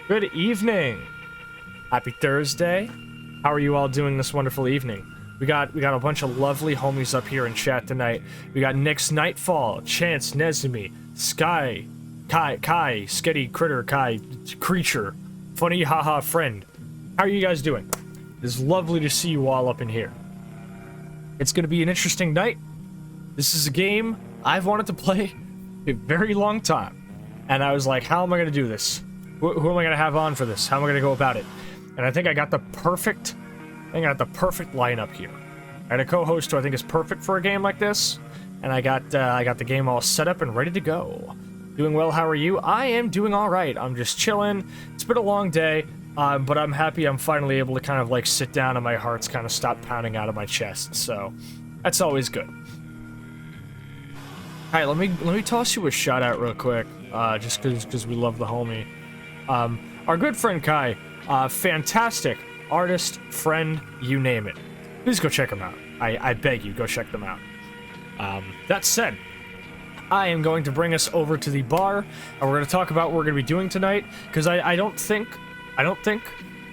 Good evening. Happy Thursday. How are you all doing this wonderful evening? We got a bunch of lovely homies up here in chat tonight. We got Nick's Nightfall, Chance, Nezumi, Sky, Kai, Sketty, Critter, Kai, Creature, Funny Haha Friend. How are you guys doing? It's lovely to see you all up in here. It's gonna be an interesting night. This is a game I've wanted to play a very long time. And I was like, how am I gonna do this? Who am I gonna have on for this? How am I gonna go about it? And I think I got the perfect lineup here. I had a co-host who I think is perfect for a game like this, and I got the game all set up and ready to go. Doing well. How are you? I am doing all right. I'm just chilling. It's been a long day, but I'm happy I'm finally able to kind of like sit down and my heart's kind of stopped pounding out of my chest. So that's always good. All right, let me toss you a shout out real quick, just because we love the homie. Our good friend Kai, fantastic artist, friend, you name it. Please go check him out. I beg you, go check them out. That said, I am going to bring us over to the bar, and we're going to talk about what we're going to be doing tonight, because I don't think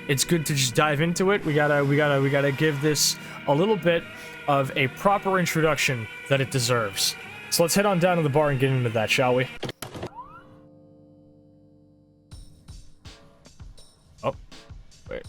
it's good to just dive into it. We gotta give this a little bit of a proper introduction that it deserves. So let's head on down to the bar and get into that, shall we? Oh, wait.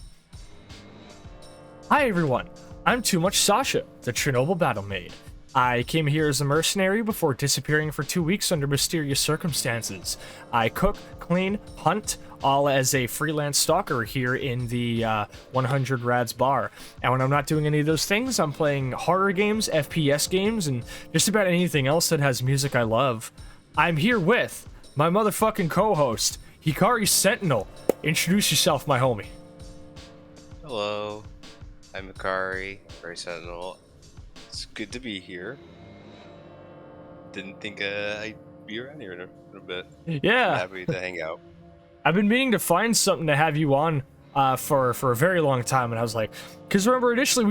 Hi everyone, I'm Too Much Sascha, the Chernobyl battle maid. I came here as a mercenary before disappearing for 2 weeks under mysterious circumstances. I cook, clean, hunt, all as a freelance stalker here in the 100 Rads bar. And when I'm not doing any of those things, I'm playing horror games, FPS games, and just about anything else that has music I love. I'm here with my motherfucking co-host, HikariSentinel. Introduce yourself, my homie. Hello, I'm HikariSentinel. It's good to be here. Didn't think I'd be around here in a little bit. Yeah. Happy to hang out. I've been meaning to find something to have you on for a very long time, and I was like, because remember initially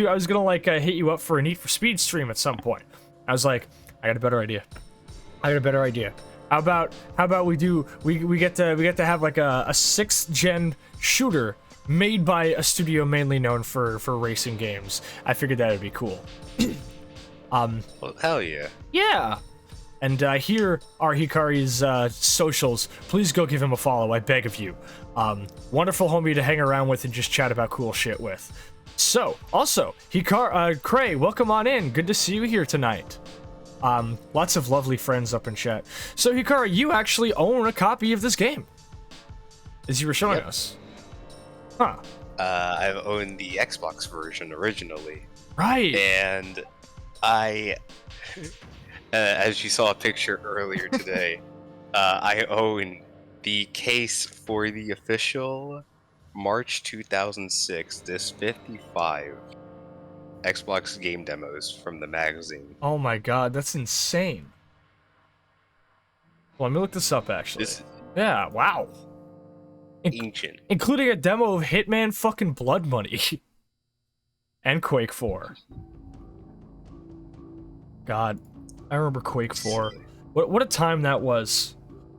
I was gonna like hit you up for a Need for Speed stream at some point. I was like, I got a better idea. How about we get to have like a 6th gen shooter made by a studio mainly known for racing games. I figured that would be cool. Well, hell yeah. Yeah. And here are Hikari's socials. Please go give him a follow, I beg of you. Wonderful homie to hang around with and just chat about cool shit with. So, also, Cray, welcome on in. Good to see you here tonight. Lots of lovely friends up in chat. So, Hikari, you actually own a copy of this game, as you were showing us. Huh. I've owned the Xbox version originally. Right. And I... as you saw a picture earlier today, I own the case for the official March 2006 Disc 55 Xbox game demos from the magazine. Oh my god, that's insane. Well, let me look this up, actually. Yeah, wow. Ancient. Including a demo of Hitman fucking Blood Money. And Quake 4. God. I remember Quake 4. What a time that was.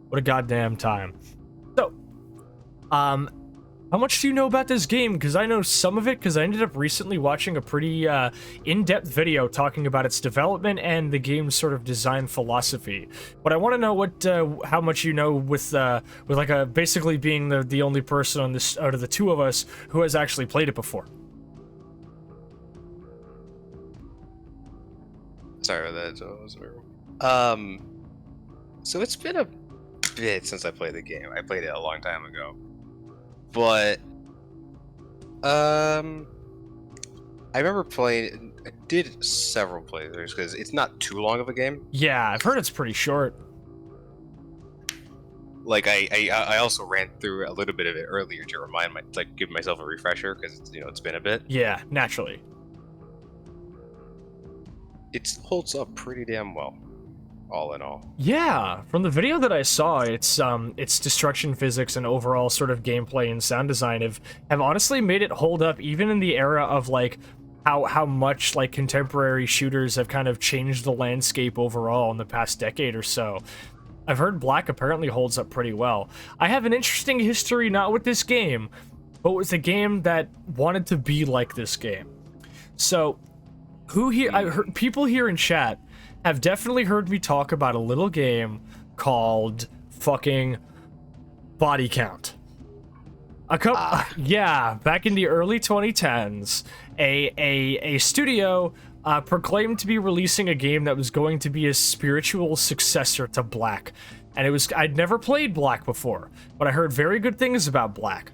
What a goddamn time. So, how much do you know about this game? Because I know some of it, because I ended up recently watching a pretty in-depth video talking about its development and the game's sort of design philosophy. But I want to know how much you know with like basically being the only person on this out of the two of us who has actually played it before. Sorry about that. So it's been a bit since I played the game. I played it a long time ago. But, I remember playing, I did several playthroughs, because it's not too long of a game. Yeah, I've heard it's pretty short. Like, I also ran through a little bit of it earlier to give myself a refresher, because, it's been a bit. Yeah, naturally. It holds up pretty damn well, all in all. Yeah, from the video that I saw, its destruction physics and overall sort of gameplay and sound design have honestly made it hold up even in the era of like how much like contemporary shooters have kind of changed the landscape overall in the past decade or so. I've heard Black apparently holds up pretty well. I have an interesting history, not with this game, but with a game that wanted to be like this game. So, I heard people here in chat have definitely heard me talk about a little game called fucking Body Count. Yeah, back in the early 2010s, a studio proclaimed to be releasing a game that was going to be a spiritual successor to Black. And I'd never played Black before, but I heard very good things about Black.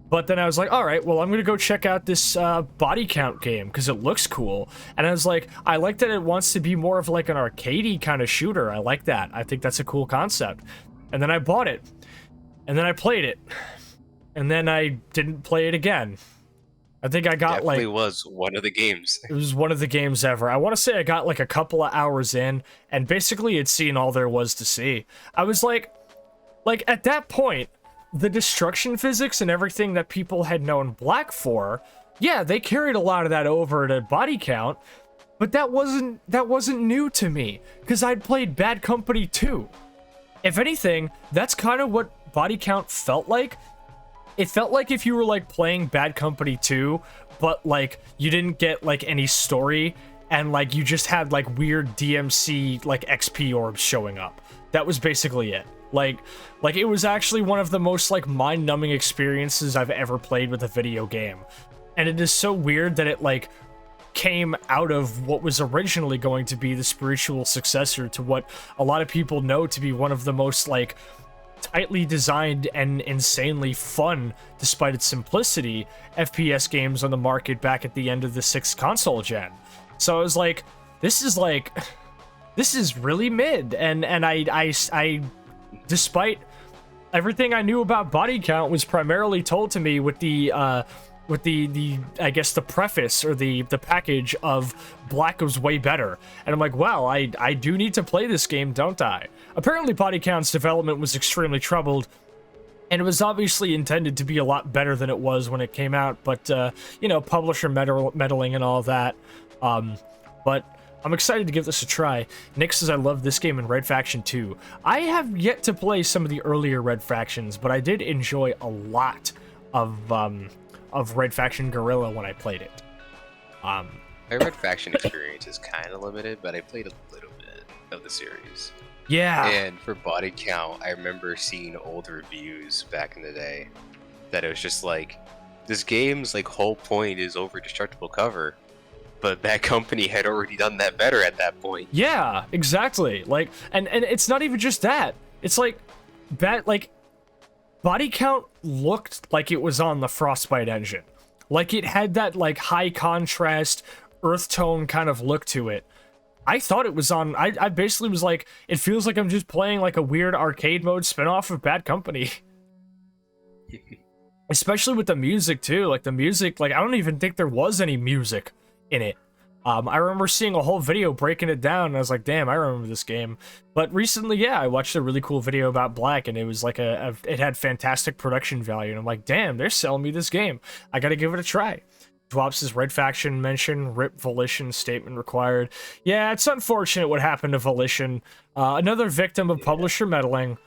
But then I was like, all right, well, I'm going to go check out this Body Count game because it looks cool. And I was like, I like that it wants to be more of like an arcadey kind of shooter. I like that. I think that's a cool concept. And then I bought it. And then I played it. And then I didn't play it again. I think I got Definitely was one of the games. It was one of the games ever. I want to say I got like a couple of hours in, and basically had seen all there was to see. I was like at that point, the destruction physics and everything that people had known Black for, yeah, they carried a lot of that over to Body Count, but that wasn't new to me, because I'd played Bad Company 2. If anything, that's kind of what Body Count felt like. It felt like if you were like playing Bad Company 2, but like you didn't get like any story and like you just had like weird DMC like XP orbs showing up. That was basically it. Like it was actually one of the most like mind-numbing experiences I've ever played with a video game. And it is so weird that it like came out of what was originally going to be the spiritual successor to what a lot of people know to be one of the most like tightly designed and insanely fun, despite its simplicity, FPS games on the market back at the end of the 6th console gen. So I was like, this is really mid, and I despite everything I knew about Body Count was primarily told to me with the I guess the preface or the package of Black was way better. And I'm like, wow, I do need to play this game, don't I? Apparently Body Count's development was extremely troubled, and it was obviously intended to be a lot better than it was when it came out, but you know, publisher meddling and all that. But I'm excited to give this a try. Nick says I love this game in Red Faction 2. I have yet to play some of the earlier Red Factions, but I did enjoy a lot of Red Faction Guerrilla when I played it. My Red Faction experience is kind of limited, but I played a little bit of the series. Yeah. And for Body Count, I remember seeing old reviews back in the day that it was just like, this game's like whole point is over destructible cover, but Bad Company had already done that better at that point. Yeah, exactly. Like, and it's not even just that. It's like Body Count looked like it was on the Frostbite engine. Like it had that like high contrast earth tone kind of look to it. I thought it was on, I basically was like, it feels like I'm just playing like a weird arcade mode spinoff of Bad Company. Especially with the music too. Like the music, like I don't even think there was any music in it. I remember seeing a whole video breaking it down, and I was like, damn, I remember this game. But recently, yeah, I watched a really cool video about Black, and it was like it had fantastic production value, and I'm like, damn, they're selling me this game. I gotta give it a try. Dwap's Red Faction mention, RIP Volition statement required. Yeah, it's unfortunate what happened to Volition. Another victim of publisher meddling.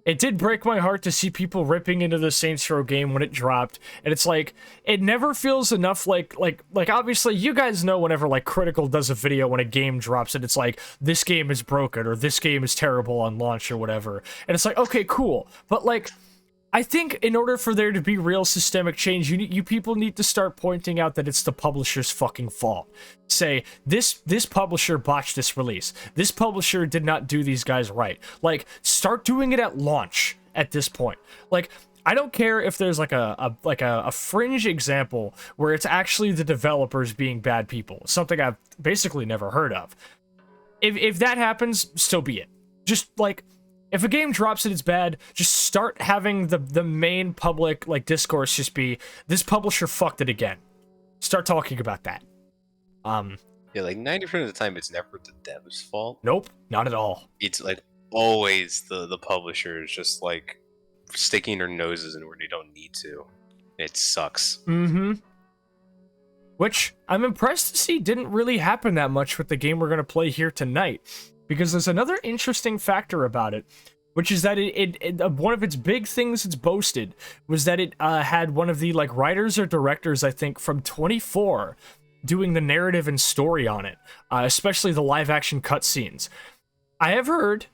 It did break my heart to see people ripping into the Saints Row game when it dropped, and it's like, it never feels enough like obviously you guys know whenever like Critical does a video when a game drops and it's like, this game is broken or this game is terrible on launch or whatever, and it's like, okay, cool, but like, I think in order for there to be real systemic change, you people need to start pointing out that it's the publisher's fucking fault. Say, this publisher botched this release. This publisher did not do these guys right. Like, start doing it at launch at this point. Like, I don't care if there's like a fringe example where it's actually the developers being bad people. Something I've basically never heard of. If that happens, so be it. Just like, if a game drops and it's bad, just start having the main public like discourse just be, this publisher fucked it again. Start talking about that. Yeah, like 90% of the time, it's never the dev's fault. Nope, not at all. It's like always the publishers just like sticking their noses in where they don't need to. It sucks. Mm-hmm. Which I'm impressed to see didn't really happen that much with the game we're gonna play here tonight. because there's another interesting factor about it, which is that one of its big things it's boasted was that it had one of the like writers or directors, I think, from 24 doing the narrative and story on it, especially the live action cutscenes. I have heard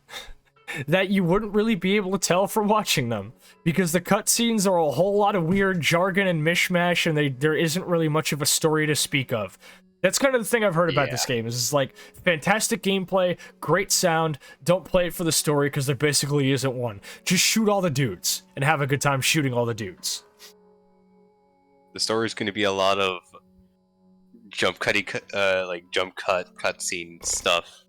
that you wouldn't really be able to tell from watching them because the cutscenes are a whole lot of weird jargon and mishmash, and there isn't really much of a story to speak of. That's kind of the thing I've heard about this game. Is it's like fantastic gameplay, great sound. Don't play it for the story because there basically isn't one. Just shoot all the dudes and have a good time shooting all the dudes. The story is going to be a lot of jump cut cutscene stuff.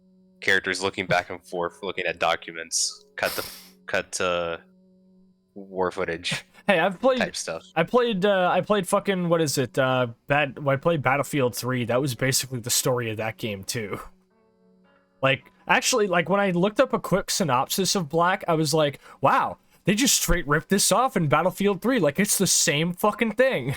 Characters looking back and forth, looking at documents, cut war footage. Hey, I've played type stuff. I played fucking, what is it? I played Battlefield 3. That was basically the story of that game too. Like, actually, like when I looked up a quick synopsis of Black, I was like, wow, they just straight ripped this off in Battlefield 3. Like, it's the same fucking thing.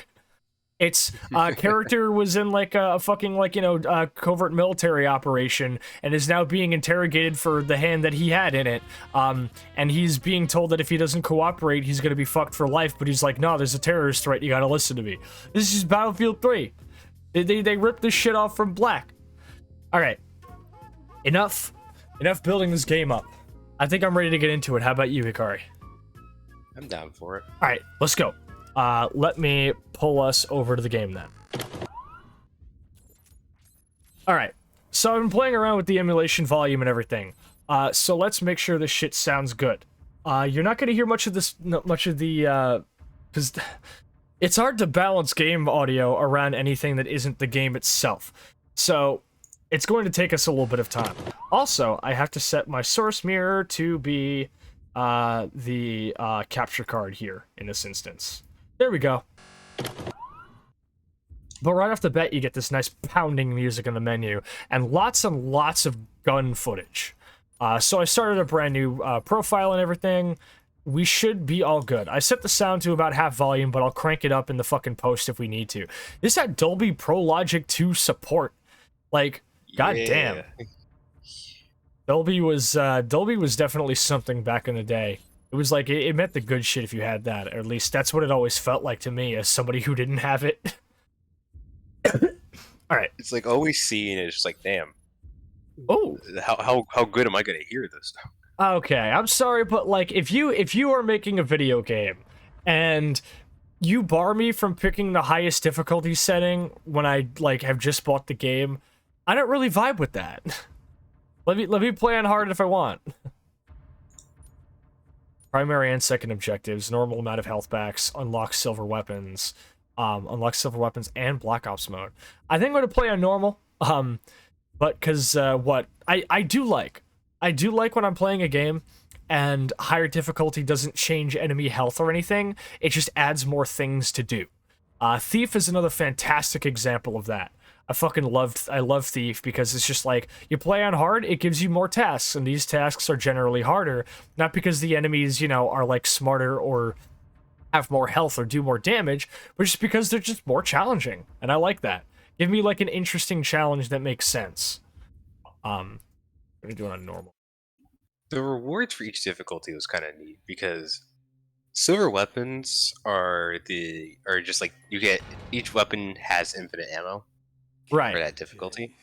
It's character was in like a fucking like, you know, covert military operation and is now being interrogated for the hand that he had in it. And he's being told that if he doesn't cooperate, he's gonna be fucked for life. But he's like, no, there's a terrorist threat. You gotta listen to me. This is Battlefield 3. They ripped this shit off from Black. All right, enough building this game up. I think I'm ready to get into it. How about you, Hikari? I'm down for it. All right, let's go. Let me pull us over to the game then. Alright, so I've been playing around with the emulation volume and everything. So let's make sure this shit sounds good. You're not gonna hear much of the, because it's hard to balance game audio around anything that isn't the game itself. So it's going to take us a little bit of time. Also, I have to set my source mirror to be the capture card here in this instance. There we go. But right off the bat, you get this nice pounding music in the menu, and lots of gun footage. So I started a brand new profile and everything. We should be all good. I set the sound to about half volume, but I'll crank it up in the fucking post if we need to. This had Dolby Pro Logic 2 support. Like, goddamn. Dolby was definitely something back in the day. It was like, it meant the good shit if you had that. Or at least that's what it always felt like to me as somebody who didn't have it. Alright. It's like always seeing it, it's just like, damn. Oh. How good am I gonna hear this? Okay, I'm sorry, but like, if you are making a video game and you bar me from picking the highest difficulty setting when I like have just bought the game, I don't really vibe with that. Let me play on hard if I want. Primary and second objectives, normal amount of health backs, unlock silver weapons, and Black Ops mode. I think I'm gonna play on normal, but because what I do like when I'm playing a game and higher difficulty doesn't change enemy health or anything, it just adds more things to do. Thief is another fantastic example of that. I love Thief because it's just like, you play on hard, it gives you more tasks, and these tasks are generally harder, not because the enemies, you know, are like smarter or have more health or do more damage, but just because they're just more challenging, and I like that. Give me like an interesting challenge that makes sense. I'm gonna do it on normal. The rewards for each difficulty was kind of neat because silver weapons are just like, you get, each weapon has infinite ammo. Right. For that difficulty.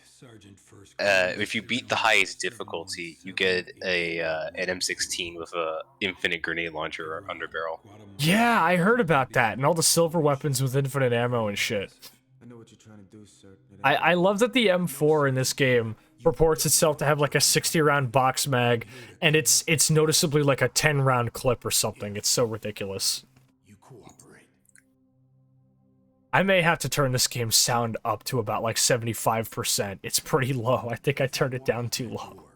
If you beat the highest difficulty, you get an M16 with a infinite grenade launcher or underbarrel. Yeah, I heard about that, and all the silver weapons with infinite ammo and shit. I love that the M4 in this game purports itself to have like a 60-round box mag, and it's noticeably like a 10-round clip or something. It's so ridiculous. I may have to turn this game's sound up to about like 75%. It's pretty low. I think I turned it down too low.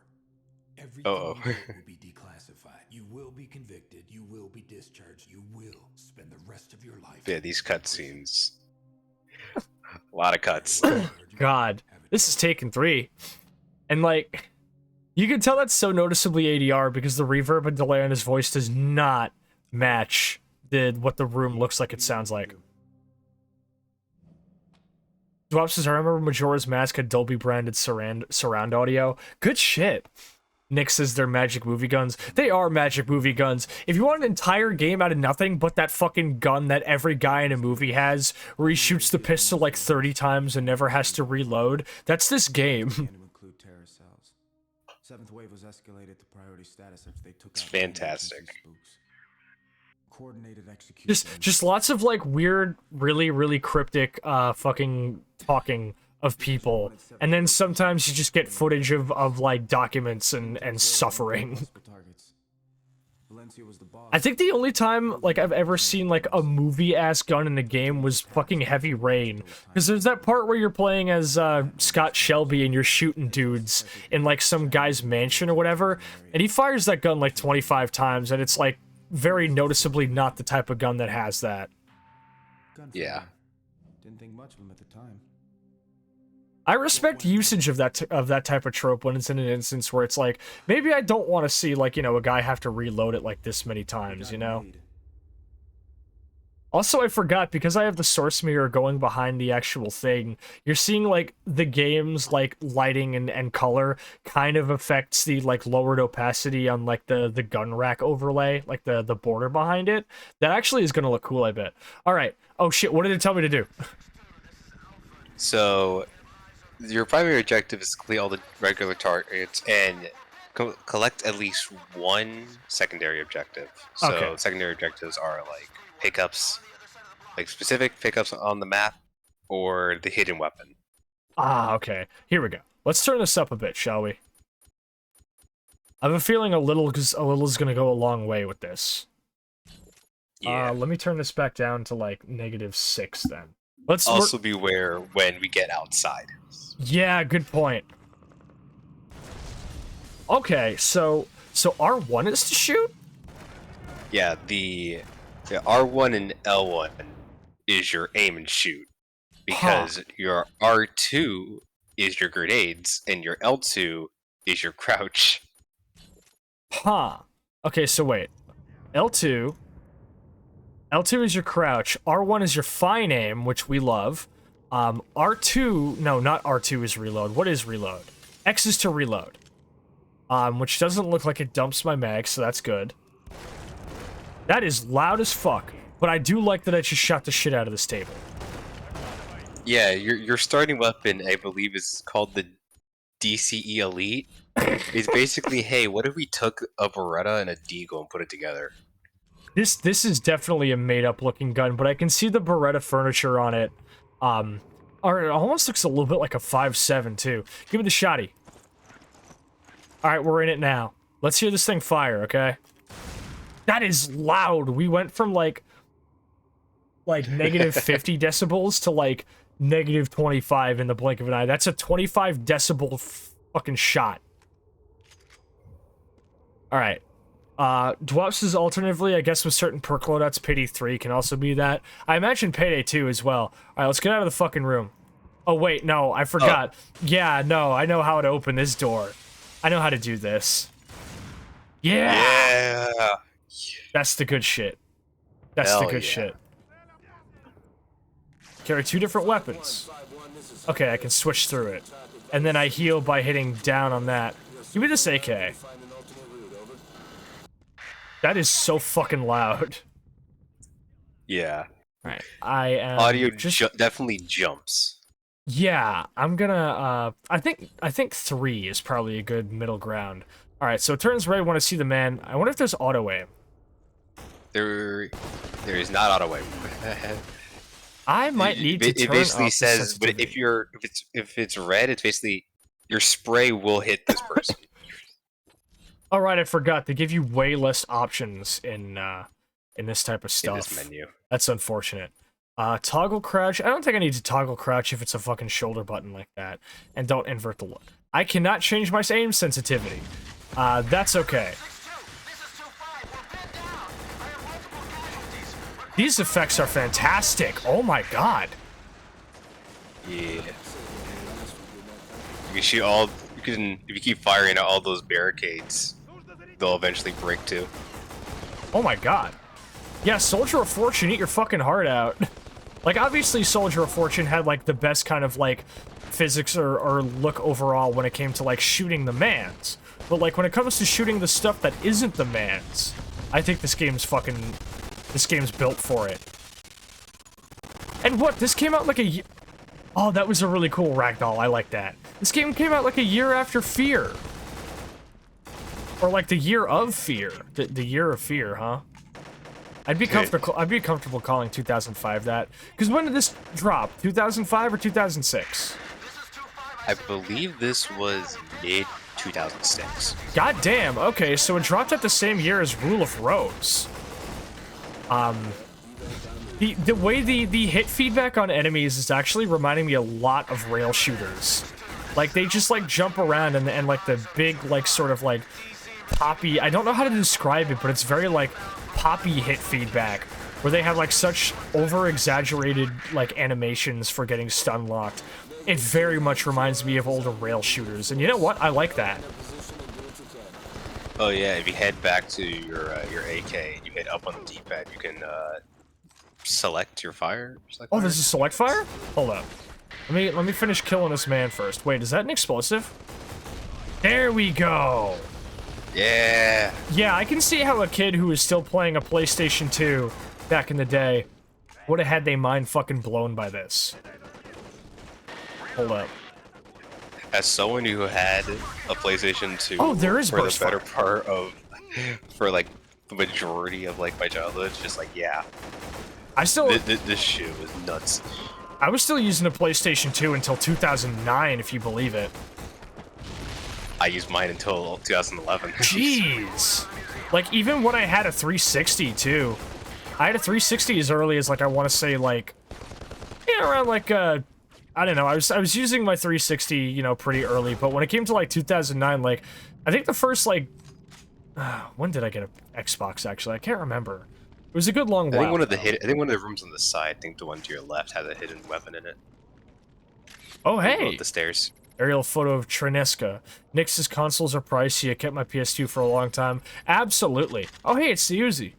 Oh. You will be declassified. You will be convicted. You will be discharged. You will spend the rest of your life. Yeah, these cutscenes. A lot of cuts. God, this is Taken 3. And like, you can tell that's so noticeably ADR because the reverb and delay on his voice does not match what the room looks like it sounds like. Dwap says, I remember Majora's Mask had Dolby branded surround audio. Good shit. Nick says they're magic movie guns. They are magic movie guns. If you want an entire game out of nothing but that fucking gun that every guy in a movie has, where he shoots the pistol like 30 times and never has to reload, that's this game. To include terror cells. Seventh wave was escalated to priority status after they took It's out fantastic. spooks. Coordinated execution. Just lots of like weird, really cryptic fucking talking of people, and then sometimes you just get footage of like documents and suffering. I think the only time like I've ever seen like a movie ass gun in a game was fucking Heavy Rain, because there's that part where you're playing as Scott Shelby and you're shooting dudes in like some guy's mansion or whatever, and he fires that gun like 25 times, and it's like very noticeably not the type of gun that has that. Yeah. Didn't think much of him at the time. I respect usage of that type of trope when it's in an instance where it's like, maybe I don't want to see, like, you know, a guy have to reload it like this many times, you know? Also, I forgot, because I have the source mirror going behind the actual thing, you're seeing, like, the game's, like, lighting and color kind of affects the, like, lowered opacity on, like, the gun rack overlay, like, the border behind it. That actually is gonna look cool, I bet. Alright. Oh, shit, what did it tell me to do? So, your primary objective is to complete all the regular targets and collect at least one secondary objective. So, Okay. secondary objectives are, like, pickups, like specific pickups on the map, or the hidden weapon. Ah, okay. Here we go. Let's turn this up a bit, shall we? I have a feeling a little is gonna go a long way with this. Yeah. Let me turn this back down to like -6 then. Let's Also beware when we get outside. Yeah, good point. Okay, so R1 is to shoot? Yeah, the R1 and L1 is your aim and shoot, because your R2 is your grenades and your L2 is your crouch. Huh. Okay, so wait. L2 is your crouch. R1 is your fine aim, which we love. R2, no, not R2 is reload. What is reload? X is to reload. Which doesn't look like it dumps my mag, so that's good. That is loud as fuck, but I do like that I just shot the shit out of this table. Yeah, your starting weapon, I believe, is called the DCE Elite. It's basically, hey, what if we took a Beretta and a Deagle and put it together? This is definitely a made-up looking gun, but I can see the Beretta furniture on it. Or it almost looks a little bit like a 5.7 too. Give me the shotty. Alright, we're in it now. Let's hear this thing fire, okay? That is loud! We went from like -50 decibels to like -25 in the blink of an eye. That's a 25 decibel fucking shot. Alright. Dwarfs is alternatively, I guess with certain perk loadouts, Payday 3 can also be that. I imagine Payday 2 as well. Alright, let's get out of the fucking room. Oh wait, no, I forgot. Yeah, no, I know how to open this door. I know how to do this. Yeah! Yeah! That's the good shit. That's Hell the good yeah. shit. Carry 2 different weapons. Okay, I can switch through it. And then I heal by hitting down on that. Give me this AK. That is so fucking loud. Yeah. Alright, I am Audio just... definitely jumps. Yeah, I'm gonna, I think 3 is probably a good middle ground. Alright, so it turns red, I want to see the man. I wonder if there's auto-aim. There is not auto aim. I might need to turn It basically up the says, but sensitivity. if it's red, it's basically your spray will hit this person. Alright, I forgot. They give you way less options in this type of stuff. In this menu. That's unfortunate. Toggle crouch. I don't think I need to toggle crouch if it's a fucking shoulder button like that. And don't invert the look. I cannot change my aim sensitivity. That's okay. These effects are fantastic. Oh my god. Yeah. You can shoot all. You can, if you keep firing at all those barricades, they'll eventually break too. Oh my god. Yeah, Soldier of Fortune, eat your fucking heart out. Like, obviously Soldier of Fortune had, like, the best kind of, like, physics or look overall when it came to like shooting the mans. But like when it comes to shooting the stuff that isn't the mans, I think this game's built for it. And what? This came out like a oh, that was a really cool ragdoll. I like that. This game came out like a year after Fear. Or like the year of Fear. The year of Fear, huh? I'd be comfortable calling 2005 that. Because when did this drop? 2005 or 2006? I believe this was mid 2006. God damn. Okay, so it dropped at the same year as Rule of Rose. The way the hit feedback on enemies is actually reminding me a lot of rail shooters. Like they just like jump around and like the big like sort of like poppy, I don't know how to describe it, but it's very like poppy hit feedback where they have like such over-exaggerated like animations for getting stun locked. It very much reminds me of older rail shooters, and you know what? I like that. Oh yeah, if you head back to your AK, you hit up on the D-pad, you can select your fire. Oh, there's a select fire? Hold up. Let me finish killing this man first. Wait, is that an explosive? There we go. Yeah. Yeah, I can see how a kid who was still playing a PlayStation 2 back in the day would have had their mind fucking blown by this. Hold up. As someone who had a PlayStation 2 oh, there is for burst the better fire. part of, for like the majority of like my childhood, it's just like, yeah. I still... This shit was nuts. I was still using a PlayStation 2 until 2009, if you believe it. I used mine until 2011. Jeez. Like, even when I had a 360, too. I had a 360 as early as, like, I want to say, like... Yeah, around, like, I don't know. I was using my 360, you know, pretty early. But when it came to, like, 2009, like... I think the first, like... when did I get an Xbox, actually? I can't remember. It was a good long while. I think one of the rooms on the side, I think the one to your left, has a hidden weapon in it. Oh, hey! Up the stairs. Aerial photo of Trineska. Nix's consoles are pricey. I kept my PS2 for a long time. Absolutely. Oh, hey, it's the Uzi.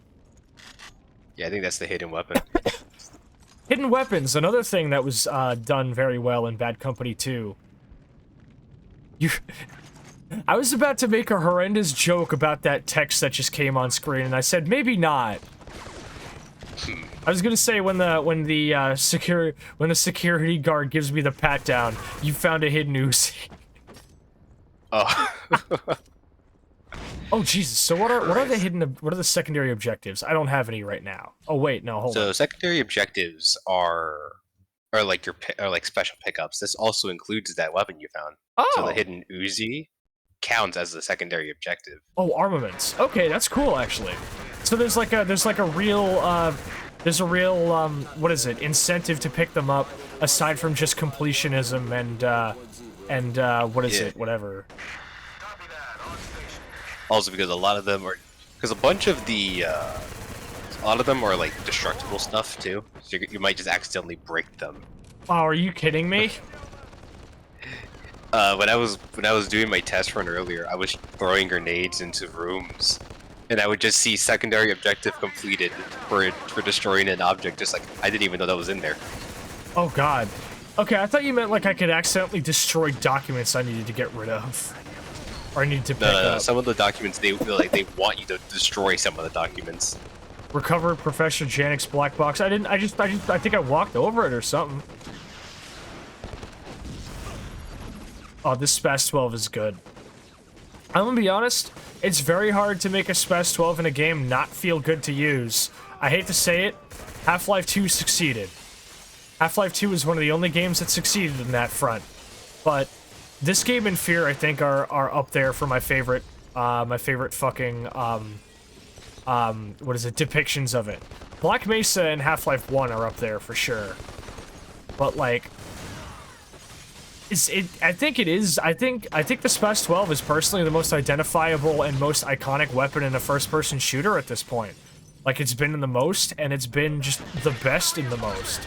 Yeah, I think that's the hidden weapon. Hidden weapons, another thing that was done very well in Bad Company 2. I was about to make a horrendous joke about that text that just came on screen, and I said maybe not. I was gonna say when the security guard gives me the pat down, you found a hidden Uzi. Oh. Oh Jesus! So what are the secondary objectives? I don't have any right now. Oh wait, no, hold on. So secondary objectives are like like special pickups. This also includes that weapon you found. Oh. So the hidden Uzi counts as the secondary objective. Oh, armaments. Okay, that's cool actually. So there's a real what is it, incentive to pick them up aside from just completionism and what is it, whatever. Also because a lot of them are a bunch of the a lot of them are like destructible stuff too. So you might just accidentally break them. Oh, are you kidding me? When I was doing my test run earlier, I was throwing grenades into rooms. And I would just see secondary objective completed for destroying an object, just like I didn't even know that was in there. Oh god. Okay, I thought you meant like I could accidentally destroy documents I needed to get rid of. Or I needed to pick up. Some of the documents they want you to destroy some of the documents. Recover Professor Janik's black box. I think I walked over it or something. Oh, this SPAS 12 is good. I'm gonna be honest, it's very hard to make a SPAS 12 in a game not feel good to use. I hate to say it, Half-Life 2 succeeded. Half-Life 2 is one of the only games that succeeded in that front. But this game and Fear, I think, are up there for my favorite fucking, what is it, depictions of it. Black Mesa and Half-Life 1 are up there for sure. But, like, I think the SPAS 12 is personally the most identifiable and most iconic weapon in a first-person shooter at this point. Like, it's been in the most, and it's been just the best in the most.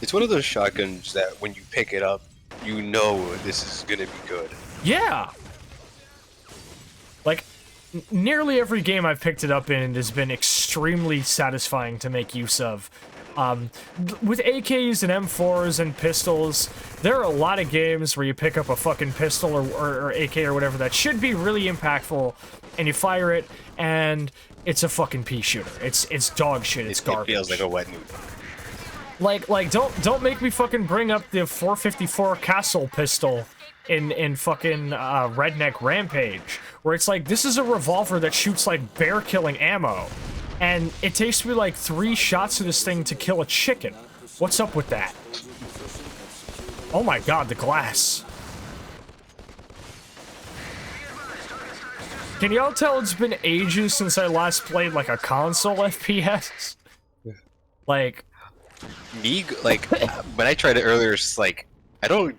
It's one of those shotguns that when you pick it up, you know this is gonna be good. Yeah! Like, nearly every game I've picked it up in has been extremely satisfying to make use of. With AKs and M4s and pistols, there are a lot of games where you pick up a fucking pistol or AK or whatever that should be really impactful, and you fire it, and it's a fucking pea shooter. It's dog shit. It's garbage. It feels like a wet noodle. Like don't make me fucking bring up the 454 Castle pistol in fucking Redneck Rampage, where it's like, this is a revolver that shoots like bear killing ammo, and it takes me like 3 shots of this thing to kill a chicken. What's up with that? Oh my god, the glass. Can y'all tell it's been ages since I last played like a console FPS? Like Me, like, when I tried it earlier, it's just like, I don't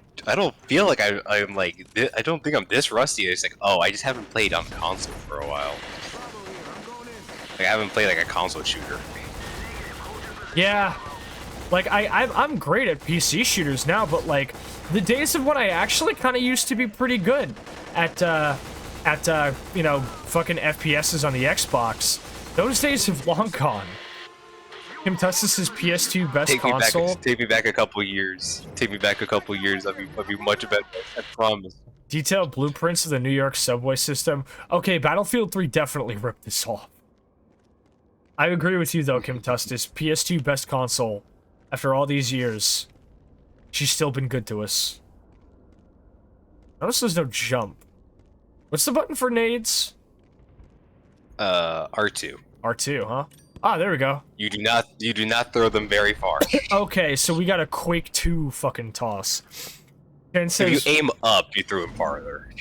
feel like I'm like, I don't think I'm this rusty. It's like, oh, I just haven't played on console for a while. Like, I haven't played like a console shooter. yeah, like I'm great at PC shooters now, but like the days of when I actually kind of used to be pretty good at you know, fucking FPSs on the Xbox, those days have long gone. Kim Tussis' PS2 best console. Take me back a couple years. Take me back a couple years. I'll be much better. I promise. Detailed blueprints of the New York subway system. Okay, Battlefield 3 definitely ripped this off. I agree with you though, Kim Tustis. PS2 best console. After all these years, she's still been good to us. Notice there's no jump. What's the button for nades? R2. R2, huh? Ah, there we go. You do not throw them very far. Okay, so we got a Quake 2 fucking toss. Chen says, If you aim up, you throw them farther.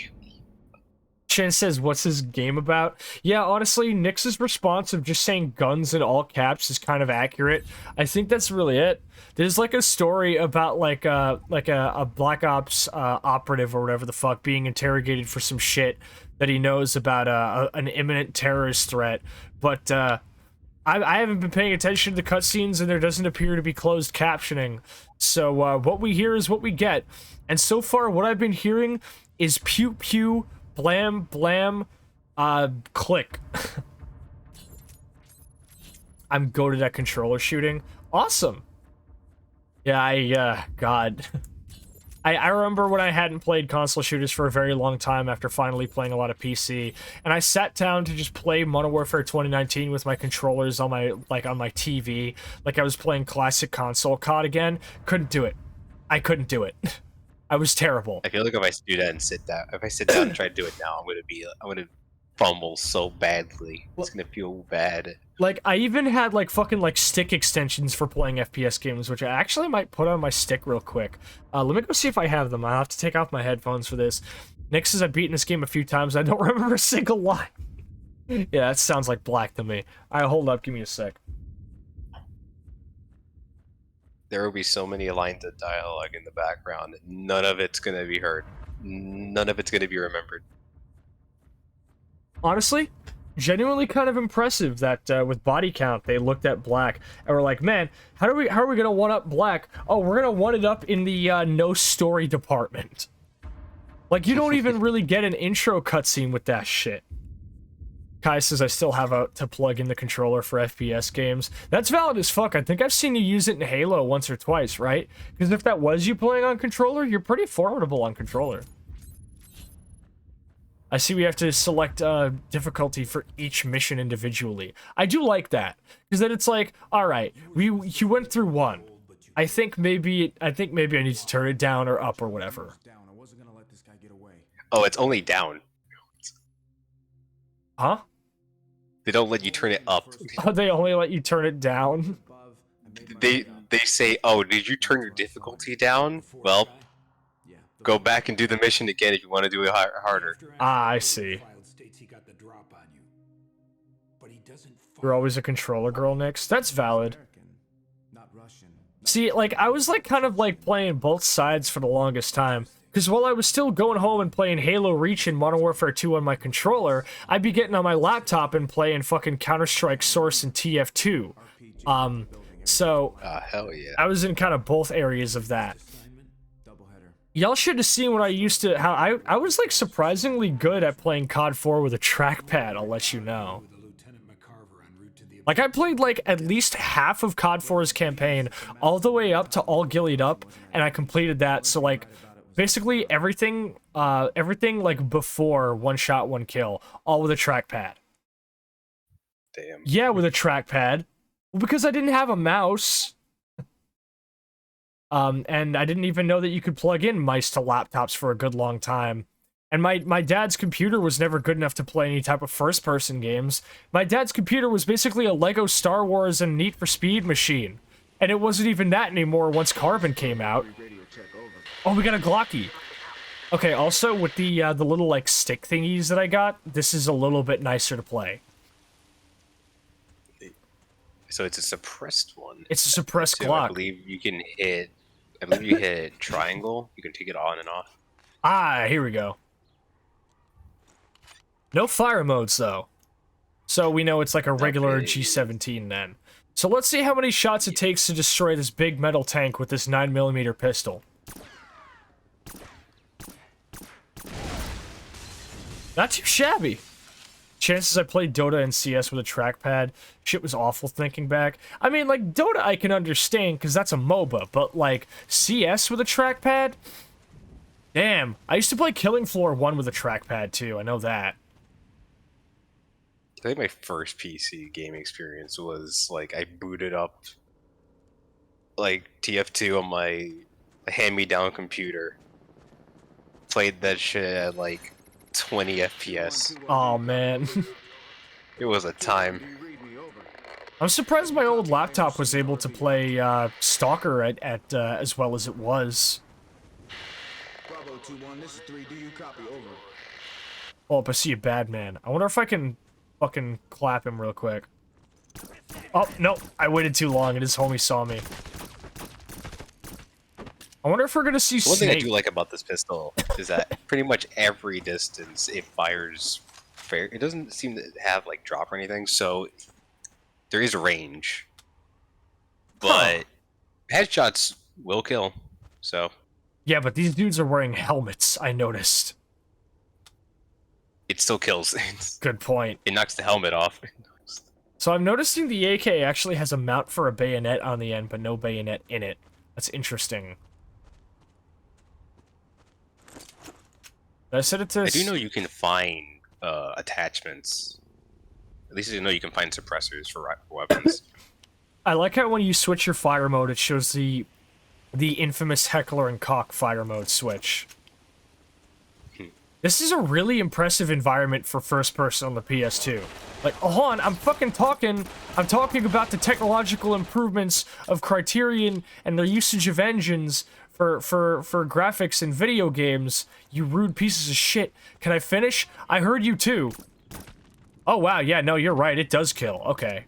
Chen says, what's his game about? Yeah, honestly, Nix's response of just saying guns in all caps is kind of accurate. I think that's really it. There's like a story about like a Black Ops operative or whatever the fuck being interrogated for some shit that he knows about an imminent terrorist threat, but I haven't been paying attention to the cutscenes, and there doesn't appear to be closed captioning. So what we hear is what we get. And so far, what I've been hearing is pew pew, blam blam, click. I'm goated at controller shooting. Awesome. Yeah, God. I remember when I hadn't played console shooters for a very long time after finally playing a lot of PC, and I sat down to just play Modern Warfare 2019 with my controllers on my TV, like I was playing classic console COD again. Couldn't do it. I couldn't do it. I was terrible. I feel like if I do that and sit down, and try to do it now, I'm gonna fumble so badly. It's gonna feel bad. Like, I even had, like, fucking, like, stick extensions for playing FPS games, which I actually might put on my stick real quick. Let me go see if I have them. I'll have to take off my headphones for this. Nick says I've beaten this game a few times. I don't remember a single line. Yeah, that sounds like Black to me. Alright, hold up. Give me a sec. There will be so many lines of dialogue in the background. None of it's gonna be heard. None of it's gonna be remembered. Honestly, genuinely kind of impressive that with body count they looked at Black and were like, man, how are we gonna one up Black? Oh, we're gonna one it up in the no story department. Like, you don't even really get an intro cutscene with that shit. Kai says I still have to plug in the controller for FPS games. That's valid as fuck. I think I've seen you use it in Halo once or twice, right? Because if that was you playing on controller, you're pretty formidable on controller. I see we have to select difficulty for each mission individually. I do like that, because then it's like, all right, you went through one. I think maybe I need to turn it down or up or whatever. Oh, it's only down. Huh? They don't let you turn it up. Oh, they only let you turn it down? They say, oh, did you turn your difficulty down? Well, go back and do the mission again if you want to do it harder. Ah, I see. You're always a controller girl, Nix. That's valid. See, like, I was, like, kind of, like, playing both sides for the longest time. Because while I was still going home and playing Halo Reach and Modern Warfare 2 on my controller, I'd be getting on my laptop and playing fucking Counter-Strike Source and TF2. So, Hell yeah. I was in kind of both areas of that. Y'all should have seen what I used to, how I was like surprisingly good at playing COD 4 with a trackpad, I'll let you know. Like I played like at least half of COD 4's campaign all the way up to all gillied up, and I completed that. So like basically everything like before one shot, one kill, all with a trackpad. Damn. Yeah, with a trackpad. Well, because I didn't have a mouse. And I didn't even know that you could plug in mice to laptops for a good long time. And my dad's computer was never good enough to play any type of first-person games. My dad's computer was basically a Lego Star Wars and Need for Speed machine. And it wasn't even that anymore once Carbon came out. Oh, we got a Glocky. Okay, also, with the little, like, stick thingies that I got, this is a little bit nicer to play. So it's a suppressed one. It's a suppressed So Glock. I believe you can hit... I believe you hit triangle. You can take it on and off. Ah, here we go. No fire modes, though. So we know it's like a regular Okay. G17 then. So let's see how many shots it takes to destroy this big metal tank with this 9mm pistol. Not too shabby. Chances I played Dota and CS with a trackpad, shit was awful thinking back. I mean, like, Dota I can understand, because that's a MOBA, but, like, CS with a trackpad? Damn. I used to play Killing Floor 1 with a trackpad, too, I know that. I think my first PC game experience was, like, I booted up, like, TF2 on my hand-me-down computer. Played that shit at, like, 20 FPS. Oh man. It was a time. I'm surprised my old laptop was able to play Stalker at as well as it was. Bravo 2-1, this is 3. Do you copy? Over. Oh, but I see a bad man. I wonder if I can fucking clap him real quick. Oh, no. I waited too long and his homie saw me. I wonder if we're gonna see One thing I Snake. do like about this pistol is that pretty much every distance it fires fair. It doesn't seem to have like drop or anything, so there is range. But headshots will kill. So Yeah, but these dudes are wearing helmets, I noticed. it still kills. Good point. It knocks the helmet off. So I'm noticing the AK actually has a mount for a bayonet on the end, but no bayonet in it. That's interesting. I set it to... I do know you can find attachments. At least I know you can find suppressors for weapons. I like how when you switch your fire mode, it shows the infamous Heckler and Koch fire mode switch. This is a really impressive environment for first person on the PS2. Like, oh, hold on, I'm fucking talking. I'm talking about the technological improvements of Criterion and their usage of engines for graphics in video games. You rude pieces of shit. Can I finish? I heard you too. Oh wow, yeah, no, you're right. It does kill. Okay.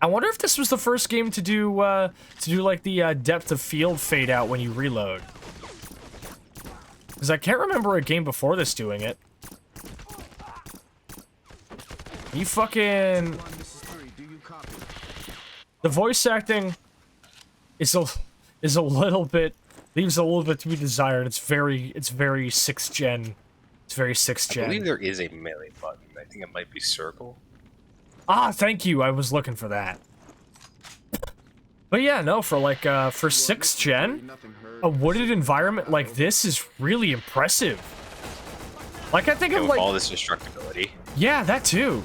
I wonder if this was the first game to do like the depth of field fade out when you reload. Because I can't remember a game before this doing it. You fucking... This is 3. Do you copy? The voice acting is a little bit... leaves a little bit to be desired. It's very 6th gen. It's very 6th I gen. believe there is a melee button. I think it might be circle. Ah, thank you. I was looking for that. But yeah, no, for like, for 6th gen, a wooded environment like this is really impressive. Like, I think of With like... all this destructibility. Yeah, that too.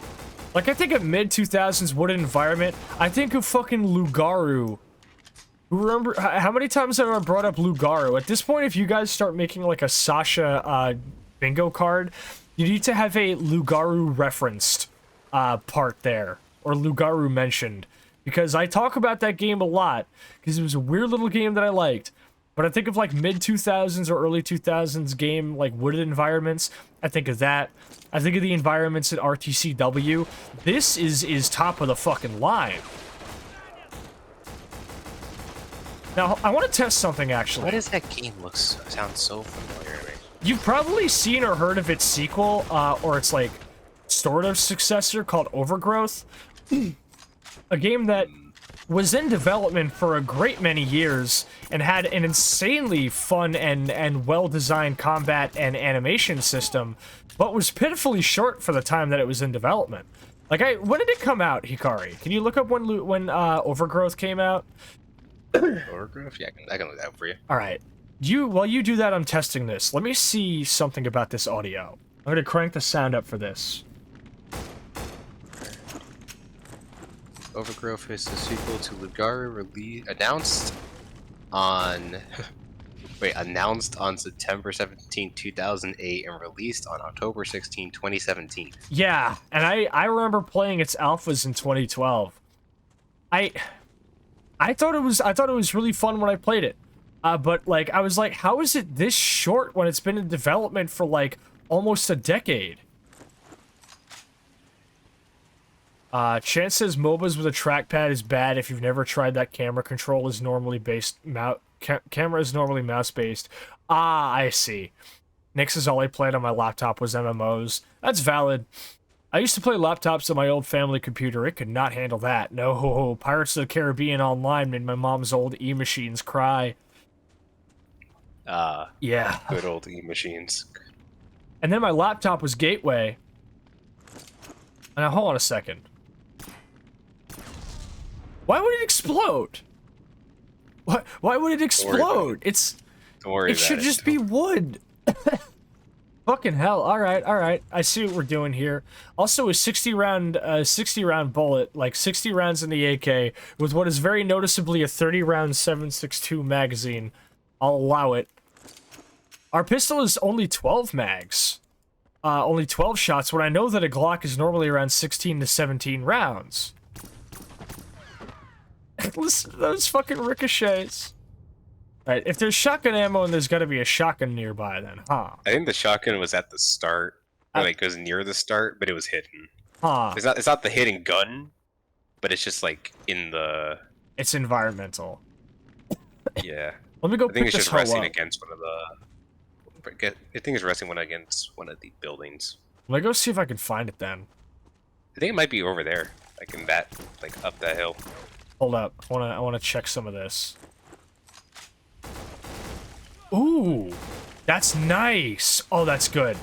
Like, I think of mid-2000s wooded environment, I think of fucking Lugaru. Remember, how many times have I brought up Lugaru? At this point, if you guys start making like a Sascha, bingo card, you need to have a Lugaru referenced, part there. Or Lugaru mentioned. Because I talk about that game a lot, because it was a weird little game that I liked. But I think of like mid-2000s or early 2000s game, like wooded environments. I think of that. I think of the environments at RTCW. This is top of the fucking line. Now, I want to test something, actually. Why does that game sound so familiar to me? You've probably seen or heard of its sequel, or its, like, sort of successor called Overgrowth. A game that was in development for a great many years and had an insanely fun and well-designed combat and animation system, but was pitifully short for the time that it was in development. Like, when did it come out, Hikari? Can you look up when Overgrowth came out? Overgrowth? Yeah, I can look that up for you. All right. While you do that, I'm testing this. Let me see something about this audio. I'm gonna crank the sound up for this. Overgrowth is the sequel to Hikari, announced on September 17, 2008 and released on October 16, 2017. Yeah, and I remember playing its alphas in 2012. I thought it was really fun when I played it. But like I was like, how is it this short when it's been in development for like almost a decade? Chance says MOBAs with a trackpad is bad if you've never tried that. Camera control is normally camera is normally mouse based. Ah, I see. Nick says all I played on my laptop was MMOs. That's valid. I used to play laptops on my old family computer. It could not handle that. No, Pirates of the Caribbean Online made my mom's old E-machines cry. Yeah. Good old E-machines. And then my laptop was Gateway. And now, hold on a second. Why would it explode? Why would it explode? Don't worry it should just be wood. Fucking hell. All right. I see what we're doing here. Also, a 60 round bullet, like 60 rounds in the AK, with what is very noticeably a 30 round 7.62 magazine. I'll allow it. Our pistol is only 12 mags. Only 12 shots, when I know that a Glock is normally around 16 to 17 rounds. Listen to those fucking ricochets. Alright, if there's shotgun ammo, and there's gotta be a shotgun nearby then, huh? I think the shotgun was at the start. Or like, it was near the start, but it was hidden. Huh. It's not the hidden gun, but it's just like in the... It's environmental. Yeah. Let me go I think pick it's this just hoe resting up. against one of the... I think it's resting against one of the buildings. Let me go see if I can find it then. I think it might be over there, like in that, like up that hill. Hold up. I wanna check some of this. Ooh, that's nice. Oh, that's good.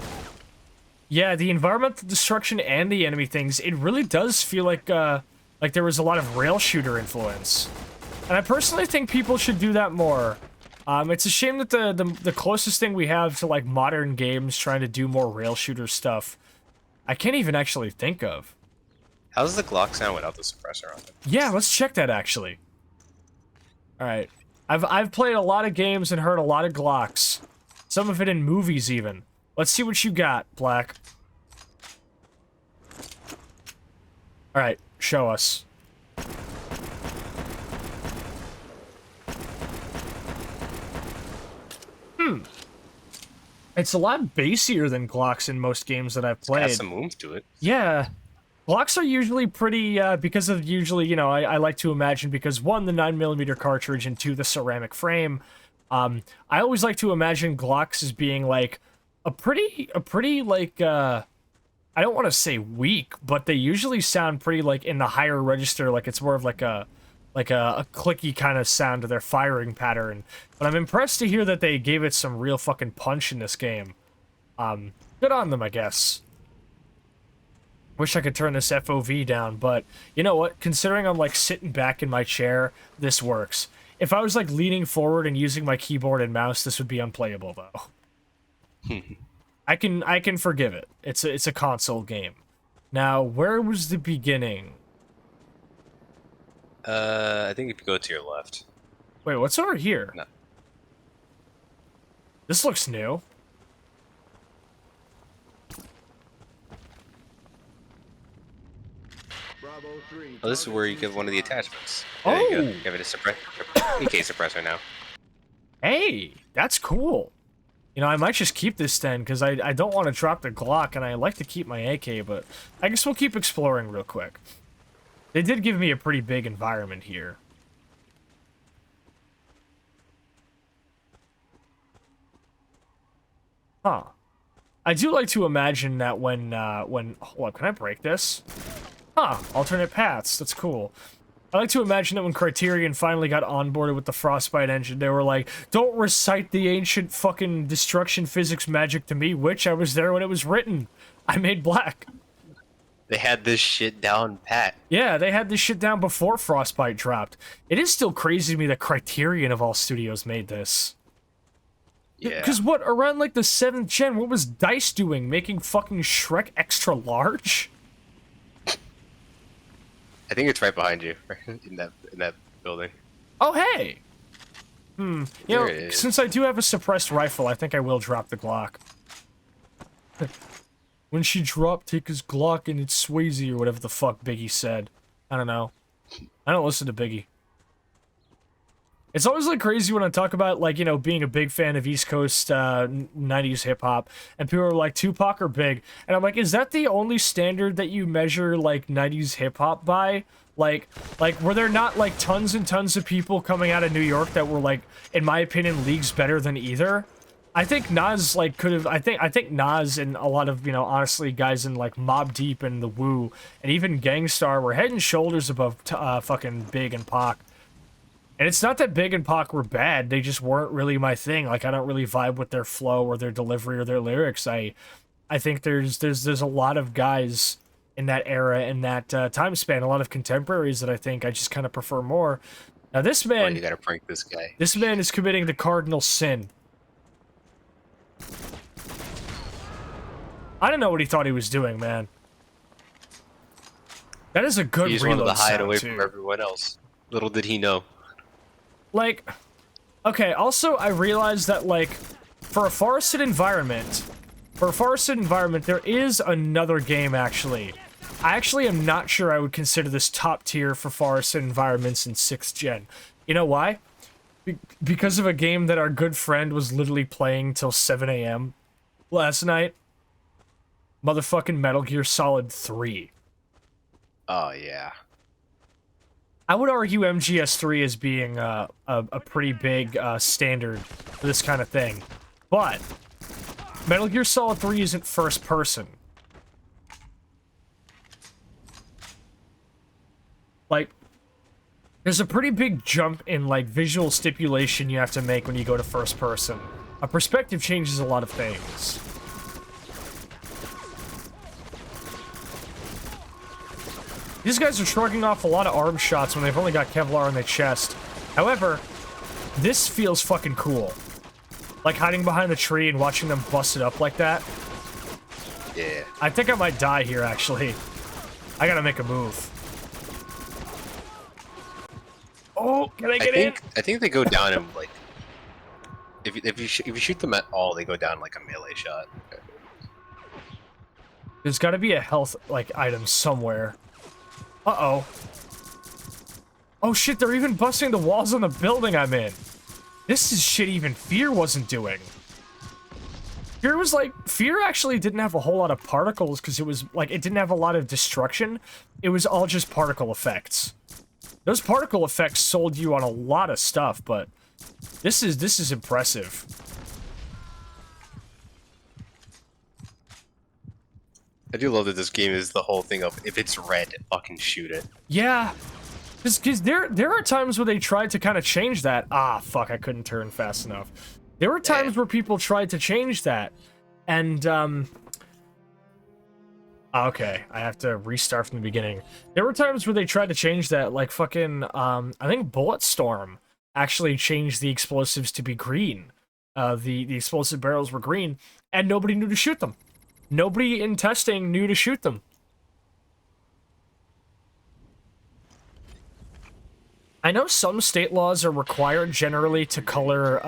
Yeah, the environmental destruction and the enemy things, it really does feel like there was a lot of rail shooter influence. And I personally think people should do that more. It's a shame that the closest thing we have to like modern games trying to do more rail shooter stuff, I can't even actually think of. How does the Glock sound without the suppressor on it? Yeah, let's check that actually. All right, I've played a lot of games and heard a lot of Glocks, some of it in movies even. Let's see what you got, Black. All right, show us. It's a lot bassier than Glocks in most games that I've played. It has some oomph to it. Yeah. Glocks are usually pretty, because of usually, you know, I like to imagine because one, the 9mm cartridge, and two, the ceramic frame. I always like to imagine Glocks as being like a pretty like, I don't want to say weak, but they usually sound pretty like in the higher register, like it's more of like a clicky kind of sound to their firing pattern. But I'm impressed to hear that they gave it some real fucking punch in this game. Good on them, I guess. Wish I could turn this FOV down, but you know what? Considering I'm like sitting back in my chair, this works. If I was like leaning forward and using my keyboard and mouse, this would be unplayable though. I can forgive it. It's a console game. Now, where was the beginning? I think if you go to your left. Wait, what's over here? No. This looks new. Oh, this is where you get one of the attachments. Oh! There you go. You have a AK suppressor now. Hey, that's cool. You know, I might just keep this then, because I don't want to drop the Glock, and I like to keep my AK, but I guess we'll keep exploring real quick. They did give me a pretty big environment here. Huh. I do like to imagine that when hold on, can I break this? Huh, alternate paths, that's cool. I like to imagine that when Criterion finally got onboarded with the Frostbite engine, they were like, don't recite the ancient fucking destruction physics magic to me, witch. I was there when it was written. I made black. They had this shit down pat. Yeah, they had this shit down before Frostbite dropped. It is still crazy to me that Criterion of all studios made this. Yeah. Because what, around like the 7th gen, what was DICE doing? Making fucking Shrek extra large? I think it's right behind you, in that building. Oh, hey! You There know, it is. since I do have a suppressed rifle, I think I will drop the Glock. When she dropped, take his Glock and it's Swayze, or whatever the fuck Biggie said. I don't know. I don't listen to Biggie. It's always like crazy when I talk about, like, you know, being a big fan of East Coast 90s hip-hop, and people are like, Tupac or Big? And I'm like, is that the only standard that you measure, like, 90s hip-hop by? Like, were there not, like, tons and tons of people coming out of New York that were, like, in my opinion, leagues better than either? I think Nas, like, could have... I think Nas and a lot of, you know, honestly, guys in, like, Mobb Deep and The Wu, and even Gangstar were head and shoulders above fucking Big and Pac. And it's not that Big and Pac were bad, they just weren't really my thing. Like, I don't really vibe with their flow or their delivery or their lyrics. I think there's a lot of guys in that era, in that time span, a lot of contemporaries that I think I just kind of prefer more. Now this man... Well, you gotta prank this guy. This man is committing the cardinal sin. I don't know what he thought he was doing, man. That is a good He's reload wanted to hide sound, away too. from everyone else. Little did he know. Like, okay, also, I realized that, like, for a forested environment, there is another game, actually. I actually am not sure I would consider this top tier for forested environments in 6th gen. You know why? Because of a game that our good friend was literally playing till 7 a.m. last night. Motherfucking Metal Gear Solid 3. Oh, yeah. I would argue MGS3 as being a pretty big standard for this kind of thing. But Metal Gear Solid 3 isn't first person. Like, there's a pretty big jump in, like, visual stipulation you have to make when you go to first person. A perspective changes a lot of things. These guys are shrugging off a lot of arm shots when they've only got Kevlar on their chest. However, this feels fucking cool. Like hiding behind the tree and watching them bust it up like that. Yeah. I think I might die here, actually. I gotta make a move. Oh, can I get in? I think they go down in, like... If you shoot them at all, they go down like a melee shot. There's gotta be a health, like, item somewhere. Uh-oh. Oh shit, they're even busting the walls on the building I'm in. This is shit even Fear wasn't doing. Fear actually didn't have a whole lot of particles because it was, like, it didn't have a lot of destruction. It was all just particle effects. Those particle effects sold you on a lot of stuff, but this is impressive. I do love that this game is the whole thing of, if it's red, fucking shoot it. Yeah. Because there are times where they tried to kind of change that. Ah, fuck, I couldn't turn fast enough. There were times where people tried to change that. And, okay, I have to restart from the beginning. There were times where they tried to change that, like fucking, I think Bulletstorm actually changed the explosives to be green. The explosive barrels were green, and nobody knew to shoot them. Nobody in testing knew to shoot them. I know some state laws are required generally to color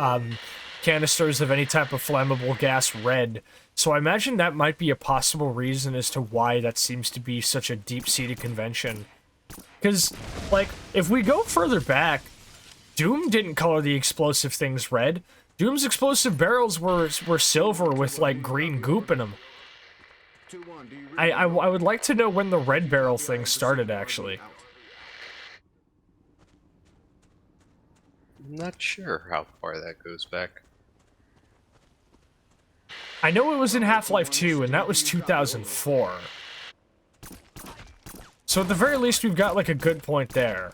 canisters of any type of flammable gas red, so I imagine that might be a possible reason as to why that seems to be such a deep-seated convention. Because, like, if we go further back, Doom didn't color the explosive things red. Doom's explosive barrels were silver with, like, green goop in them. I would like to know when the red barrel thing started, actually. I'm not sure how far that goes back. I know it was in Half-Life 2, and that was 2004. So at the very least, we've got, like, a good point there.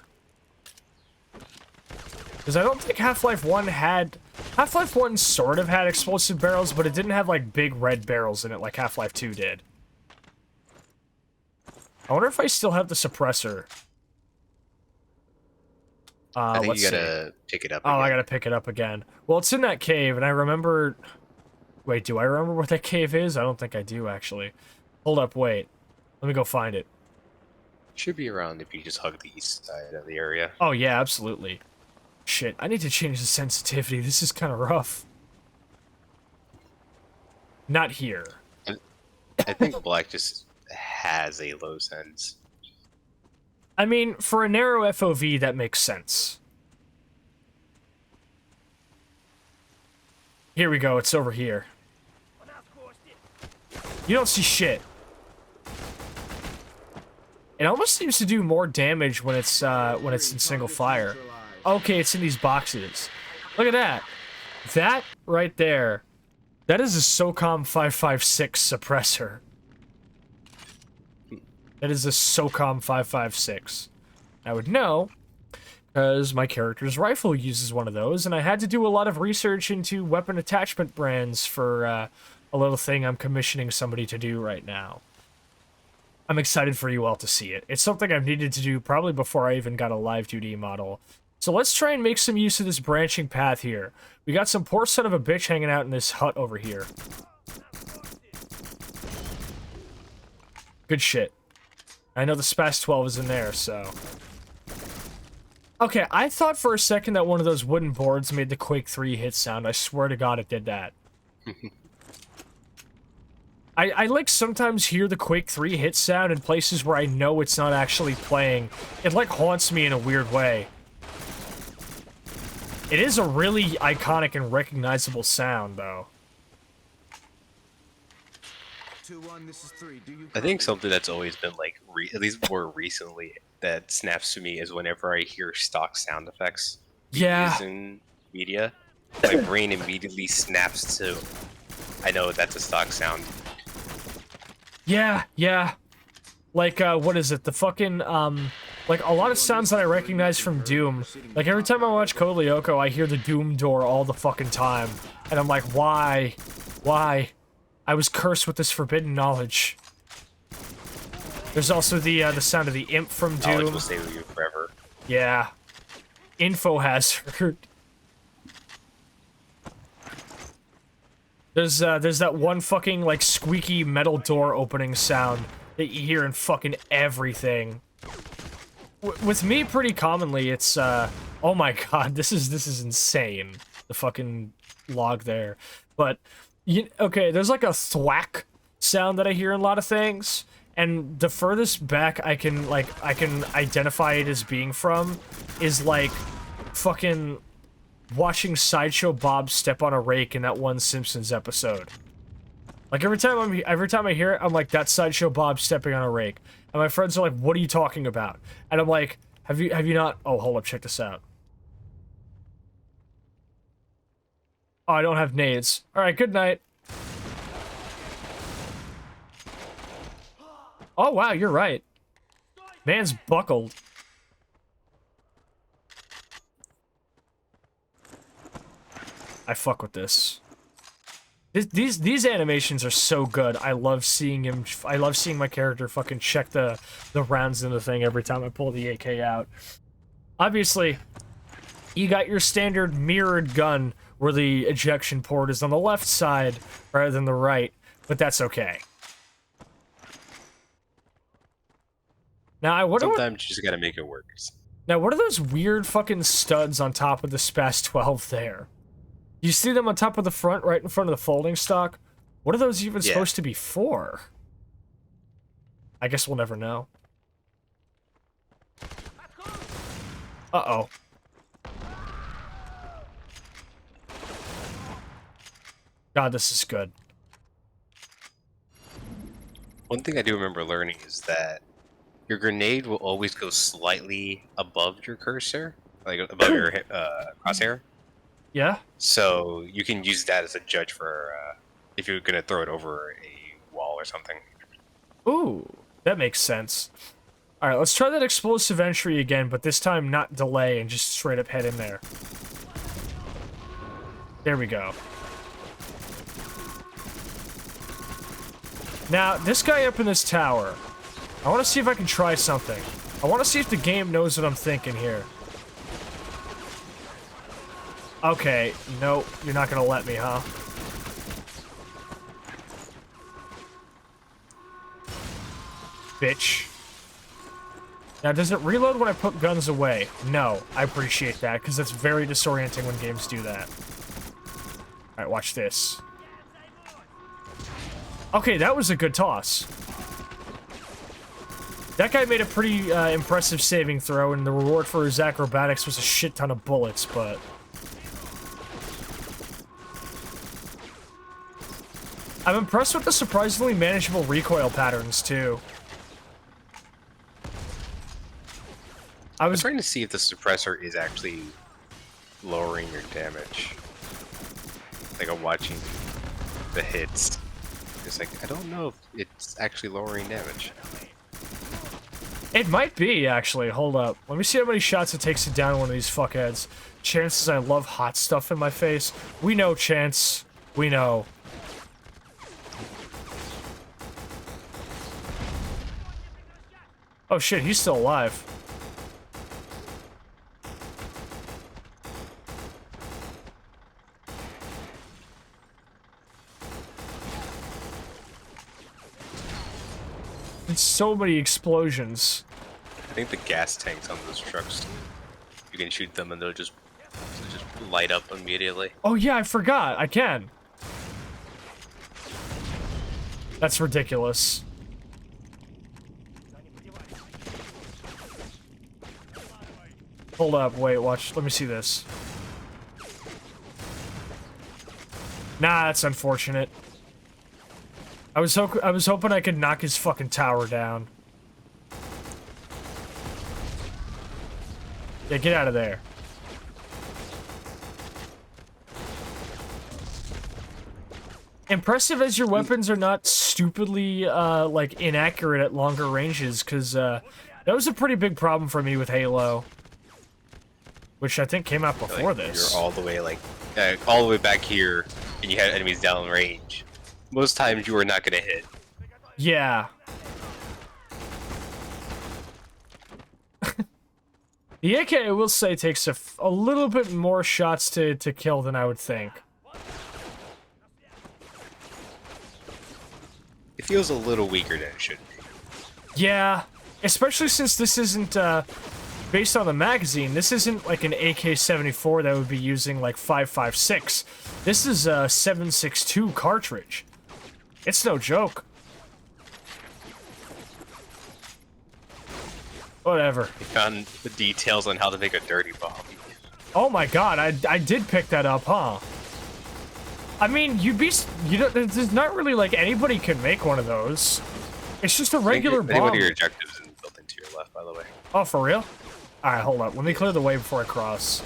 Because I don't think Half-Life 1 had... Half-Life 1 sort of had explosive barrels, but it didn't have, like, big red barrels in it like Half-Life 2 did. I wonder if I still have the suppressor. I think let's you see. gotta pick it up Oh, again. I gotta pick it up again. Well, it's in that cave, and I remember... Wait, do I remember what that cave is? I don't think I do, actually. Hold up, wait. Let me go find it. Should be around if you just hug the east side of the area. Oh, yeah, absolutely. Shit, I need to change the sensitivity. This is kind of rough. Not here. I think black just has a low sense. I mean, for a narrow FOV, that makes sense. Here we go, it's over here. You don't see shit. It almost seems to do more damage when it's in single fire. Okay, it's in these boxes. Look at that. That right there. That is a SOCOM 556 suppressor. That is a SOCOM 556. I would know, because my character's rifle uses one of those, and I had to do a lot of research into weapon attachment brands for a little thing I'm commissioning somebody to do right now. I'm excited for you all to see it. It's something I've needed to do probably before I even got a live 2D model. So let's try and make some use of this branching path here. We got some poor son of a bitch hanging out in this hut over here. Good shit. I know the Spas 12 is in there, so... Okay, I thought for a second that one of those wooden boards made the Quake 3 hit sound. I swear to God it did that. I like sometimes hear the Quake 3 hit sound in places where I know it's not actually playing. It like haunts me in a weird way. It is a really iconic and recognizable sound, though. 2-1, this is 3. Do you I think something that's always been like, at least more recently, that snaps to me is whenever I hear stock sound effects Yeah. used in media, my brain immediately snaps to, I know that's a stock sound. Yeah, yeah. Like, what is it? The fucking, like, a lot of sounds that I recognize from Doom. Like, every time I watch Code Lyoko, I hear the Doom door all the fucking time. And I'm like, why? Why? I was cursed with this forbidden knowledge. There's also the sound of the imp from Knowledge Doom. will stay with you forever. Yeah. Info hazard. There's that one fucking, like, squeaky metal door opening sound that you hear in fucking everything. With me, pretty commonly, it's, oh my god, this is insane. The fucking log there. But, okay, there's like a thwack sound that I hear in a lot of things, and the furthest back I can identify it as being from is, like, fucking watching Sideshow Bob step on a rake in that one Simpsons episode. Like, every time I hear it, I'm like, that's Sideshow Bob stepping on a rake. And my friends are like, what are you talking about? And I'm like, have you not... Oh, hold up, check this out. Oh, I don't have nades. Alright, good night. Oh, wow, you're right. Man's buckled. I fuck with this. These animations are so good. I love seeing him. I love seeing my character fucking check the rounds in the thing every time I pull the AK out. Obviously, you got your standard mirrored gun where the ejection port is on the left side rather than the right, but that's okay. Now I wonder. Sometimes you just gotta make it work. Now what are those weird fucking studs on top of the Spas 12 there? You see them on top of the front, right in front of the folding stock? What are those even supposed to be for? I guess we'll never know. Uh-oh. God, this is good. One thing I do remember learning is that your grenade will always go slightly above your cursor, like above your crosshair. Yeah? So you can use that as a judge for if you're gonna throw it over a wall or something. Ooh, that makes sense. Alright, let's try that explosive entry again, but this time not delay and just straight up head in there. There we go. Now, this guy up in this tower, I want to see if I can try something. I want to see if the game knows what I'm thinking here. Okay, nope, you're not gonna let me, huh? Bitch. Now, does it reload when I put guns away? No, I appreciate that, because that's very disorienting when games do that. Alright, watch this. Okay, that was a good toss. That guy made a pretty impressive saving throw, and the reward for his acrobatics was a shit ton of bullets, but... I'm impressed with the surprisingly manageable recoil patterns, too. I was trying to see if the suppressor is actually lowering your damage. Like, I'm watching the hits. It's like, I don't know if it's actually lowering damage. It might be, actually. Hold up. Let me see how many shots it takes to down one of these fuckheads. Chances I love hot stuff in my face. We know, Chance. We know. Oh shit, he's still alive. It's so many explosions. I think the gas tanks on those trucks, you can shoot them and they'll just light up immediately. Oh yeah, I forgot. I can. That's ridiculous. Hold up, wait, watch. Let me see this. Nah, that's unfortunate. I was hoping I could knock his fucking tower down. Yeah, get out of there. Impressive as your weapons are not stupidly, like, inaccurate at longer ranges, because, that was a pretty big problem for me with Halo. Which I think came out before like, this. You're all the way, like, all the way back here, and you had enemies down range. Most times you are not gonna hit. Yeah. The AK, I will say, takes a little bit more shots to kill than I would think. It feels a little weaker than it should be. Yeah, especially since this isn't, based on the magazine, this isn't like an AK-74 that would be using like 5.56. This is a 7.62 cartridge. It's no joke. Whatever. I found the details on how to make a dirty bomb. Oh my god, I did pick that up, huh? I mean, you know, there's not really like anybody can make one of those. It's just a regular bomb. One of your objectives isn't built into your left, by the way. Oh, for real? Alright, hold up. Let me clear the way before I cross.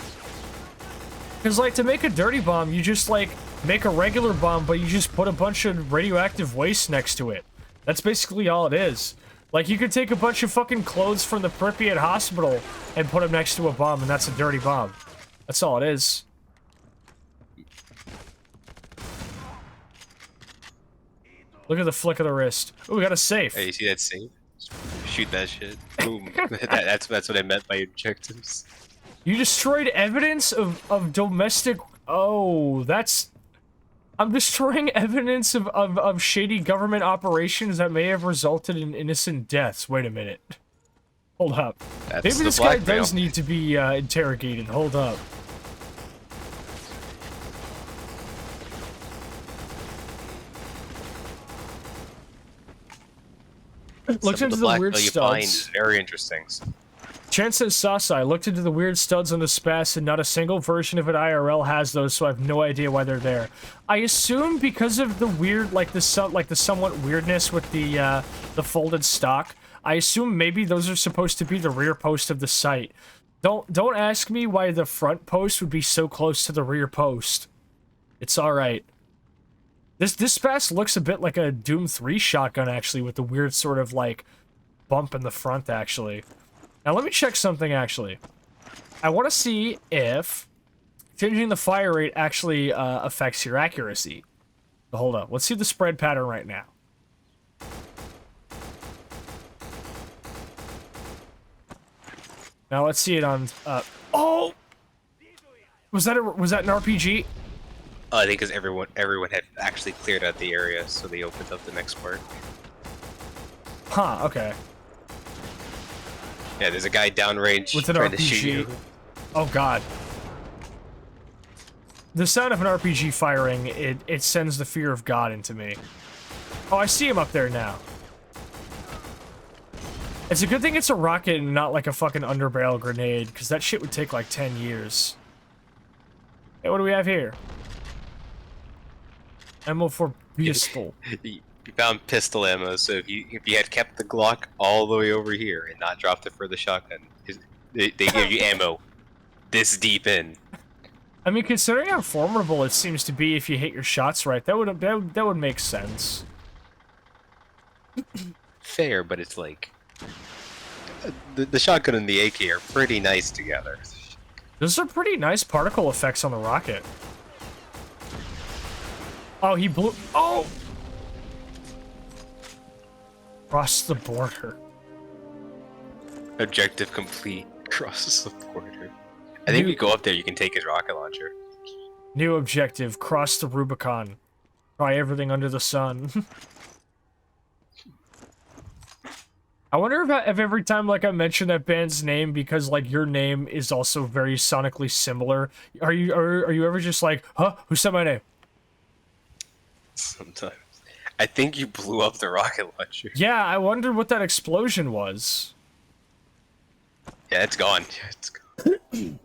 Because, like, to make a dirty bomb, you just, like, make a regular bomb, but you just put a bunch of radioactive waste next to it. That's basically all it is. Like, you could take a bunch of fucking clothes from the Pripyat hospital and put them next to a bomb, and that's a dirty bomb. That's all it is. Look at the flick of the wrist. Oh, we got a safe. Hey, you see that safe? Shoot that shit. Boom. that's what I meant by objectives. You destroyed evidence of domestic... Oh, that's... I'm destroying evidence of shady government operations that may have resulted in innocent deaths. Wait a minute. Hold up. That's Maybe the this guy blackmail. does need to be interrogated. Hold up. Looked into the weird you find studs. is very interesting. Chance says, Sasa, I looked into the weird studs on the SPAS and not a single version of it IRL has those, so I have no idea why they're there. I assume because of the weird, like the somewhat weirdness with the folded stock. I assume maybe those are supposed to be the rear post of the site. Don't ask me why the front post would be so close to the rear post. It's all right. This SPAS looks a bit like a Doom 3 shotgun, actually, with the weird sort of, like, bump in the front, actually. Now, let me check something, actually. I want to see if Changing the fire rate actually affects your accuracy. So hold up. Let's see the spread pattern right now. Now let's see it on. Oh, was that an RPG? I think because everyone had actually cleared out the area, so they opened up the next part. Huh. Okay. Yeah, there's a guy downrange With an trying to RPG. shoot you. Oh God. The sound of an RPG firing, it sends the fear of God into me. Oh, I see him up there now. It's a good thing it's a rocket and not like a fucking underbarrel grenade, because that shit would take like 10 years. Hey, what do we have here? Ammo for pistol. You found pistol ammo, so if you had kept the Glock all the way over here and not dropped it for the shotgun, they give you ammo this deep in. I mean, considering how formidable it seems to be if you hit your shots right, that would make sense. Fair, but it's like the shotgun and the AK are pretty nice together. Those are pretty nice particle effects on the rocket. Oh, he blew. Oh! Cross the border. Objective complete. Crosses the border. I think if you go up there, you can take his rocket launcher. New objective, cross the Rubicon. Try everything under the sun. I wonder if every time, like, I mention that band's name, because, like, your name is also very sonically similar, are you ever just like, huh? Who said my name? Sometimes. I think you blew up the rocket launcher. Yeah, I wondered what that explosion was. Yeah, it's gone. Yeah, it's gone.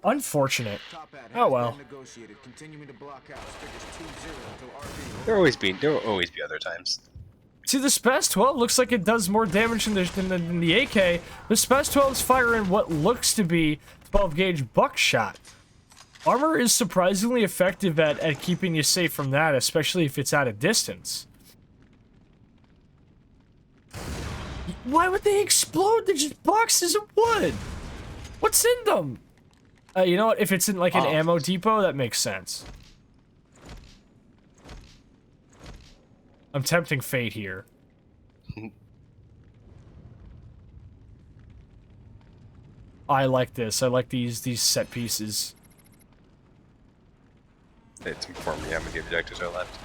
Unfortunate. Top hat Oh, has well. been negotiated, continuing to block out. Figures 2-0 until RB. There will always be other times. See, the Spaz 12 looks like it does more damage than the AK. The Spaz 12 is firing what looks to be 12-gauge buckshot. Armor is surprisingly effective at keeping you safe from that, especially if it's at a distance. Why would they explode? They're just boxes of wood. What's in them? You know what? If it's in like an ammo depot, that makes sense. I'm tempting fate here. I like this. I like these set pieces. It's informed me how many objectives are left.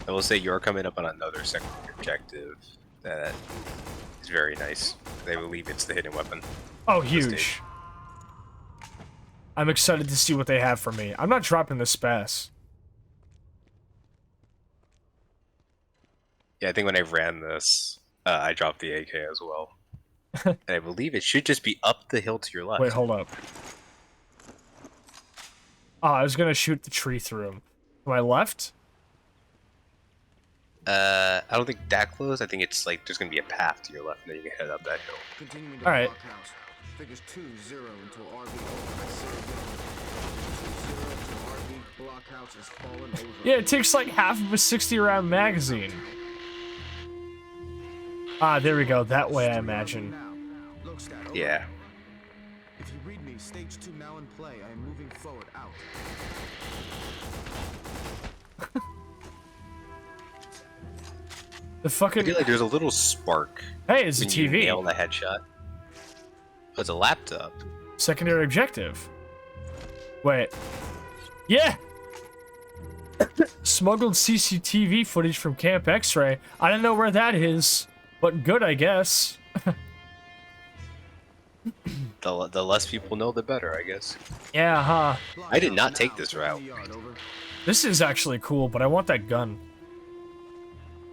I will say you're coming up on another secondary objective that is very nice. They believe it's the hidden weapon. Oh, huge. I'm excited to see what they have for me. I'm not dropping the Spaz. Yeah, I think when I ran this, I dropped the AK as well. And I believe it should just be up the hill to your left. Wait, hold up. Oh, I was gonna shoot the tree through him. To my left? I don't think that close. I think it's like there's gonna be a path to your left, and then you can head up that hill. Continuing to All right. block house. Figures 2-0 until RB opens. 2-0 until RB block house has fallen over. Yeah, it takes like half of a 60-round magazine. Ah, there we go. That way, I imagine. Now, look stat, over. Yeah. If you read me, stage 2 now in play. I am moving forward out. The I fucking... feel like there's a little spark Hey, it's a when you TV. nail the headshot. Oh, it's a laptop. Secondary objective. Wait. Yeah! Smuggled CCTV footage from Camp X-Ray. I don't know where that is, but good, I guess. The less people know, the better, I guess. Yeah, huh. I did not take this route. This is actually cool, but I want that gun.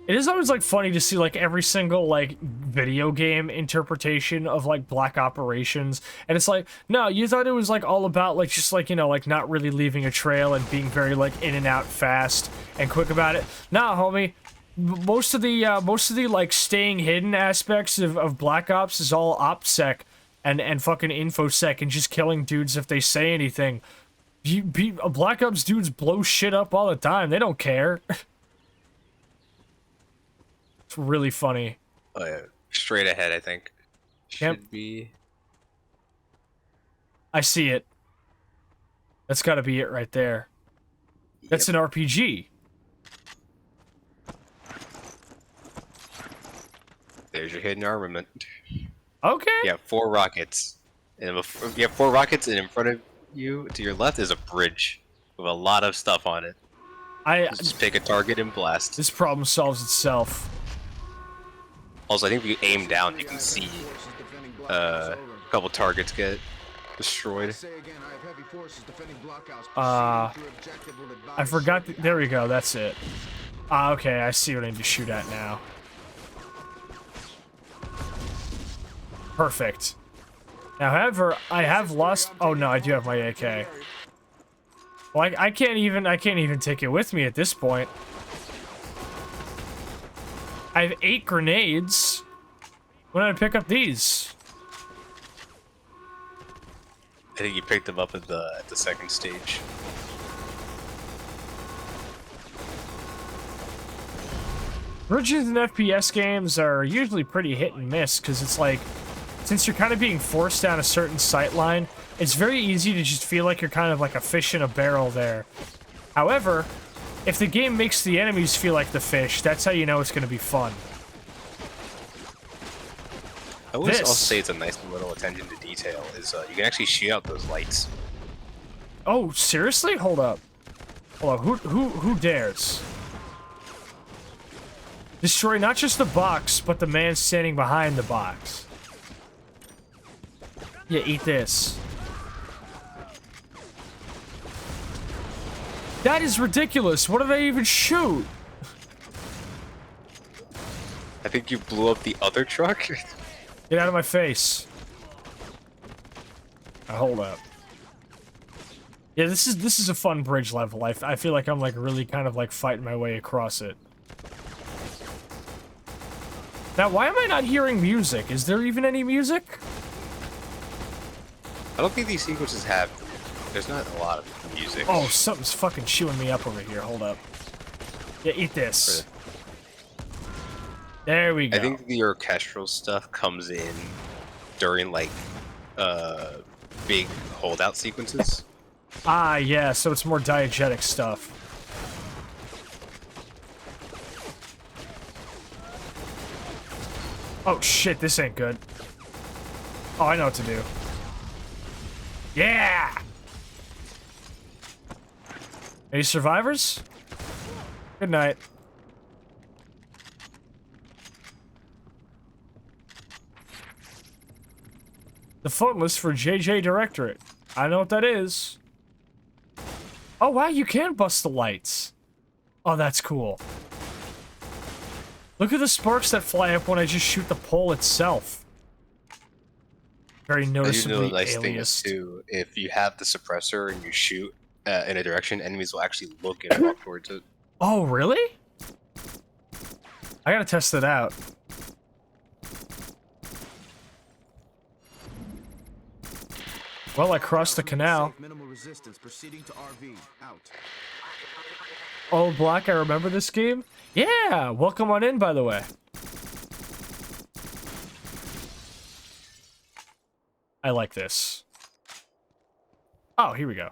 It is always, like, funny to see, like, every single, like, video game interpretation of, like, Black Operations. And it's like, no, you thought it was, like, all about, like, just, like, you know, like, not really leaving a trail and being very, like, in and out fast and quick about it. Nah, homie. Most of the, like, staying hidden aspects of Black Ops is all OPSEC and fucking InfoSec and just killing dudes if they say anything. Black Ops dudes blow shit up all the time. They don't care. It's really funny. Oh, yeah. Straight ahead, I think. Yep. Should be. I see it. That's got to be it right there. That's an RPG. There's your hidden armament. Okay. You have 4 rockets. And you have 4 rockets, and in front of you, to your left, is a bridge with a lot of stuff on it. Just pick a target and blast. This problem solves itself. Also, I think if you aim down, you can see a couple targets get destroyed. I forgot. There we go. That's it. Okay, I see what I need to shoot at now. Perfect. Now, however, I have lost. Oh no, I do have my AK. Well, I can't even take it with me at this point. I have 8 grenades. When did I pick up these? I think you picked them up at the second stage. Bridges in FPS games are usually pretty hit and miss, because it's like, since you're kind of being forced down a certain sight line, it's very easy to just feel like you're kind of like a fish in a barrel there. However, if the game makes the enemies feel like the fish, that's how you know it's going to be fun. I would also say it's a nice little attention to detail, is you can actually shoot out those lights. Oh, seriously? Hold up. Hold up. Who dares? Destroy not just the box, but the man standing behind the box. Yeah, eat this. That is ridiculous. What did I even shoot? I think you blew up the other truck. Get out of my face. Hold up. Yeah, this is a fun bridge level. I feel like I'm like really kind of like fighting my way across it. Now, why am I not hearing music? Is there even any music? I don't think these sequences have. There's not a lot of music. Oh, something's fucking chewing me up over here. Hold up. Yeah, eat this. There we go. I think the orchestral stuff comes in during like big holdout sequences. Ah, yeah, so it's more diegetic stuff. Oh shit, this ain't good. Oh, I know what to do. Yeah! Any survivors? Good night. The phone list for JJ Directorate. I know what that is. Oh wow, you can bust the lights. Oh, that's cool. Look at the sparks that fly up when I just shoot the pole itself. Very noticeably I do know the nice thing is aliased. too, if you have the suppressor and you shoot in a direction, enemies will actually look and walk towards it. Oh, really? I gotta test it out. Well, I crossed the canal. Minimal resistance. Proceeding to RV. Out. Oh, Black, I remember this game? Yeah! Welcome on in, by the way. I like this. Oh, here we go.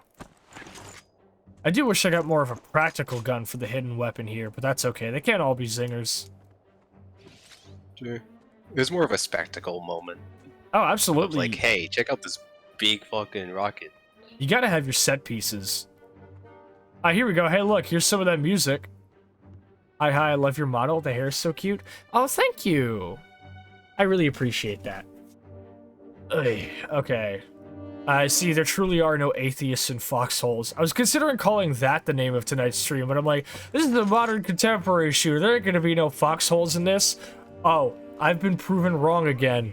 I do wish I got more of a practical gun for the hidden weapon here, but that's okay. They can't all be zingers. Sure. It was more of a spectacle moment. Oh, absolutely. Like, hey, check out this big fucking rocket. You gotta have your set pieces. Ah, here we go. Hey, look, here's some of that music. Hi, I love your model. The hair is so cute. Oh, thank you. I really appreciate that. Ugh, okay. I see there truly are no atheists in foxholes. I was considering calling that the name of tonight's stream, but I'm like, this is the modern contemporary shooter. There ain't gonna be no foxholes in this. Oh, I've been proven wrong again.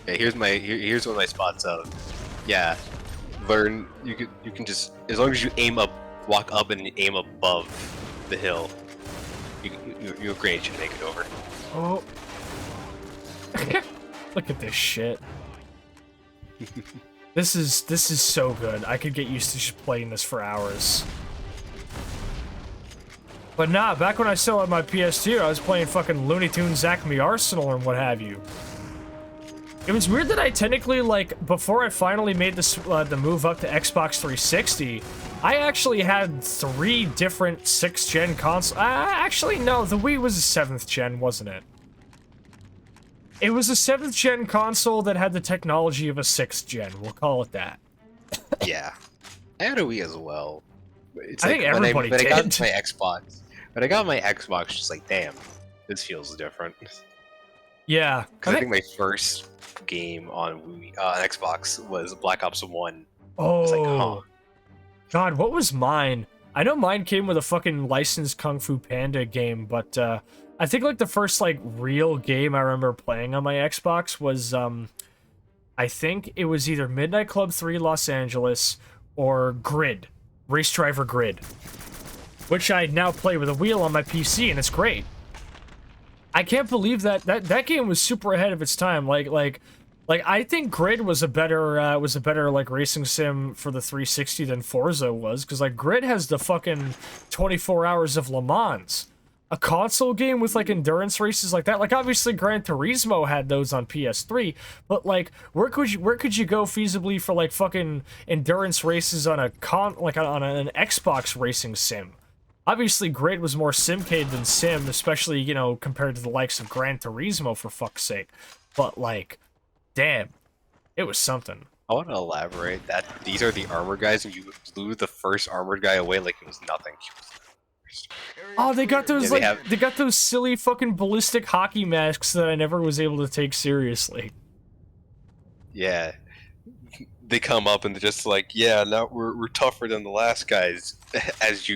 Yeah, here's one of my spots of. Yeah, learn. You can just, as long as you aim up, walk up and aim above the hill, your grenade should make it over. Oh. Look at this shit. This is so good. I could get used to just playing this for hours. But nah, back when I still had my PS2, I was playing fucking Looney Tunes Acme Arsenal and what have you. It was weird that I technically, like, before I finally made this the move up to Xbox 360, I actually had 3 different 6th gen consoles. Actually, no, the Wii was a 7th gen, wasn't it? It was a 7th gen console that had the technology of a 6th gen. We'll call it that. Yeah, I had a Wii as well. It's I think everybody when I got did. my Xbox, when I got my Xbox, just like, damn, this feels different. Yeah. Because I think my first game on Xbox was Black Ops 1. Oh. It's like, huh. God, what was mine? I know mine came with a fucking licensed Kung Fu Panda game, but I think like the first like real game I remember playing on my Xbox was I think it was either Midnight Club 3 Los Angeles or Grid, Race Driver Grid, which I now play with a wheel on my PC and it's great. I can't believe that game was super ahead of its time. Like I think Grid was a better like racing sim for the 360 than Forza was, because like Grid has the fucking 24 hours of Le Mans. A console game with like endurance races like that, like obviously Gran Turismo had those on PS3, but like where could you go feasibly for like fucking endurance races on an Xbox racing sim? Obviously Grid was more simcade than sim, especially, you know, compared to the likes of Gran Turismo, for fuck's sake. But like, damn, it was something. I want to elaborate that these are the armored guys, and you blew the first armored guy away like it was nothing. Oh, they got those Yeah, they got those silly fucking ballistic hockey masks that I never was able to take seriously. Yeah, they come up and they're just like, yeah, now we're tougher than the last guys. As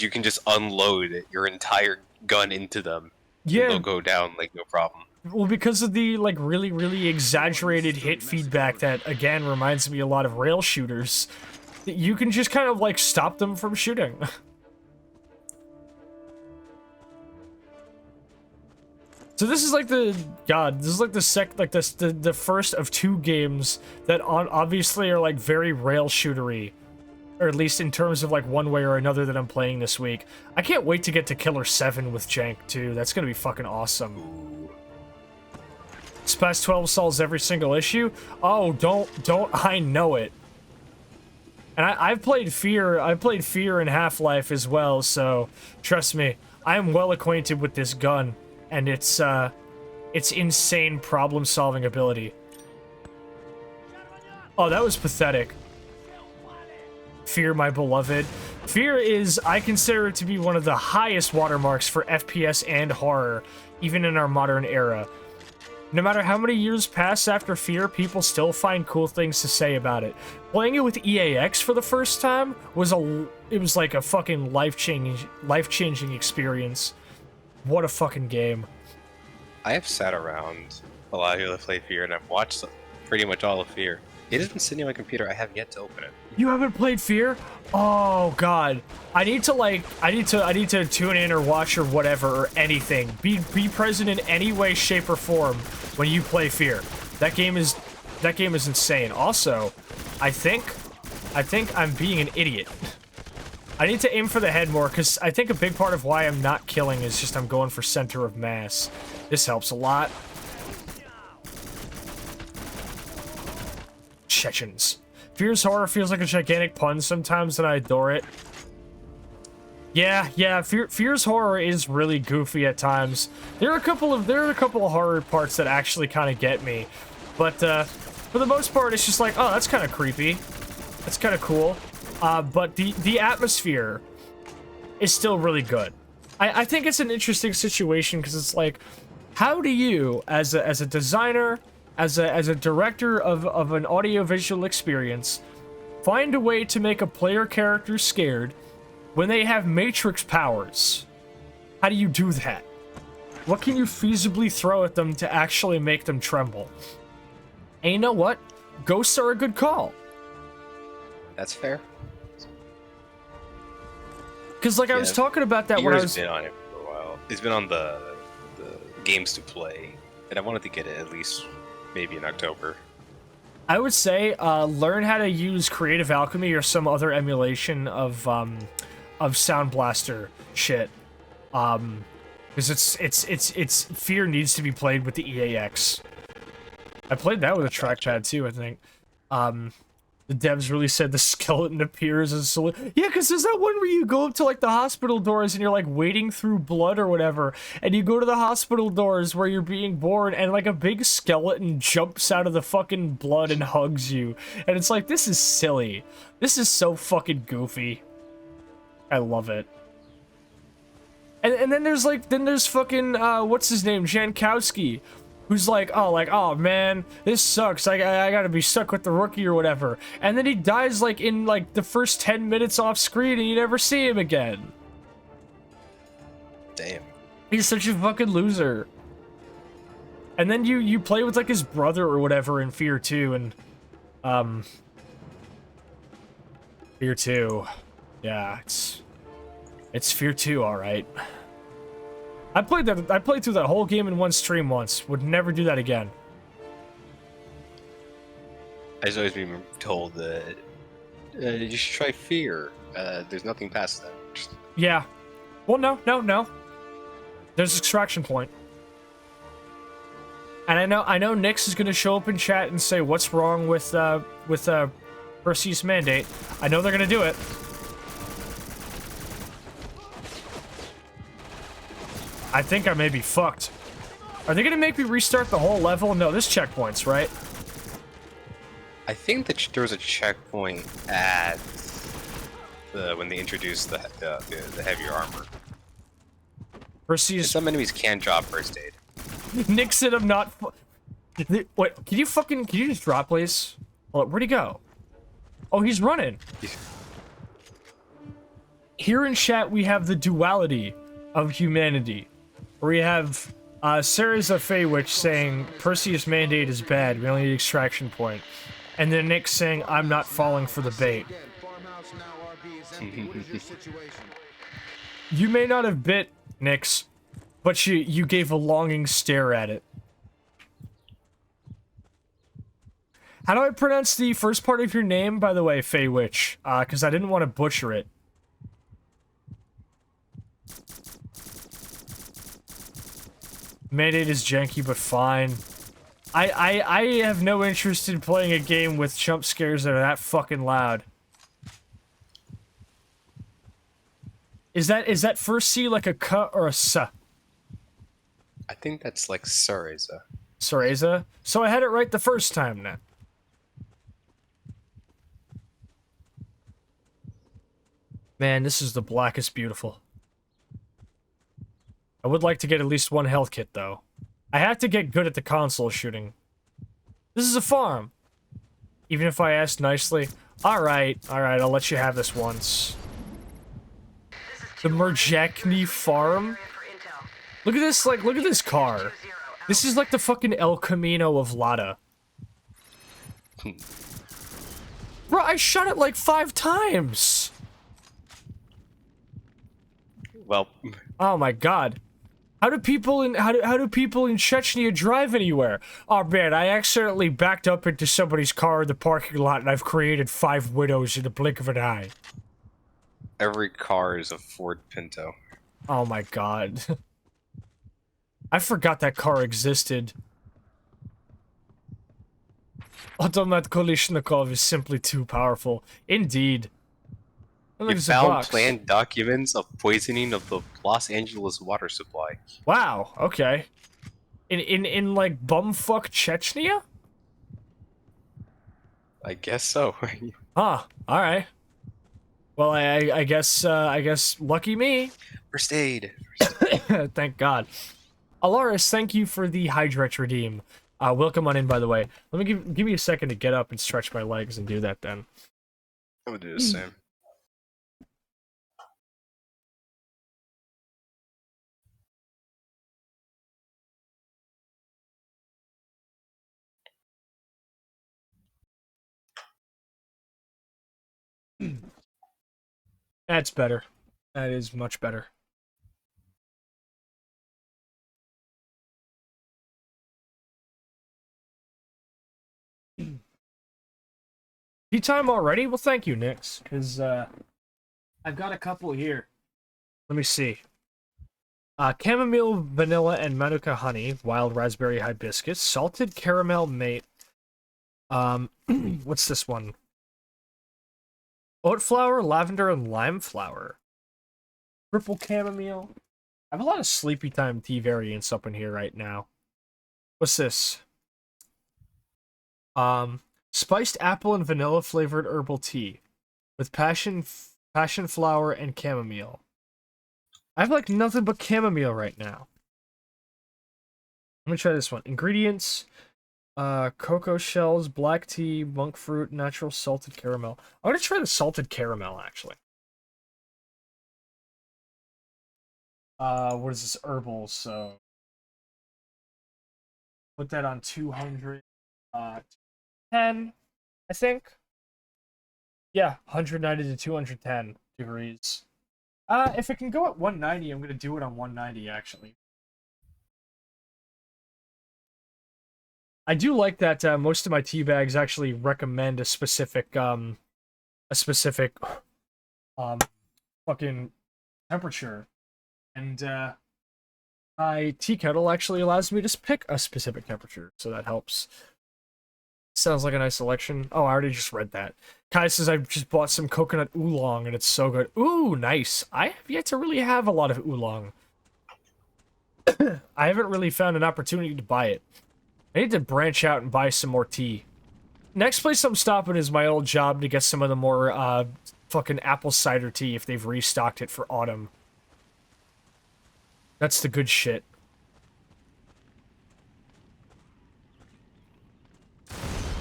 you can just unload your entire gun into them, Yeah, they'll go down like no problem. well, because of the like really exaggerated hit feedback that again reminds me a lot of rail shooters. You can just kind of like stop them from shooting. So this is like the the first of 2 games that obviously are like very rail shootery, or at least in terms of like one way or another that I'm playing this week. I can't wait to get to Killer 7 with Jank too. That's gonna be fucking awesome. Spaz 12 solves every single issue. Oh, don't I know it. And I've played Fear and Half-Life as well, so trust me, I am well acquainted with this gun and its insane problem-solving ability. Oh, that was pathetic. Fear, my beloved. Fear is, I consider it to be one of the highest watermarks for FPS and horror, even in our modern era. No matter how many years pass after Fear, people still find cool things to say about it. Playing it with EAX for the first time was like a fucking life-changing experience. What a fucking game. I have sat around a lot of people that play Fear, and I've watched pretty much all of Fear. It has been sitting on my computer. I have yet to open it. You haven't played Fear? Oh god. I need to tune in or watch or whatever or anything. Be present in any way, shape, or form when you play Fear. That game is insane. Also, I think I'm being an idiot. I need to aim for the head more, because I think a big part of why I'm not killing is just I'm going for center of mass. This helps a lot. Chechens. Fear's horror feels like a gigantic pun sometimes, and I adore it. Yeah, Fear's horror is really goofy at times. There are a couple of horror parts that actually kind of get me, but for the most part, it's just like, oh, that's kind of creepy. That's kind of cool. But the atmosphere is still really good. I think it's an interesting situation, because it's like, how do you, as a designer, as a director of an audiovisual experience, find a way to make a player character scared when they have Matrix powers? How do you do that? What can you feasibly throw at them to actually make them tremble? And you know what? Ghosts are a good call. That's fair. Because like I was talking about that when I was... Fear has been on it for a while. It's been on the games to play, and I wanted to get it at least maybe in October. I would say learn how to use Creative Alchemy or some other emulation of Sound Blaster shit, because it's Fear needs to be played with the EAX. I played that with a trackpad too, I think. The devs really said the skeleton appears as yeah, because there's that one where you go up to like the hospital doors and you're like wading through blood or whatever, and you go to the hospital doors where you're being born and like a big skeleton jumps out of the fucking blood and hugs you, and it's like, this is silly. This is so fucking goofy. I love it. And then there's fucking what's his name, Jankowski, who's like, oh man, this sucks. I gotta be stuck with the rookie or whatever. And then he dies like in like the first 10 minutes off screen, and you never see him again. Damn. He's such a fucking loser. And then you play with like his brother or whatever in Fear 2, and Fear 2, yeah, it's Fear 2, all right. I played through that whole game in one stream once. Would never do that again. I was always been told that you should try Fear. There's nothing past that. Yeah. Well, no. There's Extraction Point. And I know Nyx is gonna show up in chat and say what's wrong with Perseus Mandate. I know they're gonna do it. I think I may be fucked. Are they gonna make me restart the whole level? No, this checkpoints, right? I think that there was a checkpoint at when they introduced the heavier armor. Perseus. Some enemies can drop first aid. Nyx said I'm not. Wait, can you just drop, please? Well, where'd he go? Oh, he's running. Here in chat, we have the duality of humanity. We have Sarah's a Fey Witch saying Perseus Mandate is bad, we only need Extraction Point. And then Nick saying I'm not falling for the bait. You may not have bit, Nyx, but you gave a longing stare at it. How do I pronounce the first part of your name, by the way, Fey Witch? Because I didn't want to butcher it. Mandate is janky, but fine. I have no interest in playing a game with jump scares that are that fucking loud. Is that first C like a K or a S? I think that's like Sareza. Sareza? So I had it right the first time then. Man, this is the blackest beautiful. I would like to get at least one health kit, though. I have to get good at the console shooting. This is a farm. Even if I ask nicely. Alright, I'll let you have this once. The Merjakni farm? Look at this, look at this car. This is like the fucking El Camino of Lada. Bro, I shot it like 5 times! Well... Oh my god. How do people in Chechnya drive anywhere? Oh man, I accidentally backed up into somebody's car in the parking lot and I've created 5 widows in the blink of an eye. Every car is a Ford Pinto. Oh my god. I forgot that car existed. Automat Kolishnikov is simply too powerful. Indeed. You found planned documents of poisoning of the Los Angeles water supply. Wow, okay. In like bumfuck Chechnya? I guess so. Huh, alright. Well, I guess lucky me. First aid. Thank God. Alaris, thank you for the Hydret redeem. Welcome on in, by the way. Let me give me a second to get up and stretch my legs and do that then. I'm gonna do the same. That's better. That is much better. Tea time already? Well, thank you, Nyx, because I've got a couple here. Let me see. Chamomile, vanilla, and manuka honey, wild raspberry hibiscus, salted caramel mate. What's this one? Oat flower, lavender, and lime flower. Purple chamomile. I have a lot of sleepy time tea variants up in here right now. What's this? Spiced apple and vanilla flavored herbal tea with passion flower and chamomile. I have like nothing but chamomile right now. Let me try this one. Ingredients: cocoa shells, black tea, monk fruit, natural salted caramel. I'm gonna try the salted caramel actually. What is this? Herbal, so put that on 200. 10, I think. Yeah, 190 to 210 degrees. If it can go at 190, I'm gonna do it on 190 actually. I do like that most of my tea bags actually recommend a specific fucking temperature, and my tea kettle actually allows me to pick a specific temperature, so that helps. Sounds like a nice selection. Oh, I already just read that. Kai says I just bought some coconut oolong and it's so good. Ooh, nice. I have yet to really have a lot of oolong. I haven't really found an opportunity to buy it. I need to branch out and buy some more tea. Next place I'm stopping is my old job to get some of the more fucking apple cider tea if they've restocked it for autumn. That's the good shit.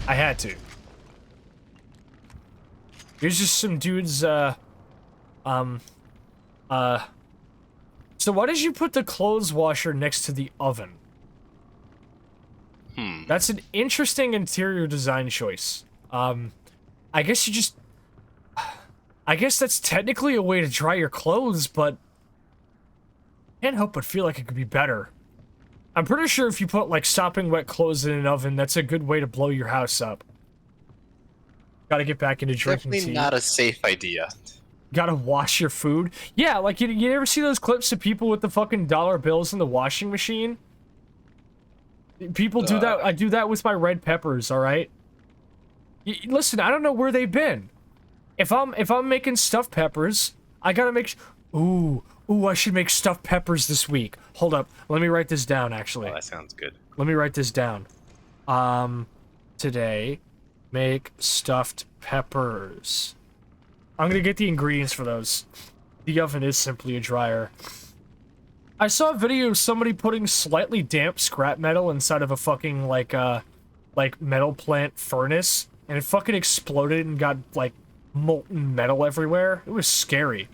I had to. Here's just some dudes, So why did you put the clothes washer next to the oven? That's an interesting interior design choice. I guess you just... I guess that's technically a way to dry your clothes, but... can't help but feel like it could be better. I'm pretty sure if you put, like, sopping wet clothes in an oven, that's a good way to blow your house up. Gotta get back into drinking tea. Definitely not a safe idea. Gotta wash your food. Yeah, like, you ever see those clips of people with the fucking dollar bills in the washing machine? People do that. I do that with my red peppers, alright? Listen, I don't know where they've been. If I'm making stuffed peppers, I gotta make Ooh, I should make stuffed peppers this week. Hold up. Let me write this down, actually. Oh, that sounds good. Let me write this down. Today, make stuffed peppers. I'm gonna get the ingredients for those. The oven is simply a dryer. I saw a video of somebody putting slightly damp scrap metal inside of a fucking, like metal plant furnace, and it fucking exploded and got, like, molten metal everywhere. It was scary.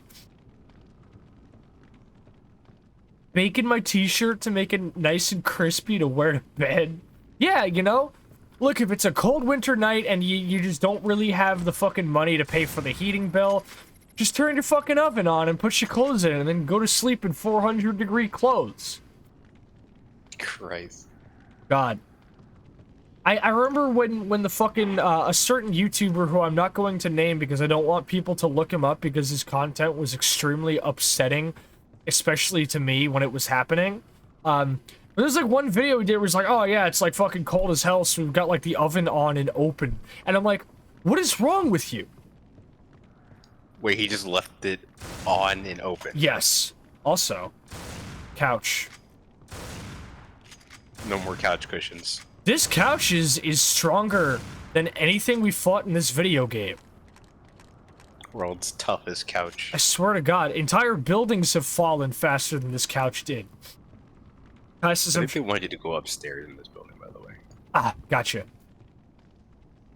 Baking my t-shirt to make it nice and crispy to wear to bed. Yeah, you know? Look, if it's a cold winter night and you just don't really have the fucking money to pay for the heating bill, just turn your fucking oven on and put your clothes in and then go to sleep in 400-degree clothes. Christ. God. I remember when the fucking, a certain YouTuber who I'm not going to name because I don't want people to look him up because his content was extremely upsetting, especially to me when it was happening. There's like one video he did where he's like, oh yeah, it's like fucking cold as hell, so we've got like the oven on and open. And I'm like, what is wrong with you? Wait, he just left it on and open? Yes. Also, couch. No more couch cushions. This couch is stronger than anything we fought in this video game. World's toughest couch. I swear to God, entire buildings have fallen faster than this couch did. I think they wanted you to go upstairs in this building, by the way. Ah, gotcha.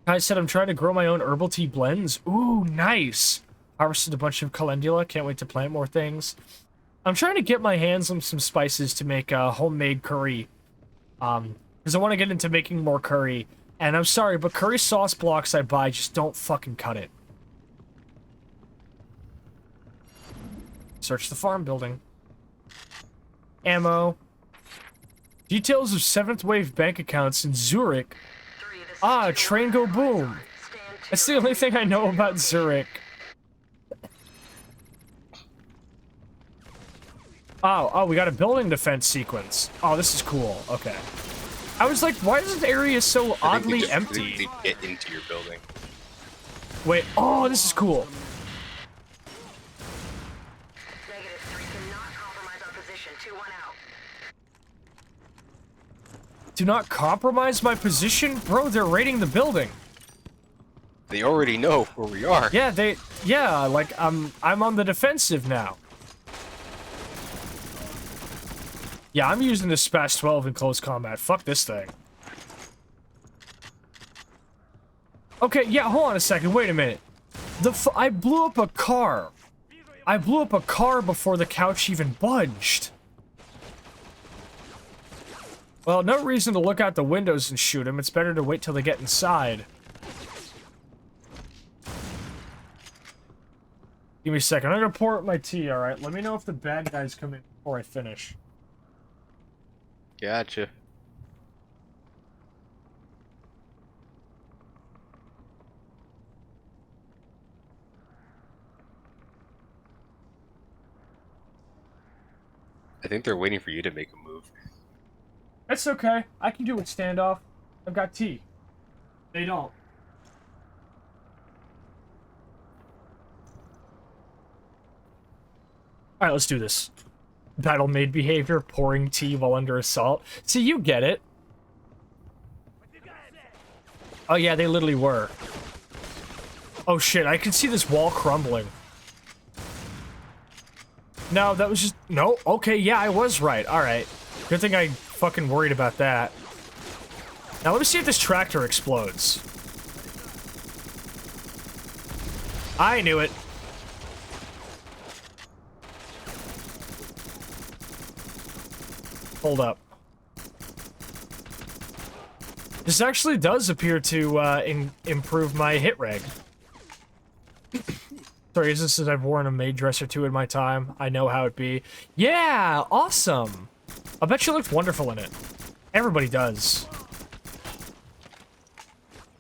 I said I'm trying to grow my own herbal tea blends. Ooh, nice. Harvested a bunch of calendula. Can't wait to plant more things. I'm trying to get my hands on some spices to make a homemade curry. Because I want to get into making more curry. And I'm sorry, but curry sauce blocks I buy just don't fucking cut it. Search the farm building. Ammo. Details of 7th wave bank accounts in Zurich. Ah, train go boom. That's the only thing I know about Zurich. Oh, we got a building defense sequence. Oh, this is cool. Okay. I was like, why is this area so oddly empty? They get into your building. Wait, oh, this is cool. -3 cannot compromise our position. 2-1 out. Do not compromise my position? Bro, they're raiding the building. They already know where we are. Yeah, like, I'm on the defensive now. Yeah, I'm using the SPAS 12 in close combat. Fuck this thing. Okay, yeah, hold on a second. Wait a minute. I blew up a car. I blew up a car before the couch even budged. Well, no reason to look out the windows and shoot him. It's better to wait till they get inside. Give me a second. I'm gonna pour up my tea, alright? Let me know if the bad guys come in before I finish. Gotcha. I think they're waiting for you to make a move. That's okay. I can do a standoff. I've got tea. They don't. Alright, let's do this. Battle maid behavior, pouring tea while under assault. See, you get it. Oh yeah, they literally were. Oh shit, I can see this wall crumbling. No, that was just... No, okay, yeah, I was right. Alright. Good thing I fucking worried about that. Now let me see if this tractor explodes. I knew it. Hold up. This actually does appear to improve my hit reg. Sorry, is this that I've worn a maid dress or two in my time? I know how it be. Yeah, awesome. I bet you looked wonderful in it. Everybody does.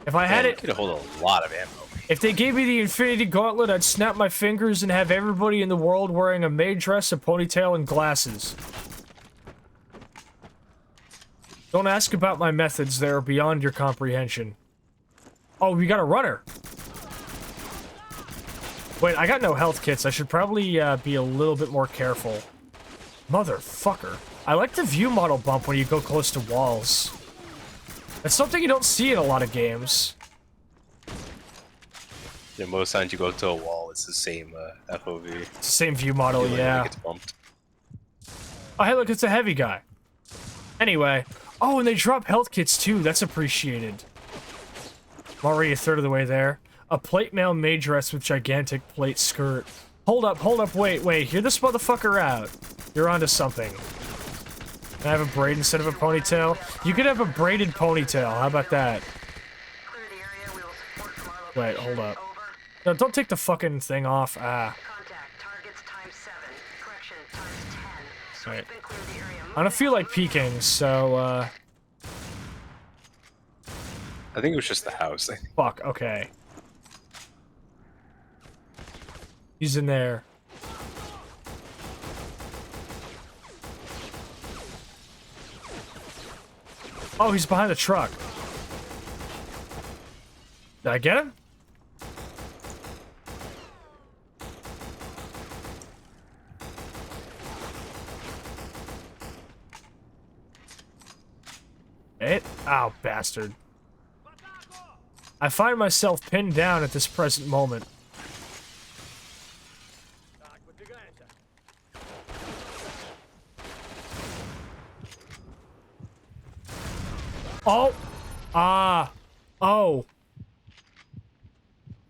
If I had it, could hold a lot of ammo. if they gave me the Infinity Gauntlet, I'd snap my fingers and have everybody in the world wearing a maid dress, a ponytail, and glasses. Don't ask about my methods, they are beyond your comprehension. Oh, we got a runner. Wait, I got no health kits. I should probably be a little bit more careful. Motherfucker. I like the view model bump when you go close to walls. That's something you don't see in a lot of games. Yeah, most times you go to a wall, it's the same FOV. It's the same view model, yeah. Gets bumped. Oh, hey, look, it's a heavy guy. Anyway. Oh, and they drop health kits, too. That's appreciated. I'm already a third of the way there. A plate mail maid dress with gigantic plate skirt. Hold up, wait. Hear this motherfucker out. You're onto something. Can I have a braid instead of a ponytail? You could have a braided ponytail. How about that? Clear the area. We will support from our Wait, location. hold up. Over. No, don't take the fucking thing off. Ah. Contact. Targets ×7. Correction ×10. Right. Sweep and clear the area. I don't feel like peeking, so, I think it was just the house. fuck, okay. He's in there. Oh, he's behind the truck. Did I get him? Oh, bastard. I find myself pinned down at this present moment. Oh! Oh.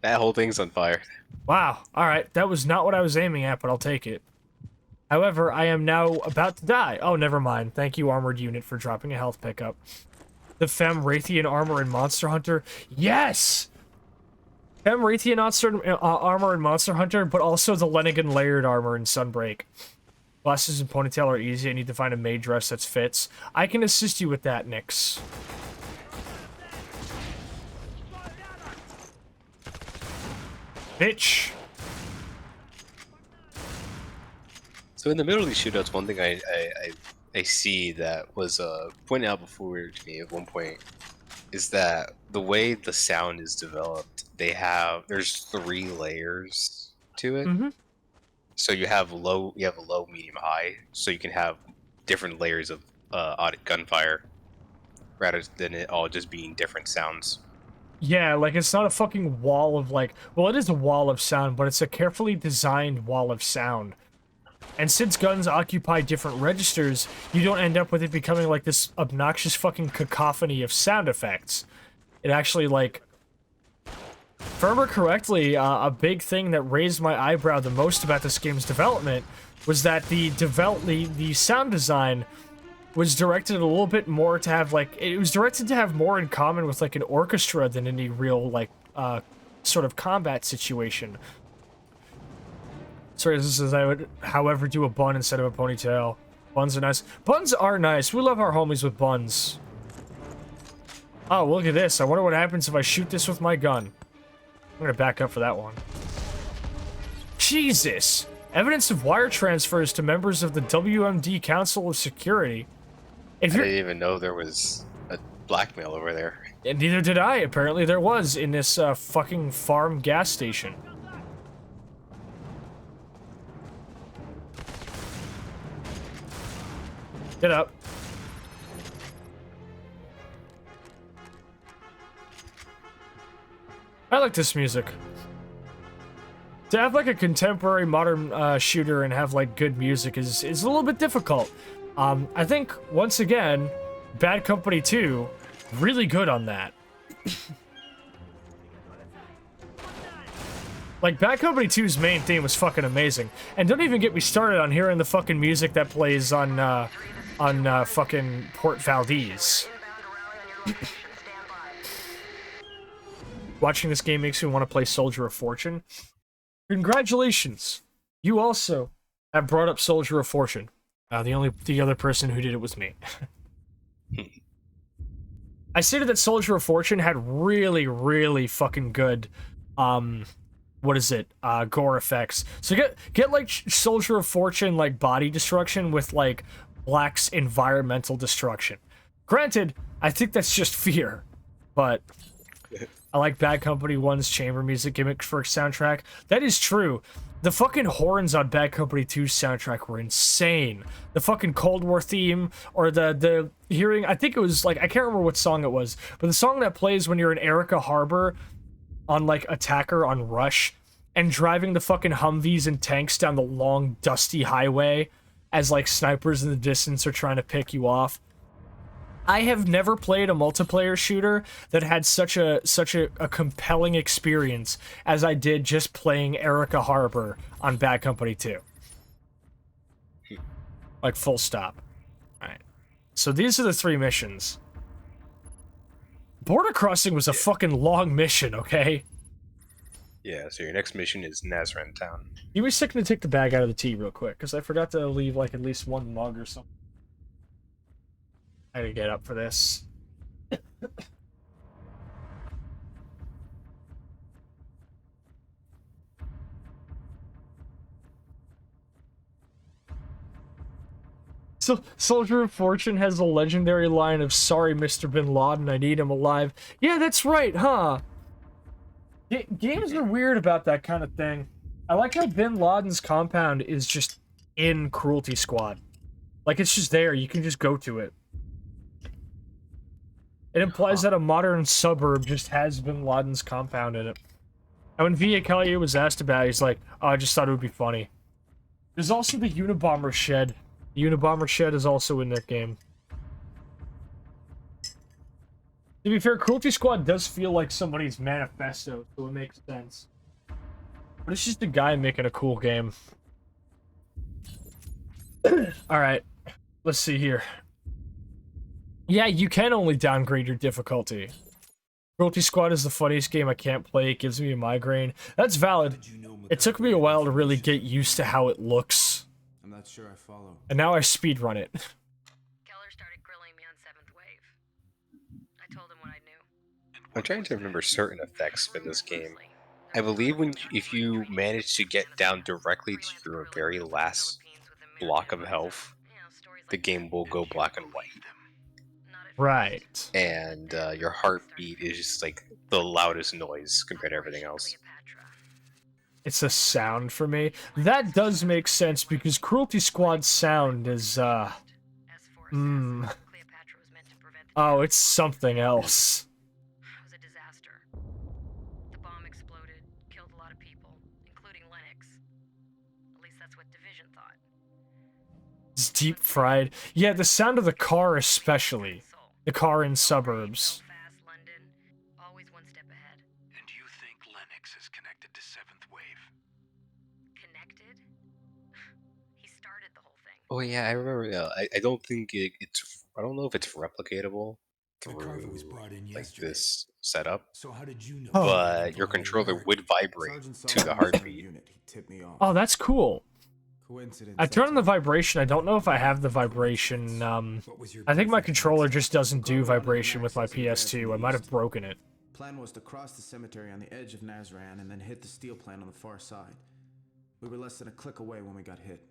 That whole thing's on fire. Wow. Alright, that was not what I was aiming at, but I'll take it. However, I am now about to die. Oh, never mind. Thank you, Armored Unit, for dropping a health pickup. The Fem Raytheon armor in Monster Hunter. Yes! Fem Raytheon armor in Monster Hunter, but also the Lenigan layered armor in Sunbreak. Glasses and ponytail are easy. I need to find a maid dress that fits. I can assist you with that, Nyx. Bitch. So in the middle of these shootouts, one thing I see that was pointed out before to me at one point is that the way the sound is developed, there's 3 layers to it. Mm-hmm. So you have a low, medium, high. So you can have different layers of gunfire rather than it all just being different sounds. Yeah, like it's not a fucking wall of like, well, it is a wall of sound, but it's a carefully designed wall of sound. And since guns occupy different registers, you don't end up with it becoming like this obnoxious fucking cacophony of sound effects. It actually, like, if I remember correctly, a big thing that raised my eyebrow the most about this game's development was that the sound design was directed a little bit more to have, like, it was directed to have more in common with, like, an orchestra than any real, like, sort of combat situation. Sorry, this is I would, however, do a bun instead of a ponytail. Buns are nice. Buns are nice. We love our homies with buns. Oh, look at this. I wonder what happens if I shoot this with my gun. I'm gonna back up for that one. Jesus! Evidence of wire transfers to members of the WMD Council of Security. I didn't even know there was a blackmail over there. And neither did I. Apparently there was in this fucking farm gas station. Get up. I like this music. To have like a contemporary modern shooter and have like good music is a little bit difficult. I think once again, Bad Company 2, really good on that. Like, Bad Company 2's main theme was fucking amazing. And don't even get me started on hearing the fucking music that plays on fucking Port Valdez. Watching this game makes me want to play Soldier of Fortune. Congratulations! You also have brought up Soldier of Fortune. The other person who did it was me. I stated that Soldier of Fortune had really, really fucking good, what is it? Gore effects. So get like Soldier of Fortune like body destruction with like Black's environmental destruction. Granted, I think that's just fear, but I like Bad Company 1's chamber music gimmick for a soundtrack. That is true. The fucking horns on Bad Company 2's soundtrack were insane. The fucking Cold War theme, or the hearing, I think it was like, I can't remember what song it was, but the song that plays when you're in Erica Harbor on like Attacker on Rush and driving the fucking Humvees and tanks down the long dusty highway as like snipers in the distance are trying to pick you off. I have never played a multiplayer shooter that had such a compelling experience as I did just playing Erica Harbor on Bad Company 2. Like, full stop. Alright. So these are the 3 missions. Border Crossing was a fucking long mission, okay? Yeah, so your next mission is Nazran Town. You were sick to take the bag out of the tea real quick, because I forgot to leave, like, at least one mug or something. I gotta get up for this. So, Soldier of Fortune has a legendary line of, "Sorry, Mr. Bin Laden, I need him alive." Yeah, that's right, huh? Games are weird about that kind of thing. I like how Bin Laden's compound is just in Cruelty Squad. Like, it's just there, you can just go to it. It implies that a modern suburb just has Bin Laden's compound in it. And when V.A. Kelly was asked about it, he's like, "Oh, I just thought it would be funny." There's also the Unabomber shed. The Unabomber shed is also in that game. To be fair, Cruelty Squad does feel like somebody's manifesto, so it makes sense. But it's just a guy making a cool game. Alright, let's see here. Yeah, you can only downgrade your difficulty. Cruelty Squad is the funniest game I can't play. It gives me a migraine. That's valid. It took me a while to really get used to how it looks. I'm not sure I follow. And now I speedrun it. Keller started grilling me on 7th Wave. I told him what I knew. I'm trying to remember certain effects for this game. I believe if you manage to get down directly to your very last block of health, You know, stories the like game will go black and white, not at Right. and your heartbeat is just like the loudest noise compared to everything else. Cleopatra. It's a sound for me. That does make sense because Cruelty Squad's sound is, As for mm, Cleopatra was meant to prevent the oh, it's something else. It was a disaster. The bomb exploded, killed a lot of people, including Lennox. At least that's what Division thought. It's deep fried. Yeah, the sound of the car especially. The car in suburbs. Belfast, London, always one step ahead. And you think Lennox is connected to 7th Wave? Connected? He started the whole thing. Oh yeah, I remember. I don't think it's. I don't know if it's replicatable The cargo was through brought in like yesterday. this setup, So how did you know? Oh. but your controller would vibrate Sergeant saw to the me on heartbeat. unit. He tipped me off. Oh, that's cool. Coincidence. I turned on the that's all. vibration. I don't know if I have the vibration. What was your I think my briefing? controller just doesn't do vibration with my PS2. I might have broken it. Plan was to cross the cemetery on the edge of Nazran and then hit the steel plant on the far side. We were less than a click away when we got hit.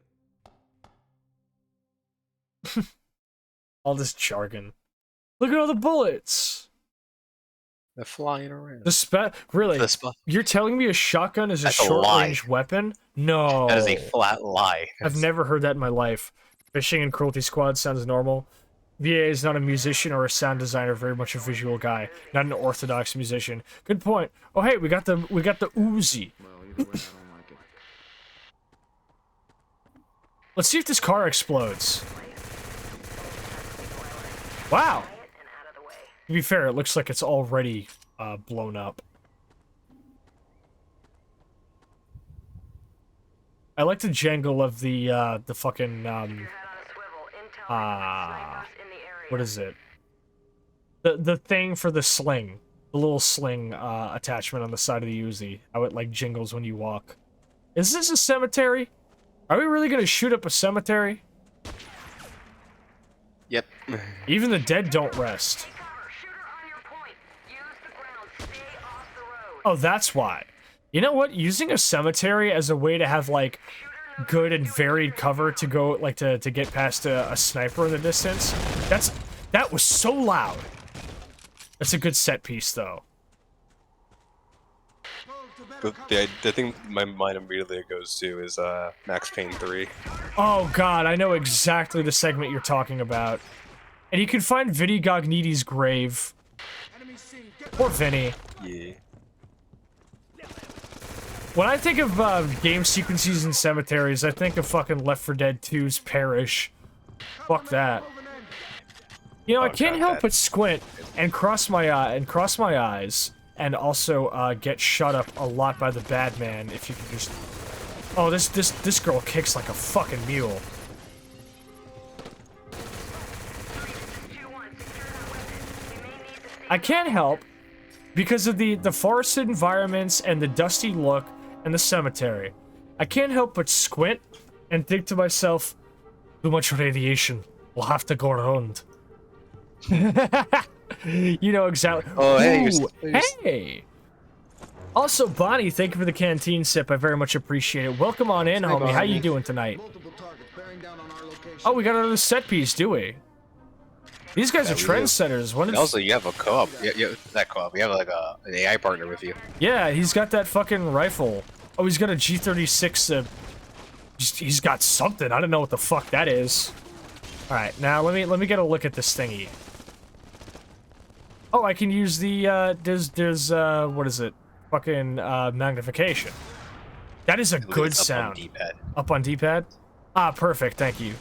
All this jargon. Look at all the bullets. They're flying around. Really? The sp- You're telling me a shotgun is a That's a lie. short-range weapon? No. That is a flat lie. I've never heard that in my life. Fishing and Cruelty Squad sounds normal. VA is not a musician or a sound designer, very much a visual guy, not an orthodox musician. Good point. Oh hey, we got the Uzi. Well, either way, I don't like it. Let's see if this car explodes. Wow. And out of the way. To be fair, it looks like it's already blown up. I like the jangle of the fucking Head on a swivel. Intel snipers in the area. what is it? The thing for the sling, the little sling attachment on the side of the Uzi. How it like jingles when you walk. Is this a cemetery? Are we really gonna shoot up a cemetery? Yep. Even the dead don't rest. Take cover. Shooter on your point. Use the ground. Stay off the road. Oh, that's why. You know what? Using a cemetery as a way to have like good and varied cover to go like to get past a sniper in the distance. That was so loud. That's a good set piece though. The thing my mind immediately goes to is Max Payne 3. Oh god, I know exactly the segment you're talking about. And you can find Vinny Gogniti's grave. Poor Vinny. Yeah. When I think of game sequences in cemeteries, I think of fucking Left 4 Dead 2's Parish. Fuck that. You know, I Oh, can't God, help that- but squint and cross my eyes, and also get shut up a lot by the bad man. If you can just, oh, this girl kicks like a fucking mule. 2-1. Secure that weapon. We may need to stay I can't help because of the forested environments and the dusty look and the cemetery. I can't help but squint and think to myself, too much radiation. We'll have to go around. You know exactly. Oh, hey, Ooh, you're hey. Also, Bonnie, thank you for the canteen sip. I very much appreciate it. Welcome on in, homie. How you doing tonight? Multiple targets bearing down on our location. Oh, we got another set piece, do we? These guys are we do. trendsetters. When And is... also, you have a co-op. Yeah, that co-op. You have like an AI partner with you. Yeah, he's got that fucking rifle. Oh, he's got a G36. He's got something. I don't know what the fuck that is. All right, now let me get a look at this thingy. Oh, I can use the there's what is it? Fucking magnification. That is a Look, good it's up on sound. D-pad. Up on D-pad? Ah, perfect. Thank you.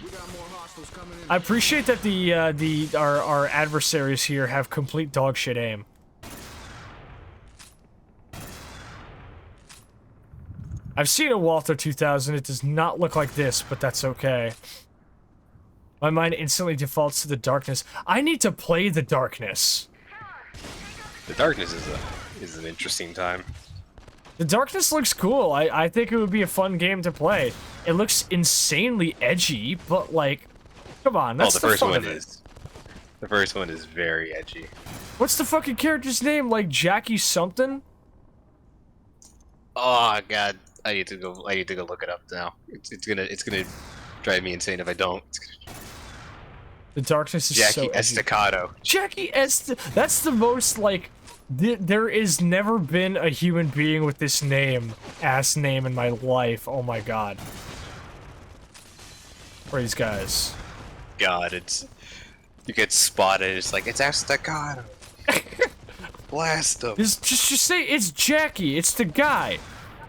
We got more hostiles coming in. I appreciate that our adversaries here have complete dog shit aim. I've seen a Walther 2000. It does not look like this, but that's okay. My mind instantly defaults to the darkness. I need to play the darkness. The darkness is an interesting time. The darkness looks cool. I think it would be a fun game to play. It looks insanely edgy, but like, come on, that's the the first fun one of it. is. The first one is very edgy. What's the fucking character's name? Like Jackie something? Oh god, I need to go. I need to go look it up now. It's gonna drive me insane if I don't. The darkness is Jackie so edgy. Estacado. Jackie That's the most, like... There is never been a human being with this name, ass name in my life. Oh my god. Praise guys. God, it's... You get spotted, it's like, it's Estacado. Blast him. Just say it's Jackie. It's the guy.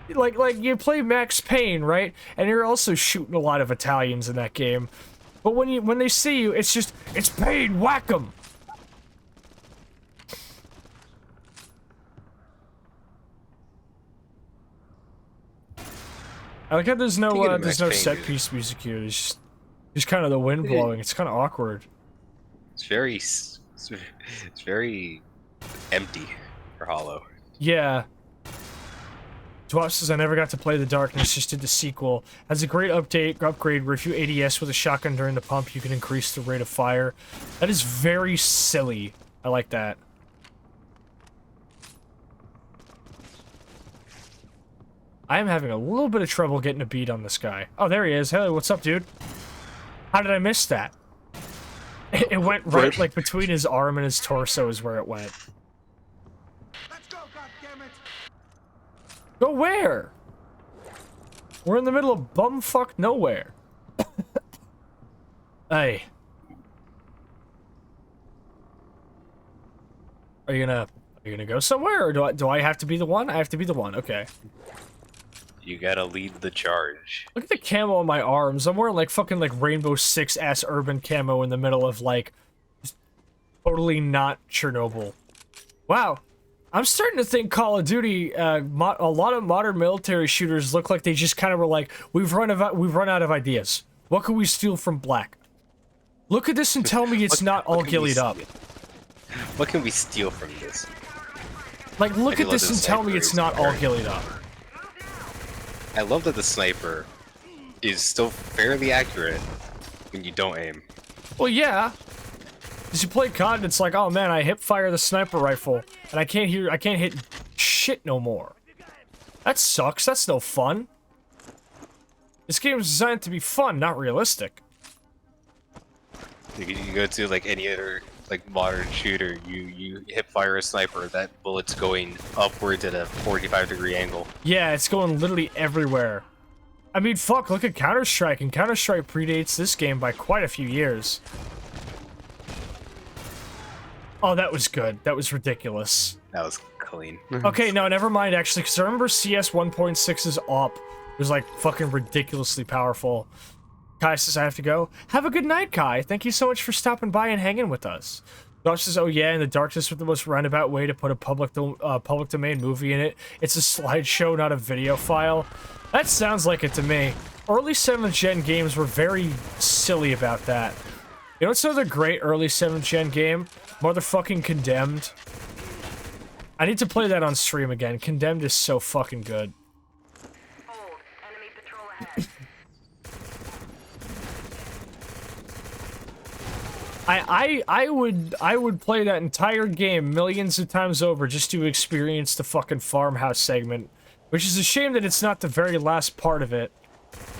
Like you play Max Payne, right? And you're also shooting a lot of Italians in that game. But when they see you, it's just, it's Payne, whack 'em. I like how there's no set piece music here. There's just kind of the wind blowing. It's kind of awkward. It's very empty or hollow. Yeah. Dwap says, I never got to play The Darkness, just did the sequel. Has a great upgrade where if you ADS with a shotgun during the pump, you can increase the rate of fire. That is very silly. I like that. I am having a little bit of trouble getting a beat on this guy. Oh, there he is. Hey, what's up, dude? How did I miss that? It went right, like, between his arm and his torso is where it went. Let's go, goddammit! Go where? We're in the middle of bumfuck nowhere. Hey. Are you gonna go somewhere, or do I have to be the one? I have to be the one, okay. You gotta lead the charge. Look at the camo on my arms. I'm wearing like fucking like Rainbow Six ass urban camo in the middle of like just totally not Chernobyl. Wow. I'm starting to think Call of Duty, a lot of modern military shooters look like they just kind of were like, we've run out of ideas. What can we steal from Black? Look at this and tell me it's not all gillied up. What can we steal from this? Like, look at this and tell me it's not all gillied up. I love that the sniper is still fairly accurate when you don't aim. Well, yeah. As you play COD, it's like, oh man, I hip fire the sniper rifle, and I can't hit shit no more. That sucks. That's no fun. This game is designed to be fun, not realistic. You go to like any other like modern shooter, you hip fire a sniper, that bullet's going upwards at a 45-degree angle. Yeah, it's going literally everywhere. I mean, fuck, look at Counter-Strike, and Counter-Strike predates this game by quite a few years. Oh, that was good. That was ridiculous. That was clean. Okay, no, never mind, actually, because I remember CS 1.6's AWP was, like, fucking ridiculously powerful. Kai says, I have to go. Have a good night, Kai. Thank you so much for stopping by and hanging with us. Josh says, oh yeah, in the darkness with the most roundabout way to put a public domain movie in it. It's a slideshow, not a video file. That sounds like it to me. Early 7th gen games were very silly about that. You know what's another great early 7th gen game? Motherfucking Condemned. I need to play that on stream again. Condemned is so fucking good. Old, enemy patrol ahead. I would play that entire game millions of times over just to experience the fucking farmhouse segment, which is a shame that it's not the very last part of it.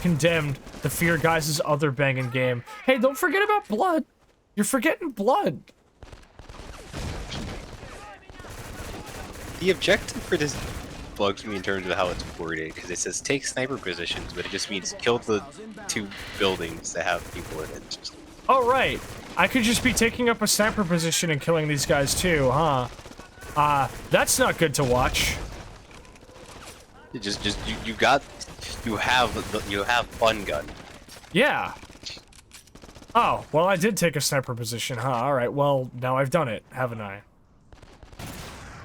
Condemned, the Fear Guys' other banging game. Hey, don't forget about Blood. You're forgetting Blood. The objective for this bugs me in terms of how it's worded, because it says take sniper positions, but it just means kill the 2 buildings that have people in it. Just... Oh, right. I could just be taking up a sniper position and killing these guys too, huh? That's not good to watch. You have fun gun. Yeah. Oh, well, I did take a sniper position, huh? Alright, well, now I've done it, haven't I?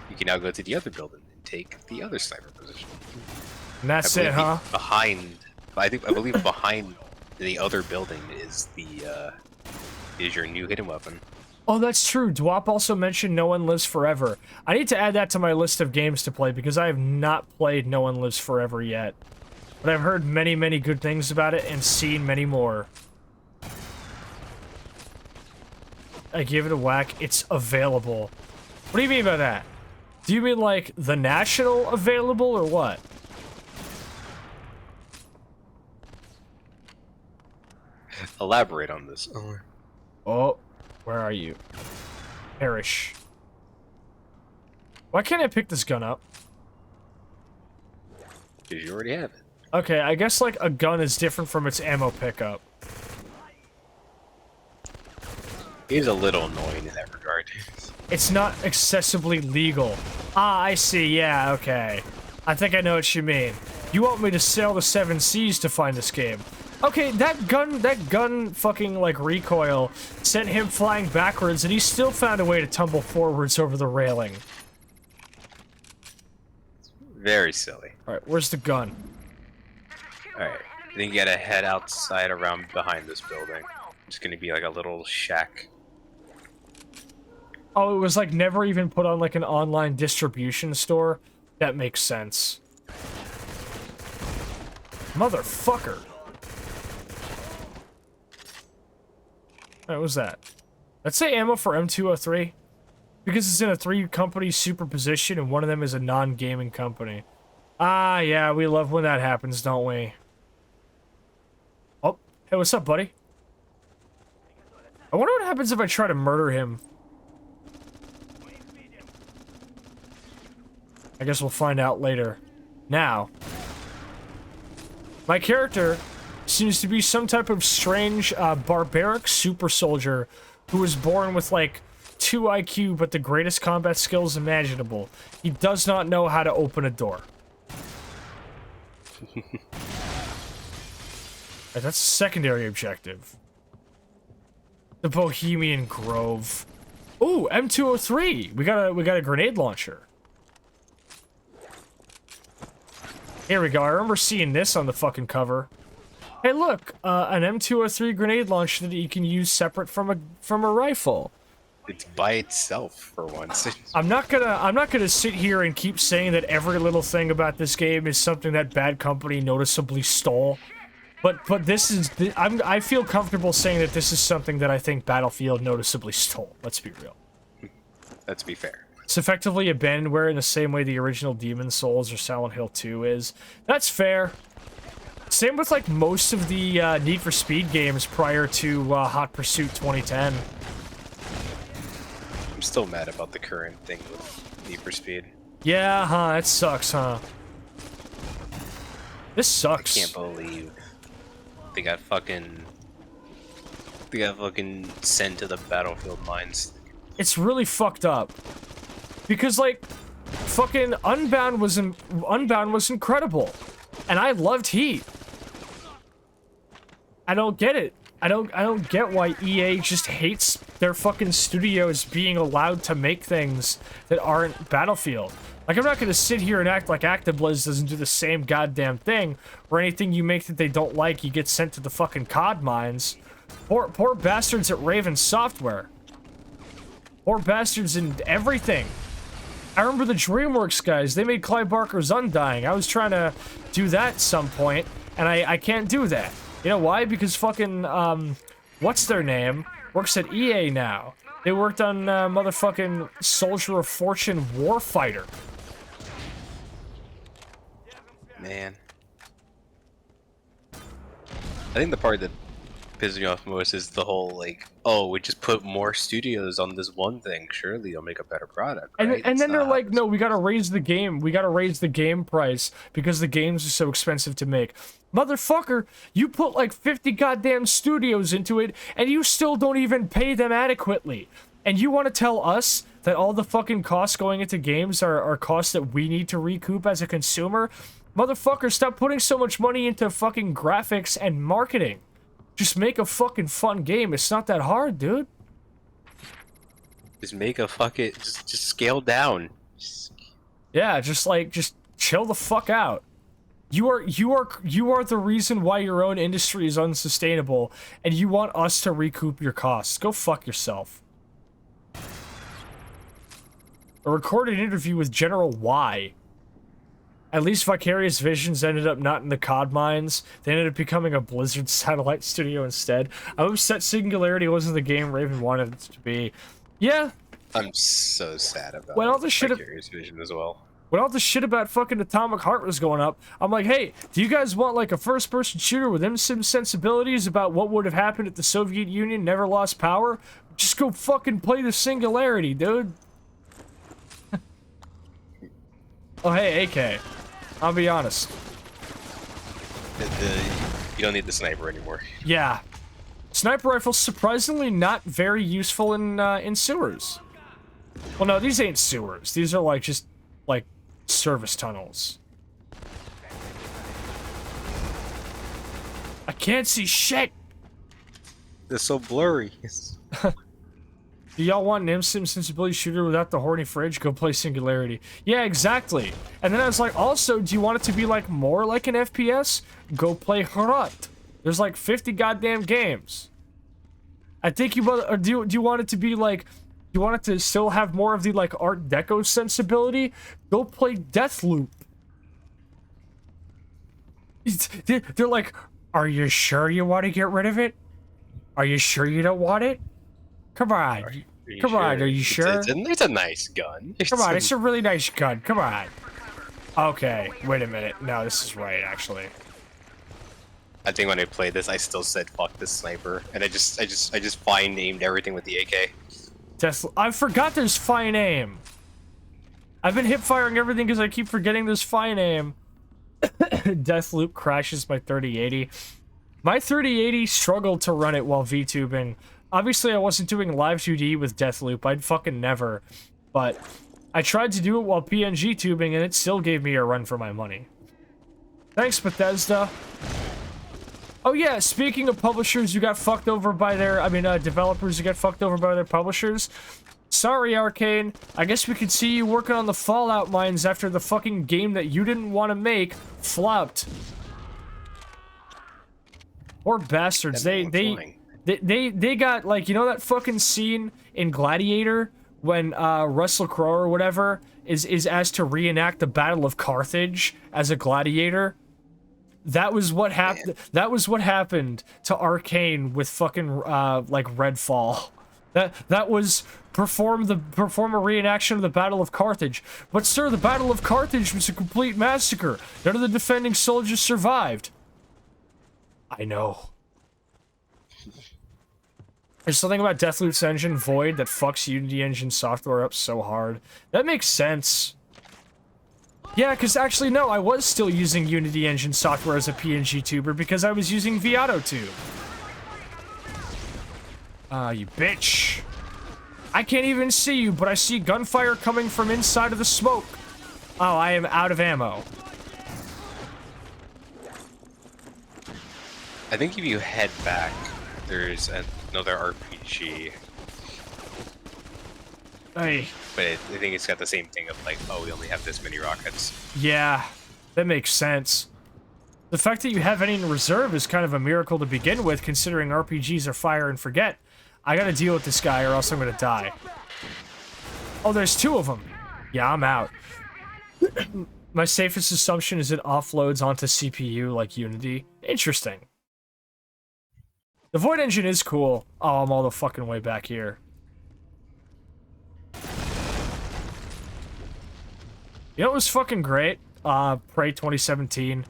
You can now go to the other building and take the other sniper position. And that's it, huh? I believe behind the other building is your new hidden weapon. Oh, that's true. Dwap also mentioned No One Lives Forever. I need to add that to my list of games to play because I have not played No One Lives Forever yet. But I've heard many, many good things about it and seen many more. I give it a whack. It's available. What do you mean by that? Do you mean like the national available or what? elaborate on this. Oh, where are you? Perish. Why can't I pick this gun up? Because you already have it. Okay, I guess, like, a gun is different from its ammo pickup. He's a little annoying in that regard. It's not accessibly legal. Ah, I see, yeah, okay. I think I know what you mean. You want me to sail the 7 seas to find this game. Okay, that gun fucking, like, recoil sent him flying backwards, and he still found a way to tumble forwards over the railing. Very silly. Alright, where's the gun? Alright, I think you gotta head outside around behind this building. It's gonna be like a little shack. Oh, it was, like, never even put on, like, an online distribution store? That makes sense. Motherfucker. What was that? Let's say ammo for M203. Because it's in a 3-company superposition and one of them is a non-gaming company. Ah, yeah, we love when that happens, don't we? Oh, hey, what's up, buddy? I wonder what happens if I try to murder him. I guess we'll find out later. Now, my character seems to be some type of strange, barbaric super soldier who was born with, like, 2 IQ but the greatest combat skills imaginable. He does not know how to open a door. Right, that's a secondary objective. The Bohemian Grove. Ooh, M203. We got a grenade launcher. Here we go. I remember seeing this on the fucking cover. Hey, look, an M203 grenade launcher that you can use separate from a rifle. It's by itself for once. I'm not gonna sit here and keep saying that every little thing about this game is something that Bad Company noticeably stole. But this is I feel comfortable saying that this is something that I think Battlefield noticeably stole. Let's be real. Let's be fair. It's effectively abandonware in the same way the original Demon's Souls or Silent Hill 2 is. That's fair. Same with, like, most of the Need for Speed games prior to Hot Pursuit 2010. I'm still mad about the current thing with Need for Speed. Yeah, huh, it sucks, huh? This sucks. I can't believe they got fucking sent to the Battlefield mines. It's really fucked up. Because, like, fucking Unbound was incredible. And I loved Heat. I don't get it. I don't get why EA just hates their fucking studios being allowed to make things that aren't Battlefield. Like, I'm not gonna sit here and act like ActiBliz doesn't do the same goddamn thing, where anything you make that they don't like, you get sent to the fucking COD mines. Poor bastards at Raven Software. Poor bastards in everything. I remember the DreamWorks guys, they made Clive Barker's Undying. I was trying to do that at some point, and I can't do that. You know why? Because fucking, what's their name? Works at EA now. They worked on, motherfucking Soldier of Fortune Warfighter. Man. I think the part that pisses me off most is the whole, like, oh, we just put more studios on this one thing. Surely you'll make a better product, right? And then they're like, no, we gotta raise the game. We gotta raise the game price because the games are so expensive to make. Motherfucker, you put like 50 goddamn studios into it, and you still don't even pay them adequately. And you want to tell us that all the fucking costs going into games are costs that we need to recoup as a consumer? Motherfucker, stop putting so much money into fucking graphics and marketing. Just make a fucking fun game. It's not that hard, dude. Just make a fucking just scale down. Yeah, just chill the fuck out. You are the reason why your own industry is unsustainable, and you want us to recoup your costs. Go fuck yourself. A recorded interview with General Y. At least Vicarious Visions ended up not in the COD mines. They ended up becoming a Blizzard satellite studio instead. I'm upset Singularity wasn't the game Raven wanted it to be. Yeah. I'm so sad about When all the shit Vicarious Vision as well. When all the shit about fucking Atomic Heart was going up, I'm like, hey, do you guys want like a first-person shooter with some sensibilities about what would have happened if the Soviet Union never lost power? Just go fucking play the Singularity, dude. Oh, hey, AK. I'll be honest. You don't need the sniper anymore. Yeah. Sniper rifle's surprisingly not very useful in sewers. Well, no, these ain't sewers. These are like just like service tunnels. I can't see shit. They're so blurry. Do y'all want an instant sensibility shooter without the horny fridge? Go play Singularity. Yeah, exactly. And then I was like, also, do you want it to be like more like an FPS? Go play Harut. There's like 50 goddamn games. I think you want, or do you want it to be like, you want it to still have more of the like Art Deco sensibility? Go play Deathloop. They're like, are you sure you want to get rid of it? Are you sure you don't want it? Come on. Come on, are you sure? It's a nice gun. Come on, it's a really nice gun. Come on. Okay, wait a minute. No, this is right, actually. I think when I played this, I still said fuck this sniper, and I just fine named everything with the AK. I forgot there's fine aim. I've been hip firing everything because I keep forgetting there's fine aim. Deathloop crashes my 3080. My 3080 struggled to run it while VTubing. Obviously, I wasn't doing live 2D with Deathloop. I'd fucking never. But I tried to do it while PNG tubing, and it still gave me a run for my money. Thanks, Bethesda. Oh yeah, speaking of publishers who got fucked over by their... developers who got fucked over by their publishers. Sorry, Arcane. I guess we could see you working on the Fallout mines after the fucking game that you didn't want to make flopped. Poor bastards. They got, like, you know that fucking scene in Gladiator when Russell Crowe or whatever is asked to reenact the Battle of Carthage as a gladiator? That was what happened. That was what happened to Arcane with fucking like Redfall. That was perform a reenaction of the Battle of Carthage. But sir, the Battle of Carthage was a complete massacre. None of the defending soldiers survived. I know. There's something about Deathloop's engine, Void, that fucks Unity engine software up so hard. That makes sense. Yeah, because actually, no, I was still using Unity engine software as a PNG tuber because I was using VAutoTube. You bitch. I can't even see you, but I see gunfire coming from inside of the smoke. Oh, I am out of ammo. I think if you head back, there's another RPG. Hey. But I think it's got the same thing of like, oh, we only have this many rockets. Yeah, that makes sense. The fact that you have any in reserve is kind of a miracle to begin with, considering RPGs are fire and forget. I gotta deal with this guy or else I'm gonna die. Oh, there's two of them. Yeah, I'm out. My safest assumption is it offloads onto CPU like Unity. Interesting. The Void engine is cool. Oh, I'm all the fucking way back here. You know what was fucking great? Prey 2017.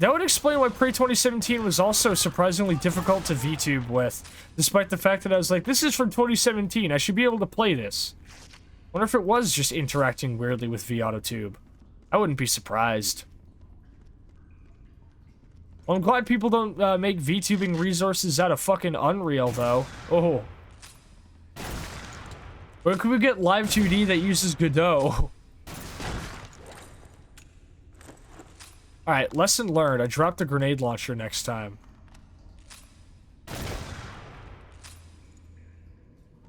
That would explain why Prey 2017 was also surprisingly difficult to VTube with, despite the fact that I was like, this is from 2017, I should be able to play this. Wonder if it was just interacting weirdly with VAutoTube. I wouldn't be surprised. Well, I'm glad people don't make VTubing resources out of fucking Unreal, though. Oh. Where could we get live 2D that uses Godot? Alright, lesson learned. I dropped the grenade launcher next time.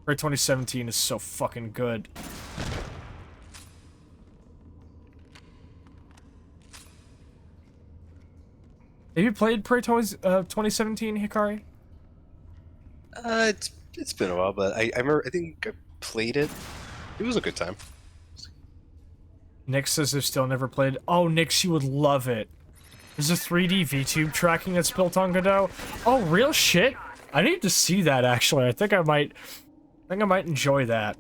Prey 2017 is so fucking good. Have you played Prey 2017, Hikari? It's been a while, but I remember, I think I played it. It was a good time. Nick says they've still never played. Oh, Nix, you would love it. There's a 3D VTube tracking that's built on Godot. Oh, real shit? I need to see that, actually. I think I might enjoy that.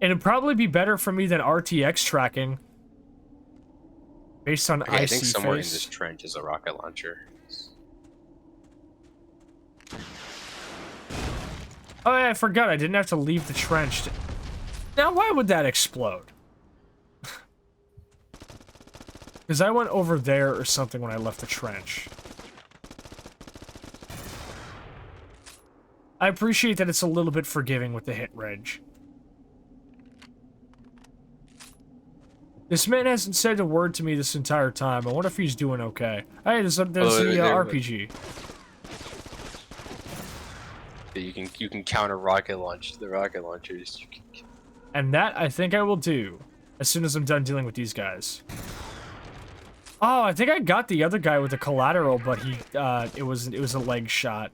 It'd probably be better for me than RTX tracking. Based on Okay, I think IC somewhere in face. this trench is a rocket launcher. Oh yeah, I forgot. I didn't have to leave the trench. Now, why would that explode? Because I went over there or something when I left the trench. I appreciate that it's a little bit forgiving with the hit reg. This man hasn't said a word to me this entire time. I wonder if he's doing okay. Hey, there's the RPG. You can counter rocket launch the rocket launchers. And that I think I will do as soon as I'm done dealing with these guys. Oh, I think I got the other guy with the collateral, but he it was a leg shot.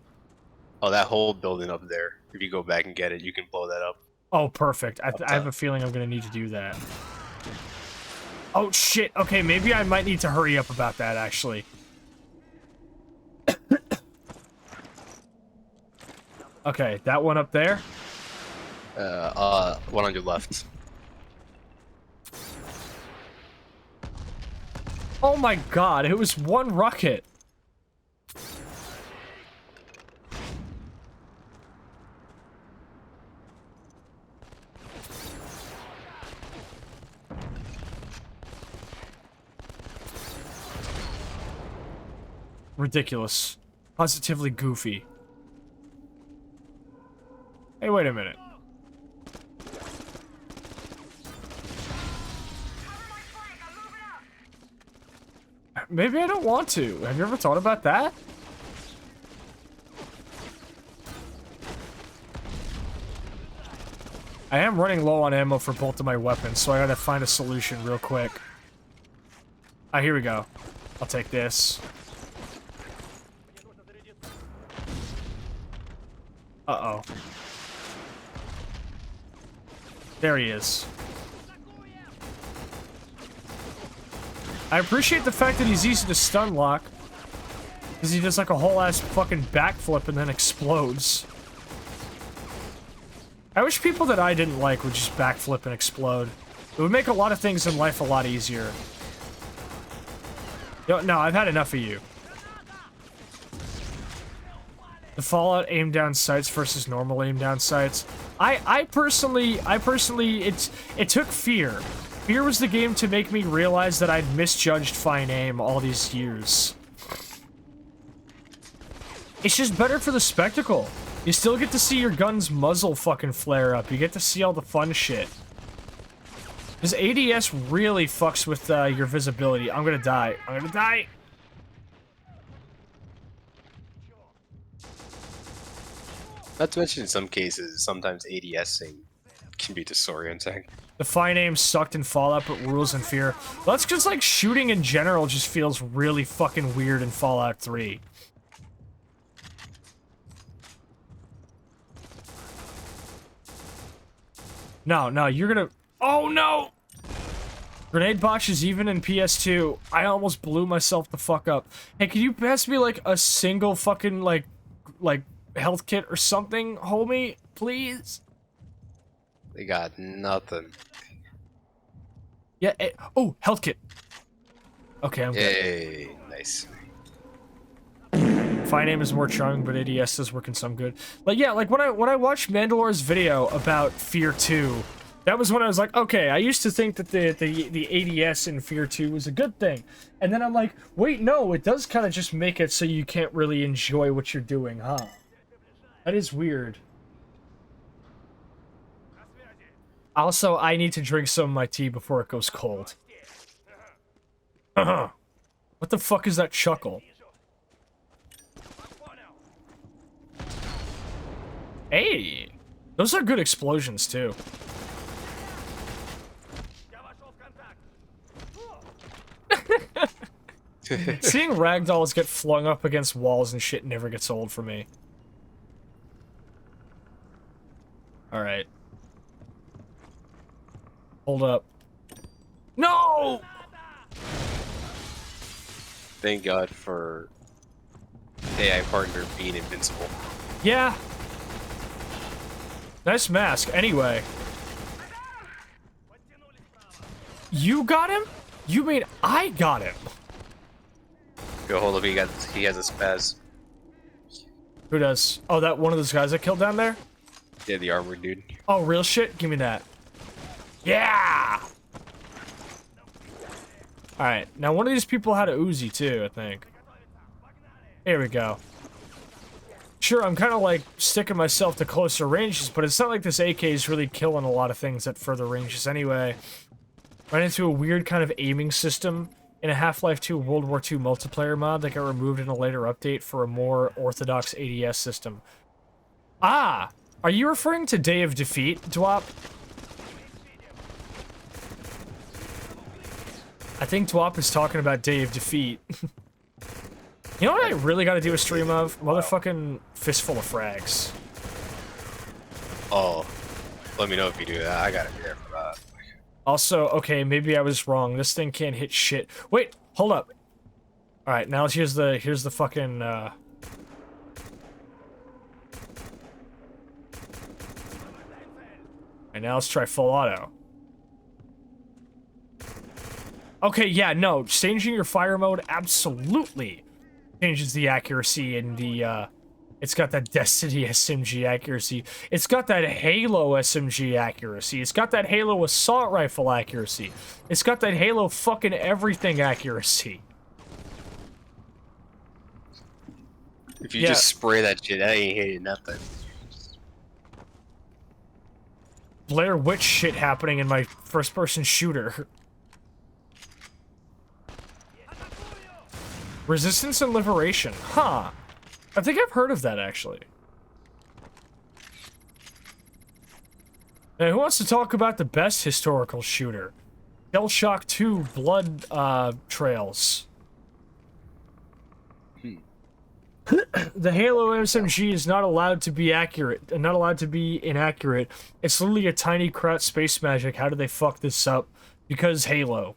Oh, that whole building up there. If you go back and get it, you can blow that up. Oh, perfect. I have a feeling I'm gonna need to do that. Oh shit. Okay, maybe I might need to hurry up about that actually. Okay, that one up there. One on your left. Oh my god, it was one rocket. Ridiculous. Positively goofy. Hey, wait a minute. Maybe I don't want to. Have you ever thought about that? I am running low on ammo for both of my weapons, so I gotta find a solution real quick. Ah, here we go. I'll take this. Uh-oh. There he is. I appreciate the fact that he's easy to stun lock. Because he does like a whole ass fucking backflip and then explodes. I wish people that I didn't like would just backflip and explode. It would make a lot of things in life a lot easier. No, I've had enough of you. The Fallout aim down sights versus normal aim down sights. I personally, it took Fear. Fear was the game to make me realize that I'd misjudged fine aim all these years. It's just better for the spectacle. You still get to see your gun's muzzle fucking flare up. You get to see all the fun shit. This ADS really fucks with your visibility. I'm gonna die. I'm gonna die. Not to mention, in some cases, sometimes ADSing can be disorienting. The fine aim sucked in Fallout, but rules in Fear. Well, that's just like shooting in general just feels really fucking weird in Fallout 3. No, you're gonna... Oh, no! Grenade botches even in PS2. I almost blew myself the fuck up. Hey, can you pass me, like, a single fucking, like, health kit or something, homie? Please? They got nothing. Yeah, oh, health kit. Okay, I'm good. Yay, nice. Fine aim is more charming, but ADS does work in some good. Like, yeah, like when I watched Mandalore's video about Fear 2, that was when I was like, okay, I used to think that the ADS in Fear 2 was a good thing. And then I'm like, wait, no, it does kind of just make it so you can't really enjoy what you're doing, huh? That is weird. Also, I need to drink some of my tea before it goes cold. What the fuck is that chuckle? Hey! Those are good explosions, too. Seeing ragdolls get flung up against walls and shit never gets old for me. Alright. Hold up. No! Thank God for AI partner being invincible. Yeah. Nice mask, anyway. You got him? You mean I got him? Go hold up, he has a spaz. Who does? Oh, that one of those guys I killed down there? Yeah, the armored dude. Oh, real shit? Give me that. Yeah! Alright, now one of these people had a Uzi too, I think. Here we go. Sure, I'm kind of like sticking myself to closer ranges, but it's not like this AK is really killing a lot of things at further ranges anyway. Ran into a weird kind of aiming system in a Half-Life 2 World War II multiplayer mod that got removed in a later update for a more orthodox ADS system. Ah! Are you referring to Day of Defeat, Dwop? I think Dwop is talking about Day of Defeat. You know what I really gotta do a stream of? Motherfucking Fistful of Frags. Oh, let me know if you do that. I gotta be there for that. Also, okay, maybe I was wrong. This thing can't hit shit. Wait, hold up. Alright, now here's the fucking, And now let's try full auto. Okay, yeah, no, changing your fire mode absolutely changes the accuracy and the, it's got that Destiny SMG accuracy. It's got that Halo SMG accuracy. It's got that Halo assault rifle accuracy. It's got that Halo fucking everything accuracy. If you just spray that shit, that ain't hitting nothing. Blair Witch shit happening in my first-person shooter. Resistance and Liberation. Huh. I think I've heard of that, actually. Now, who wants to talk about the best historical shooter? Shell Shock 2 Blood, Trails. The Halo SMG is not allowed to be accurate, not allowed to be inaccurate. It's literally a tiny Kraut space magic. How did they fuck this up? Because Halo.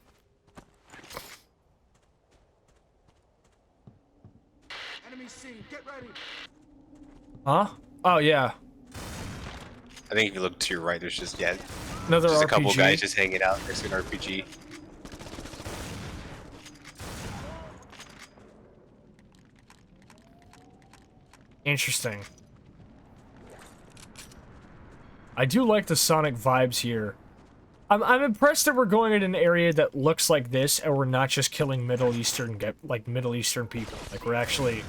Enemy seen. Get ready. Huh? Oh, yeah. I think if you look to your right, there's just, yeah, Another just RPG. a couple guys just hanging out next to an RPG. Interesting. I do like the Sonic vibes here. I'm impressed that we're going in an area that looks like this, and we're not just killing Middle Eastern people. Like we're actually,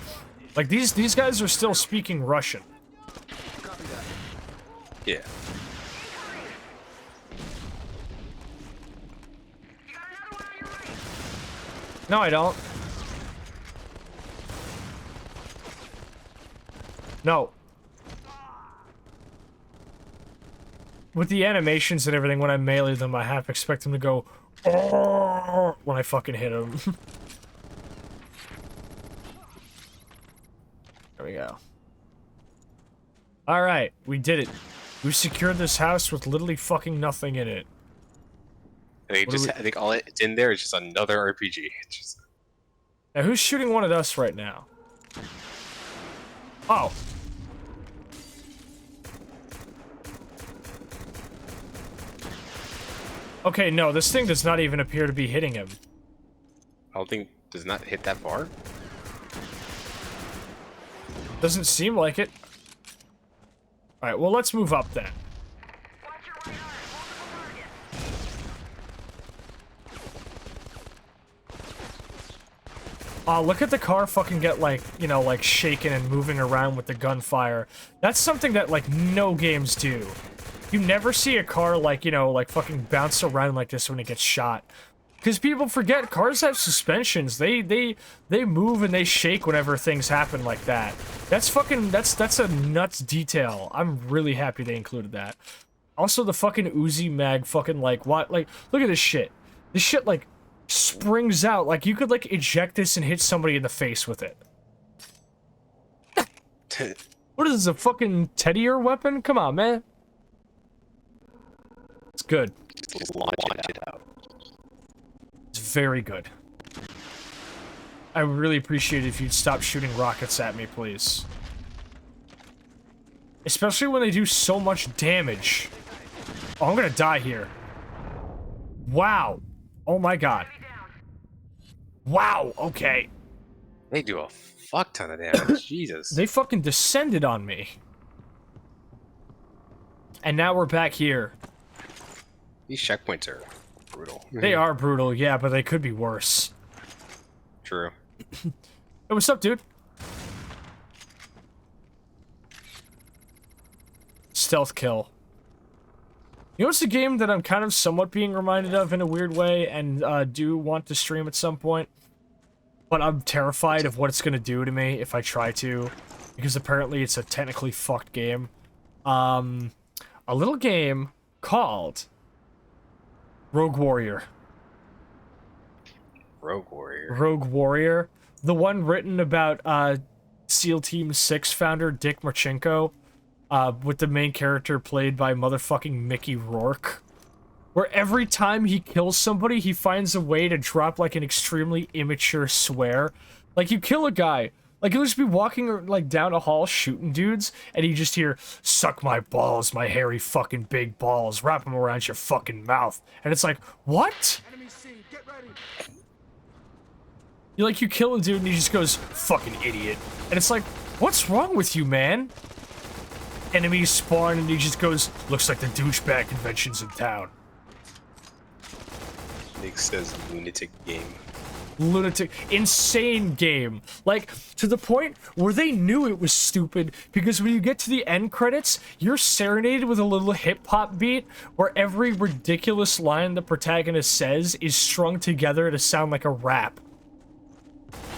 like these guys are still speaking Russian. Copy that. Yeah. No, I don't. No. With the animations and everything, when I melee them, I half expect them to go "Oh," when I fucking hit them. There we go. Alright, we did it. We secured this house with literally fucking nothing in it. I think all it's in there is just another RPG. It's just... Now, who's shooting one at us right now? Oh. Okay, no, this thing does not even appear to be hitting him. I don't think does not hit that far. Doesn't seem like it. Alright, well, let's move up then. Watch your right arm. Multiple targets. Oh, look at the car fucking get, like, you know, like, shaken and moving around with the gunfire. That's something that, like, no games do. You never see a car, like, you know, like, fucking bounce around like this when it gets shot. Because people forget, cars have suspensions. They move and they shake whenever things happen like that. That's fucking, that's a nuts detail. I'm really happy they included that. Also, the fucking Uzi mag fucking, like, what? Like, look at this shit. This shit, like, springs out. Like, you could, like, eject this and hit somebody in the face with it. What is this, a fucking teddier weapon? Come on, man. It's good. Just launch it out. It's very good. I would really appreciate it if you'd stop shooting rockets at me, please. Especially when they do so much damage. Oh, I'm gonna die here. Wow. Oh my god. Wow, okay. They do a fuck ton of damage. Jesus. They fucking descended on me. And now we're back here. These checkpoints are brutal. They are brutal, yeah, but they could be worse. True. Hey, what's up, dude? Stealth kill. You know, it's a game that I'm kind of somewhat being reminded of in a weird way, and do want to stream at some point. But I'm terrified of what it's gonna do to me if I try to, because apparently it's a technically fucked game. A little game called Rogue Warrior. Rogue Warrior. Rogue Warrior. The one written about SEAL Team 6 founder Dick Marchenko, with the main character played by motherfucking Mickey Rourke. Where every time he kills somebody, he finds a way to drop, like, an extremely immature swear. Like, you kill a guy, like, he'll just be walking, like, down a hall shooting dudes, and you just hear, "Suck my balls, my hairy fucking big balls, wrap them around your fucking mouth." And it's like, what? Enemy C, get ready. You kill a dude, and he just goes, "Fucking idiot." And it's like, what's wrong with you, man? Enemies spawn, and he just goes, "Looks like the douchebag convention's in town." Nick says lunatic game. Lunatic, insane game. Like, to the point where they knew it was stupid, because when you get to the end credits, you're serenaded with a little hip-hop beat where every ridiculous line the protagonist says is strung together to sound like a rap.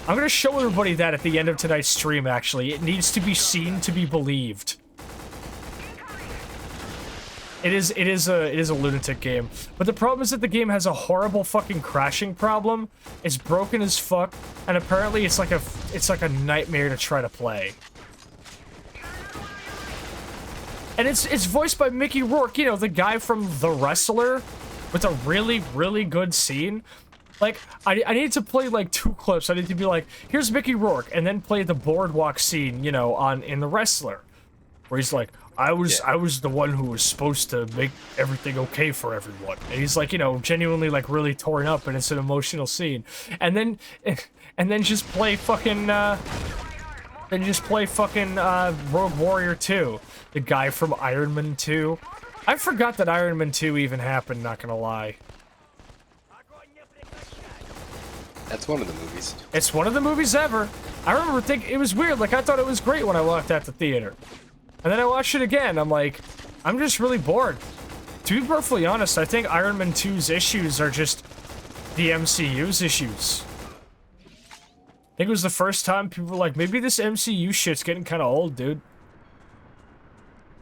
I'm gonna show everybody that at the end of tonight's stream, actually. It needs to be seen to be believed. It is a lunatic game. But the problem is that the game has a horrible fucking crashing problem. It's broken as fuck, and apparently it's like a nightmare to try to play. And it's voiced by Mickey Rourke, you know, the guy from The Wrestler, with a really, really good scene. Like, I need to play, like, 2 clips. I need to be like, here's Mickey Rourke, and then play the boardwalk scene, you know, in The Wrestler. Where he's like, I was the one who was supposed to make everything okay for everyone. And he's like, you know, genuinely, like, really torn up, and it's an emotional scene. And then just play fucking, Rogue Warrior 2. The guy from Iron Man 2. I forgot that Iron Man 2 even happened, not gonna lie. That's one of the movies. It's one of the movies ever. I remember thinking, it was weird, like, I thought it was great when I walked out the theater. And then I watched it again, I'm like, I'm just really bored. To be perfectly honest, I think Iron Man 2's issues are just the MCU's issues. I think it was the first time people were like, maybe this MCU shit's getting kind of old, dude.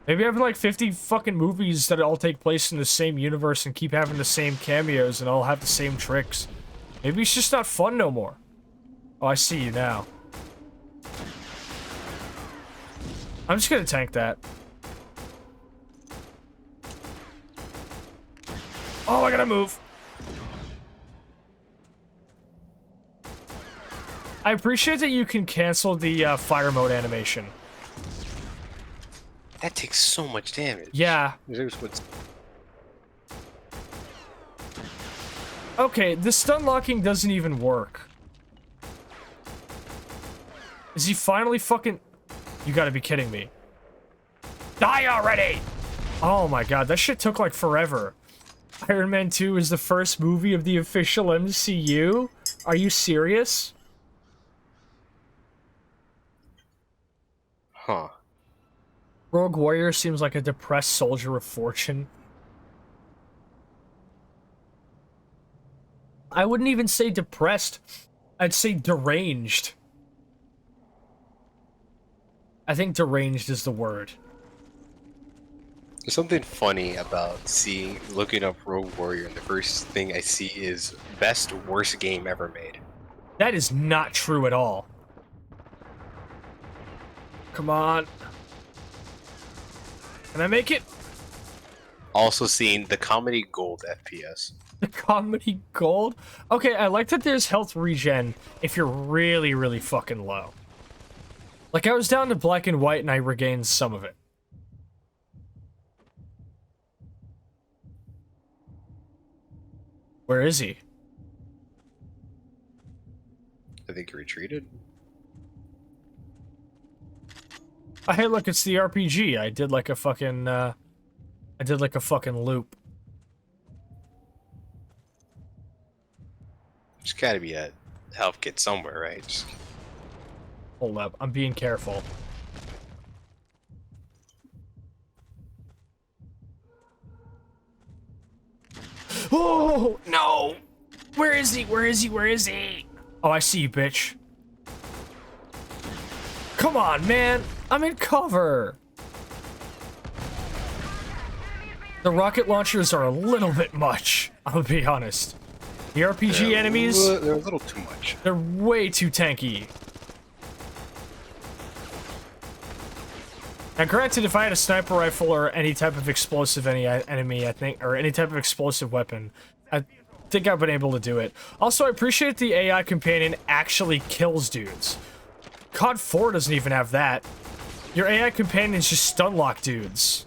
Maybe having like 50 fucking movies that all take place in the same universe and keep having the same cameos and all have the same tricks. Maybe it's just not fun no more. Oh, I see you now. I'm just gonna tank that. Oh, I gotta move. I appreciate that you can cancel the fire mode animation. That takes so much damage. Yeah. Okay, the stun locking doesn't even work. Is he finally fucking... You gotta be kidding me. Die already! Oh my god, that shit took like forever. Iron Man 2 is the first movie of the official MCU? Are you serious? Huh. Rogue Warrior seems like a depressed soldier of fortune. I wouldn't even say depressed. I'd say deranged. I think deranged is the word. There's something funny about looking up Rogue Warrior, and the first thing I see is best worst game ever made. That is not true at all. Come on. Can I make it? Also seeing the comedy gold FPS. The comedy gold? Okay, I like that there's health regen if you're really, really fucking low. Like, I was down to black and white and I regained some of it. Where is he? I think he retreated. Oh, hey, look, it's the RPG. I did like a fucking loop. There's gotta be a health kit somewhere, right? Just... Hold up, I'm being careful. Oh, no! Where is he? Where is he? Where is he? Oh, I see you, bitch. Come on, man! I'm in cover! The rocket launchers are a little bit much, I'll be honest. The RPG enemies, they're a little too much. they're way too tanky. Now, granted, if I had a sniper rifle or any type of explosive enemy, I think, or any type of explosive weapon, I think I've been able to do it. Also, I appreciate the AI companion actually kills dudes. COD 4 doesn't even have that. Your AI companions just stun lock dudes.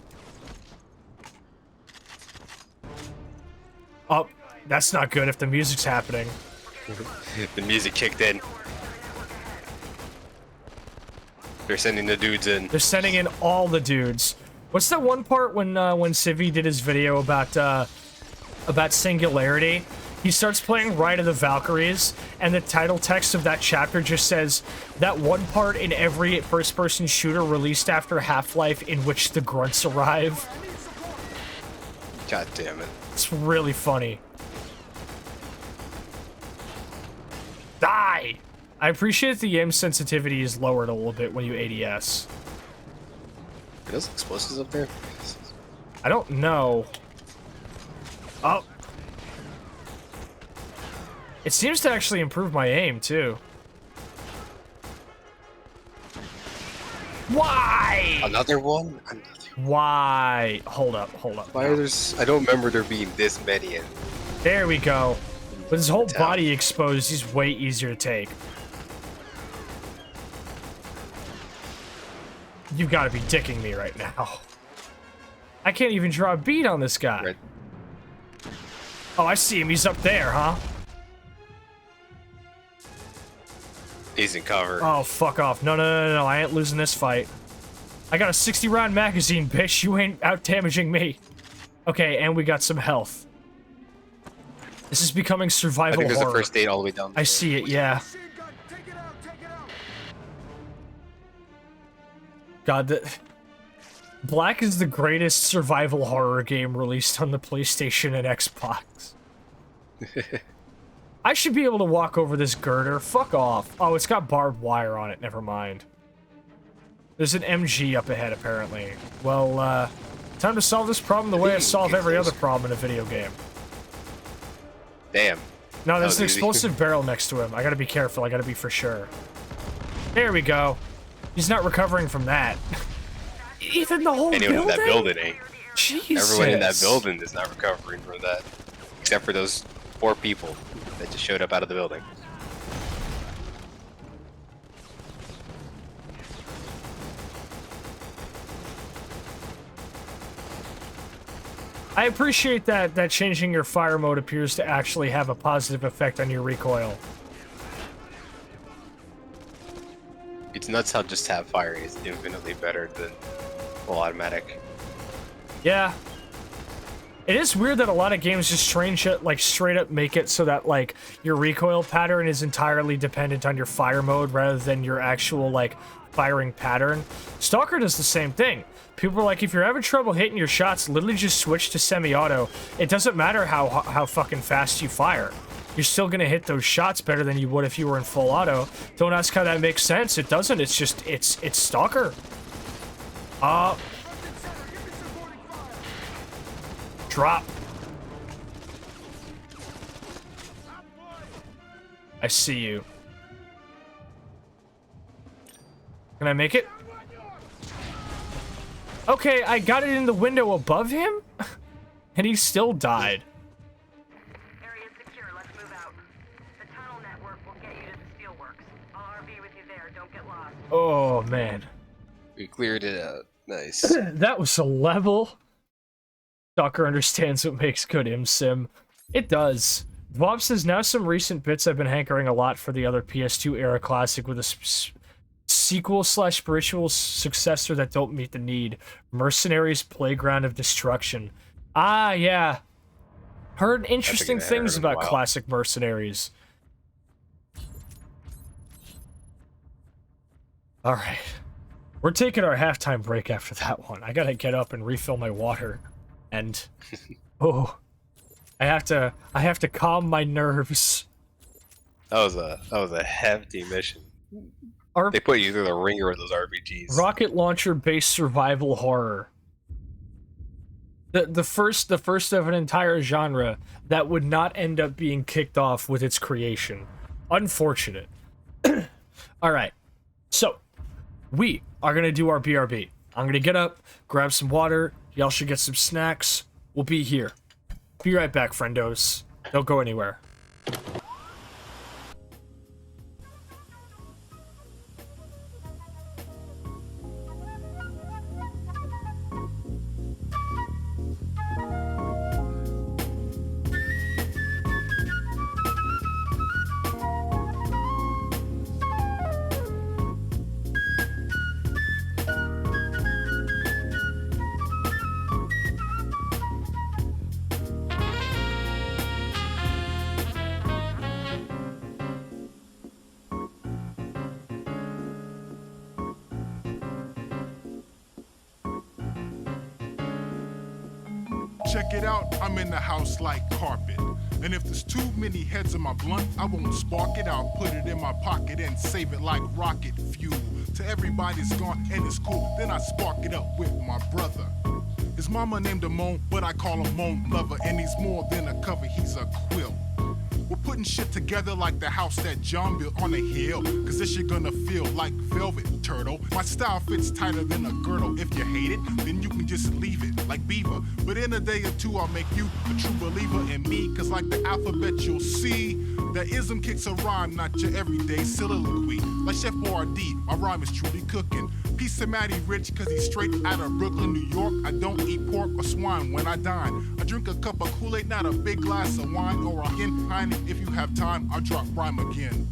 Oh, that's not good if the music's happening. The music kicked in. They're sending the dudes in. They're sending in all the dudes. What's that one part when Civi did his video about Singularity? He starts playing Ride of the Valkyries, and the title text of that chapter just says, that one part in every first-person shooter released after Half-Life in which the grunts arrive. God damn it. It's really funny. Die! I appreciate the aim sensitivity is lowered a little bit when you ADS. Are those explosives up there? I don't know. Oh. It seems to actually improve my aim, too. Why? Another one? Another one. Why? Hold up, hold up. Why are there... I don't remember there being this many in... There we go. With his whole body exposed, he's way easier to take. You've got to be dicking me right now. I can't even draw a bead on this guy. Right. Oh, I see him. He's up there, huh? He's in cover. Oh, fuck off. No, no, no, no, no. I ain't losing this fight. I got a 60-round magazine, bitch. You ain't out-damaging me. Okay, and we got some health. This is becoming survival I think there's horror. a first aid all the way down there. I see it, yeah. God, Black is the greatest survival horror game released on the PlayStation and Xbox. I should be able to walk over this girder. Fuck off. Oh, it's got barbed wire on it. Never mind. There's an MG up ahead, apparently. Well, time to solve this problem the way I solve every other problem in a video game. Damn. No, there's an easy. explosive barrel next to him. I gotta be careful. I gotta be for sure. There we go. He's not recovering from that. Even the whole Anyone building? in that building ain't. Jesus. Everyone in that building is not recovering from that. Except for those 4 people that just showed up out of the building. I appreciate that changing your fire mode appears to actually have a positive effect on your recoil. It's nuts how just tap firing is infinitely better than full automatic. Yeah. It is weird that a lot of games just straight up make it so that, like, your recoil pattern is entirely dependent on your fire mode rather than your actual, like, firing pattern. Stalker does the same thing. People are like, if you're having trouble hitting your shots, literally just switch to semi-auto. It doesn't matter how fucking fast you fire. You're still gonna hit those shots better than you would if you were in full auto. Don't ask how that makes sense. It doesn't. It's just, it's Stalker. Drop. I see you. Can I make it? Okay, I got it in the window above him? And he still died. Area secure. Let's move out. The tunnel network will get you to the steelworks. I'll RV with you there. Don't get lost. Oh, man. We cleared it out. Nice. That was a level. Stalker understands what makes good sim. It does. Bob says, now some recent bits I've been hankering a lot for the other PS2 era classic with a sequel slash spiritual successor that don't meet the need. Mercenaries Playground of Destruction. Ah, yeah. Heard interesting things about classic Mercenaries. Alright. We're taking our halftime break after that one. I gotta get up and refill my water. And... oh... I have to calm my nerves. That was a hefty mission. Our They put you through the ringer with those RPGs. rocket launcher based survival horror. The first of an entire genre that would not end up being kicked off with its creation. Unfortunate. Alright. So, we are gonna do our BRB. I'm gonna get up, grab some water, y'all should get some snacks. We'll be here. Be right back, friendos. Don't go anywhere. Check it out, I'm in the house like carpet. And if there's too many heads in my blunt, I won't spark it. I'll put it in my pocket and save it like rocket fuel. Till everybody's gone and it's cool, then I spark it up with my brother. His mama named him Moan, but I call him Moan Lover. And he's more than a cover, he's a quilt. We're putting shit together like the house that John built on a hill. Cause this shit gonna feel like velvet, turtle. My style fits tighter than a girdle. If you hate it, then you can just leave it like Beaver. But in a day or two, I'll make you a true believer in me. Cause like the alphabet, you'll see that ism kicks a rhyme, not your everyday soliloquy. Like Chef Boyardee, my rhyme is truly cooking. Piece of Matty Rich, cause he's straight out of Brooklyn, New York. I don't eat pork or swine when I dine. I drink a cup of Kool-Aid, not a big glass of wine or a Heineken. If you have time, I'll drop rhyme again.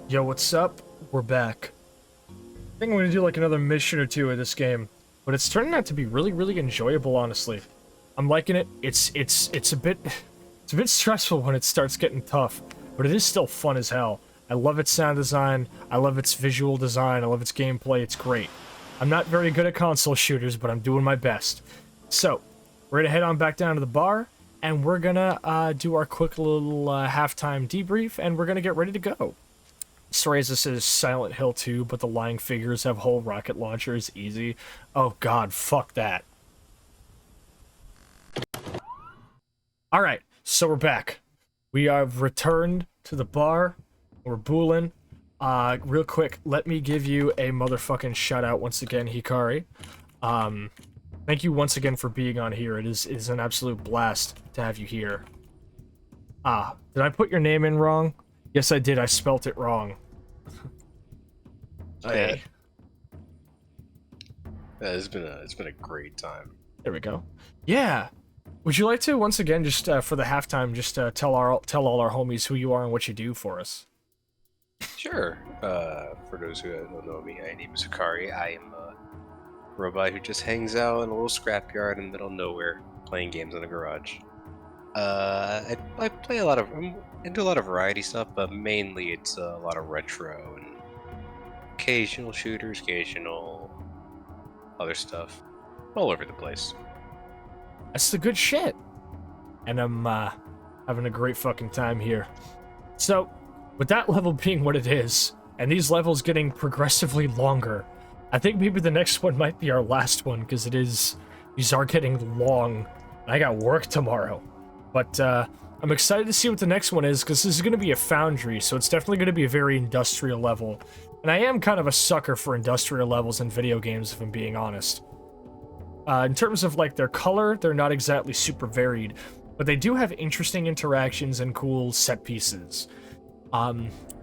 Yo, what's up? We're back. I think I'm gonna do like another mission or two of this game, but it's turning out to be really, really enjoyable. Honestly, I'm liking it. It's a bit stressful when it starts getting tough, but it is still fun as hell. I love its sound design. I love its visual design. I love its gameplay. It's great. I'm not very good at console shooters, but I'm doing my best. So, we're gonna head on back down to the bar, and we're gonna do our quick little halftime debrief, and we're gonna get ready to go. Sorry, as this is Silent Hill 2, but the lying figures have whole rocket launchers. Easy. Oh god, fuck that. Alright, so we're back. We have returned to the bar. We're booling. Real quick, let me give you a motherfucking shout out once again, Hikari. Thank you once again for being on here. It is an absolute blast to have you here. Did I put your name in wrong? Yes, I did. I spelt it wrong. Hey. It's been a great time. There we go. Yeah. Would you like to once again, just for the halftime, just tell all our homies who you are and what you do for us? Sure. For those who don't know me, my name is Hikari. I am a robot who just hangs out in a little scrapyard in the middle of nowhere, playing games in a garage. I play a lot of, I do a lot of variety stuff, but mainly it's a lot of retro and occasional shooters, occasional other stuff, all over the place. That's the good shit. And I'm having a great fucking time here. So, with that level being what it is, and these levels getting progressively longer, I think maybe the next one might be our last one, because these are getting long, and I got work tomorrow. But I'm excited to see what the next one is, because this is going to be a foundry, so it's definitely going to be a very industrial level. And I am kind of a sucker for industrial levels in video games, if I'm being honest. In terms of, like, their color, they're not exactly super varied, but they do have interesting interactions and cool set pieces.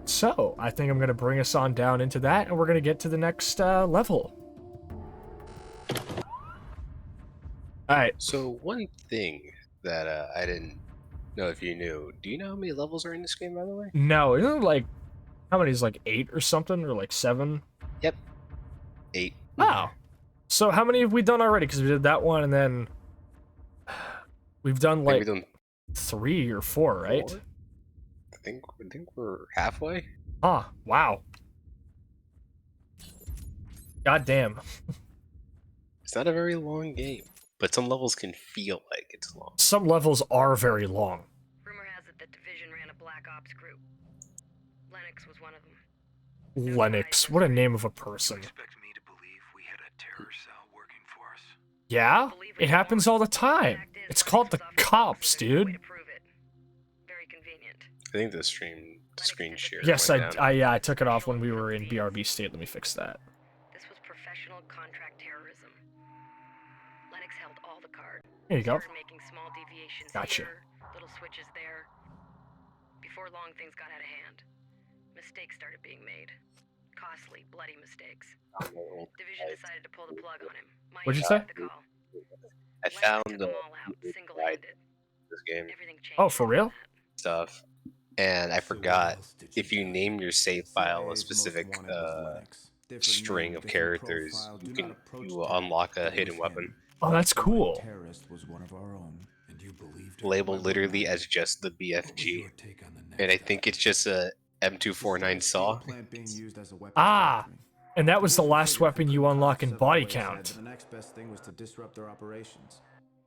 So, I think I'm going to bring us on down into that, and we're going to get to the next level. Alright. So, one thing that I didn't know if you knew, do you know how many levels are in this game, by the way? No, isn't it like, how many is like 8 or something, or like 7? Yep. 8. Wow. So how many have we done already? Because we did that one, and then we've done like 3 or 4, right? 4? I think we're halfway. Ah, wow. God damn. It's not a very long game, but some levels can feel like it's long. Some levels are very long. Rumor has it that Division ran a Black Ops group. Lennox was one of them. Lennox, what a name of a person. Expect me to believe we had a terror cell working for us? Yeah? It happens all the time. It's called the cops, dude. Very convenient. I think the screen share. Yes, went down. I took it off when we were in BRB state. Let me fix that. This was professional contract terrorism. Lennox held all the cards. There you go. Started making small deviations Gotcha. here, little switches there. Before long, things got out of hand. Mistakes started being made. Costly, bloody mistakes. Division decided to pull the plug on him. What'd you say? The call. I Lennox found took the them all out, single-handed. this game Everything changed. Oh, for real? stuff, and I So what forgot else did you if you know? name your save file a CIA's most specific wanted was Lennox. Different string name, of different characters, profile, you do can not approach you will them. unlock a It hidden was weapon him. Oh, that's The cool. terrorist was one of our own, and you believed it. labeled literally as just the What was BFG, your take on the next and I step? think it's just a M249 saw. Plant being used as a weapons Ah, factory. and that was the last Figured weapon if you the unlock in cops body up the way count. said, The next best thing was to disrupt their operations.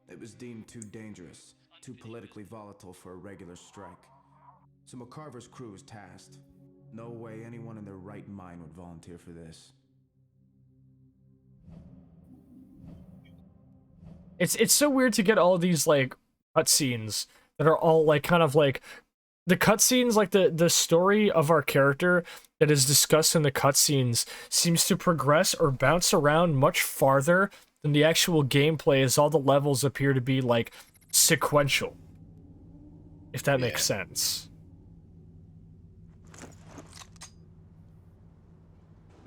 It was deemed too dangerous, too politically volatile for a regular strike. So McCarver's crew was tasked. No way anyone in their right mind would volunteer for this. It's so weird to get all these like cutscenes that are all like kind of like the cutscenes, like the story of our character that is discussed in the cutscenes seems to progress or bounce around much farther than the actual gameplay, as all the levels appear to be like sequential. If that makes sense.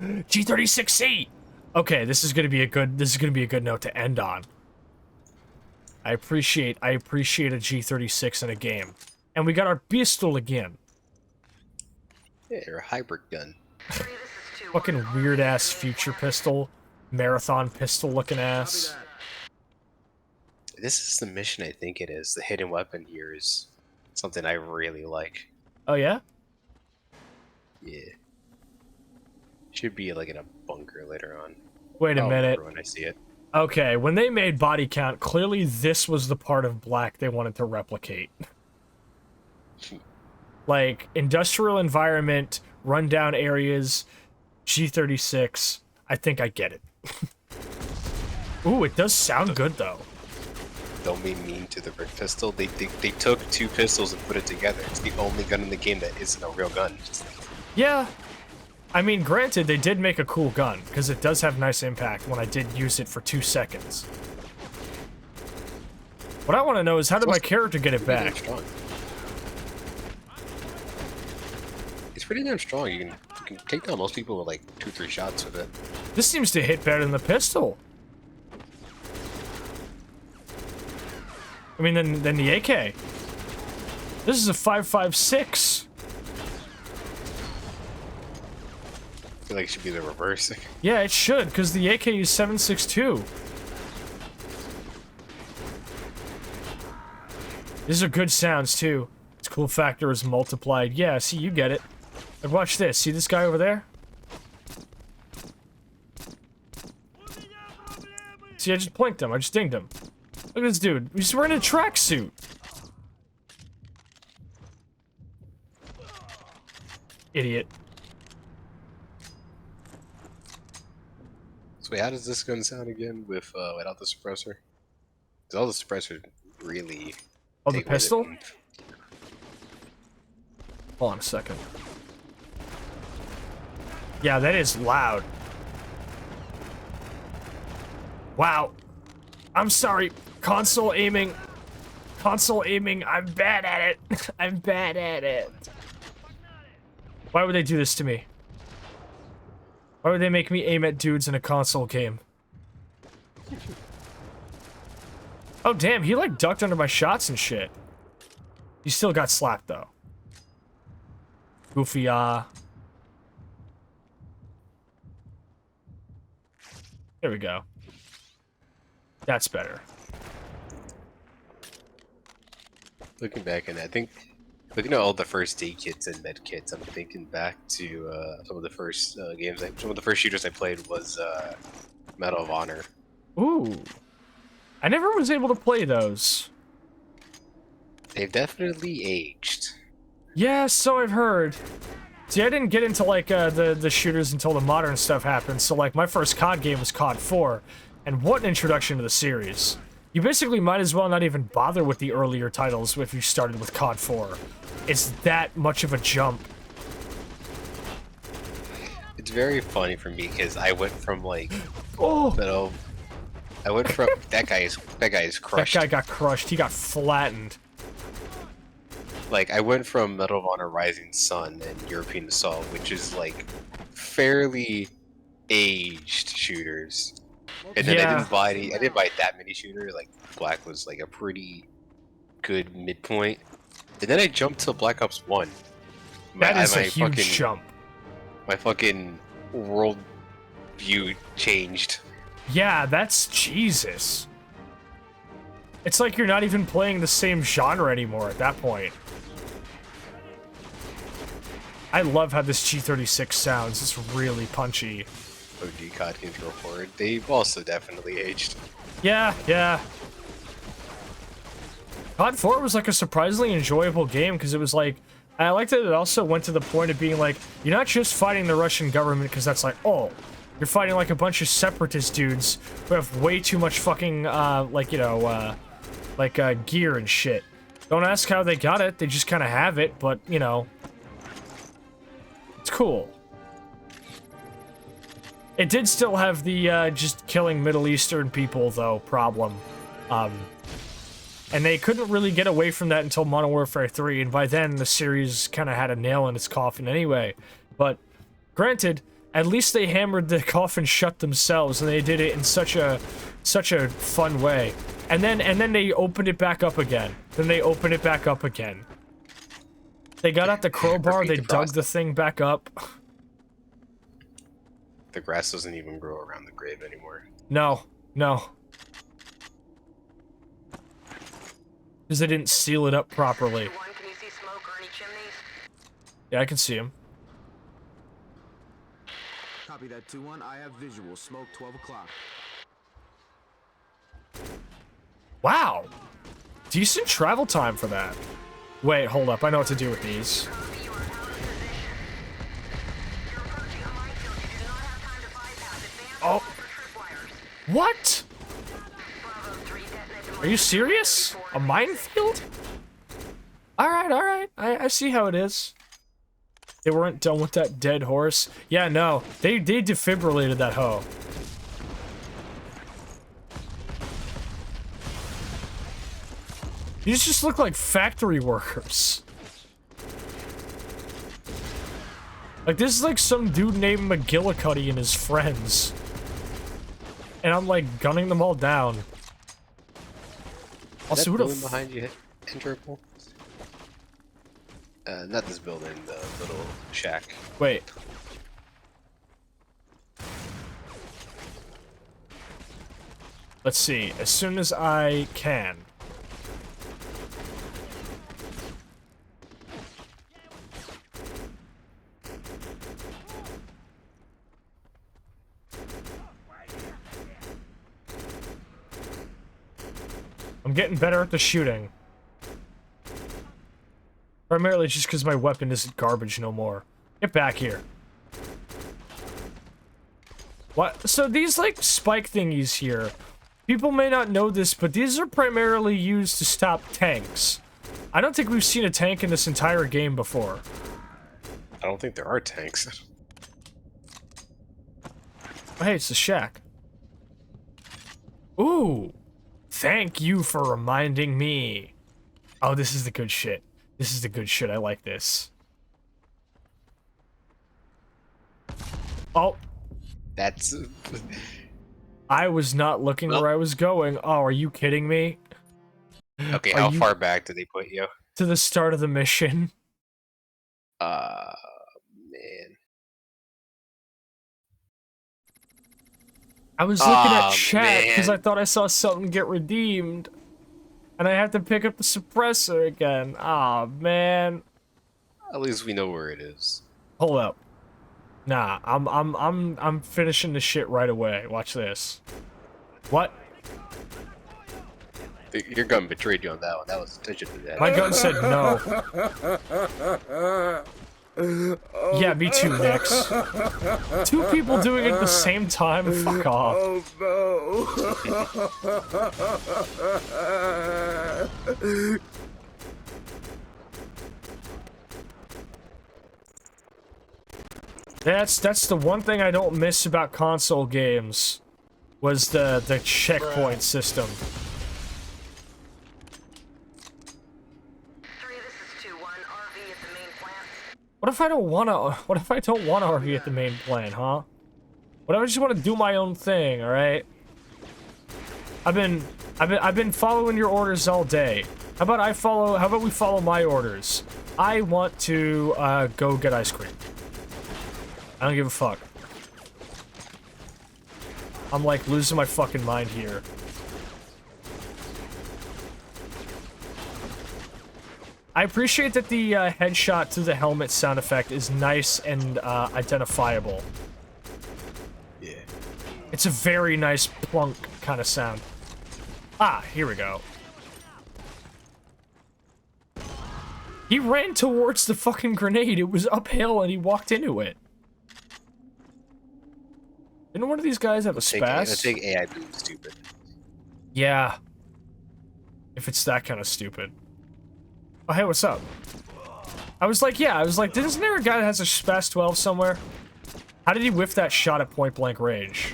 G36C. Okay, this is gonna be a good note to end on. I appreciate a G36 in a game. And we got our pistol again. Yeah, or a hybrid gun. Fucking weird ass future pistol, marathon pistol looking ass. This is the mission I think it is. The hidden weapon here is something I really like. Oh yeah? Yeah. Should be like in a bunker later on. Wait a I'll minute. remember when I see it. Okay, when they made body count, clearly this was the part of Black they wanted to replicate. Like, industrial environment, rundown areas, G36. I think I get it. Ooh, it does sound good, though. Don't be mean to the red pistol. They took two pistols and put it together. It's the only gun in the game that isn't a real gun. Yeah. I mean, granted, they did make a cool gun, because it does have nice impact when I did use it for 2 seconds. What I want to know is, how did my character get it back? It's pretty damn strong. You can take down most people with like 2-3 shots with it. This seems to hit better than the pistol. I mean, than the AK. This is a 5.56. I feel like it should be the reverse. Yeah, it should, because the AK is 7.62. These are good sounds, too. Its cool factor is multiplied. Yeah, see, you get it. And watch this. See this guy over there? See, I just blinked him. I just dinged him. Look at this dude. He's wearing a tracksuit. Idiot. So wait, how does this gun sound again with without the suppressor? Because all the suppressor really. Oh, the take away pistol? oomph. Hold on a second. Yeah, that is loud. Wow. I'm sorry. Console aiming. Console aiming. I'm bad at it. I'm bad at it. Why would they do this to me? Why would they make me aim at dudes in a console game? Oh, damn. He, like, ducked under my shots and shit. He still got slapped, though. Goofy, There we go. That's better. Looking back, and I think looking at all the first aid kits and med kits, I'm thinking back to some of the first games. Some of the first shooters I played was Medal of Honor. Ooh. I never was able to play those. They've definitely aged. Yeah, so I've heard. See, I didn't get into, like, the shooters until the modern stuff happened, so, like, my first COD game was COD 4, and what an introduction to the series. You basically might as well not even bother with the earlier titles if you started with COD 4. It's that much of a jump. It's very funny for me because I went from like, Oh! I went from that guy is crushed. That guy got crushed. He got flattened. Like I went from Medal of Honor Rising Sun and European Assault, which is like fairly aged shooters. And then Yeah. I didn't buy that many shooters. Like Black was like a pretty good midpoint. And then I jumped to Black Ops 1. That is a huge jump. My fucking world view changed. Yeah, that's Jesus. It's like you're not even playing the same genre anymore at that point. I love how this G36 sounds. It's really punchy. OG COD can go forward. They've also definitely aged. Yeah, yeah. COD 4 was like a surprisingly enjoyable game because it was like, I liked that it also went to the point of being like, you're not just fighting the Russian government because that's like, oh, you're fighting like a bunch of separatist dudes who have way too much fucking, gear and shit. Don't ask how they got it, they just kind of have it, but, you know, it's cool. It did still have the, just killing Middle Eastern people, though, problem. And they couldn't really get away from that until Modern Warfare 3, and by then the series kind of had a nail in its coffin anyway. But, granted, at least they hammered the coffin shut themselves, and they did it in such a fun way. And then they opened it back up again. Then they opened it back up again. They got out the crowbar, Repeat they the dug the process. thing back up. The grass doesn't even grow around the grave anymore. No, no. Because they didn't seal it up properly. One, can you see smoke or any chimneys? Yeah, I can see him. Copy that 2-1. I have visual. Smoke 12 o'clock. Wow. Decent travel time for that. Wait, hold up. I know what to do with these. Copy, you are out of position. You're approaching a minefield. You do not have time to bypass. Advance Oh. for tripwires. What? Bravo 3, detonate the Are you serious? A minefield? Alright. I see how it is. They weren't done with that dead horse. Yeah, no. They defibrillated that hoe. These just look like factory workers. Like, this is like some dude named McGillicuddy and his friends. And I'm like gunning them all down. Also, who the building behind you enterable? Not this building, the little shack. Wait. Let's see. As soon as I can. I'm getting better at the shooting. Primarily just because my weapon isn't garbage no more. Get back here. What? So these, like, spike thingies here, people may not know this, but these are primarily used to stop tanks. I don't think we've seen a tank in this entire game before. I don't think there are tanks. Oh, hey, it's the shack. Ooh. Thank you for reminding me. Oh, this is the good shit. This is the good shit. I like this. Oh. That's... I was not looking where I was going. Oh, are you kidding me? Okay, Are how you- far back did they put you? To the start of the mission. Man. I was looking at Aw, chat because man. I thought I saw something get redeemed. And I have to pick up the suppressor again. Aw, man. At least we know where it is. Hold up. Nah, I'm finishing the shit right away. Watch this. What? Your gun betrayed you on that one. That was attention to that. My gun said no. Yeah, me too, Nix. Two people doing it at the same time? Fuck off. That's the one thing I don't miss about console games, was the checkpoint system. 3, this is 2-1. RV at the main plant. What if I don't want RV at the main plan, huh? What if I just want to do my own thing, alright? I've been following your orders all day. How about we follow my orders? I want to go get ice cream. I don't give a fuck. I'm like losing my fucking mind here. I appreciate that the headshot to the helmet sound effect is nice and identifiable. Yeah. It's a very nice plunk kind of sound. Ah, here we go. He ran towards the fucking grenade. It was uphill and he walked into it. Didn't one of these guys have a spaz? I think AI being stupid. Yeah. If it's that kind of stupid. Oh, hey, what's up? I was like, isn't there a guy that has a spaz 12 somewhere? How did he whiff that shot at point blank range?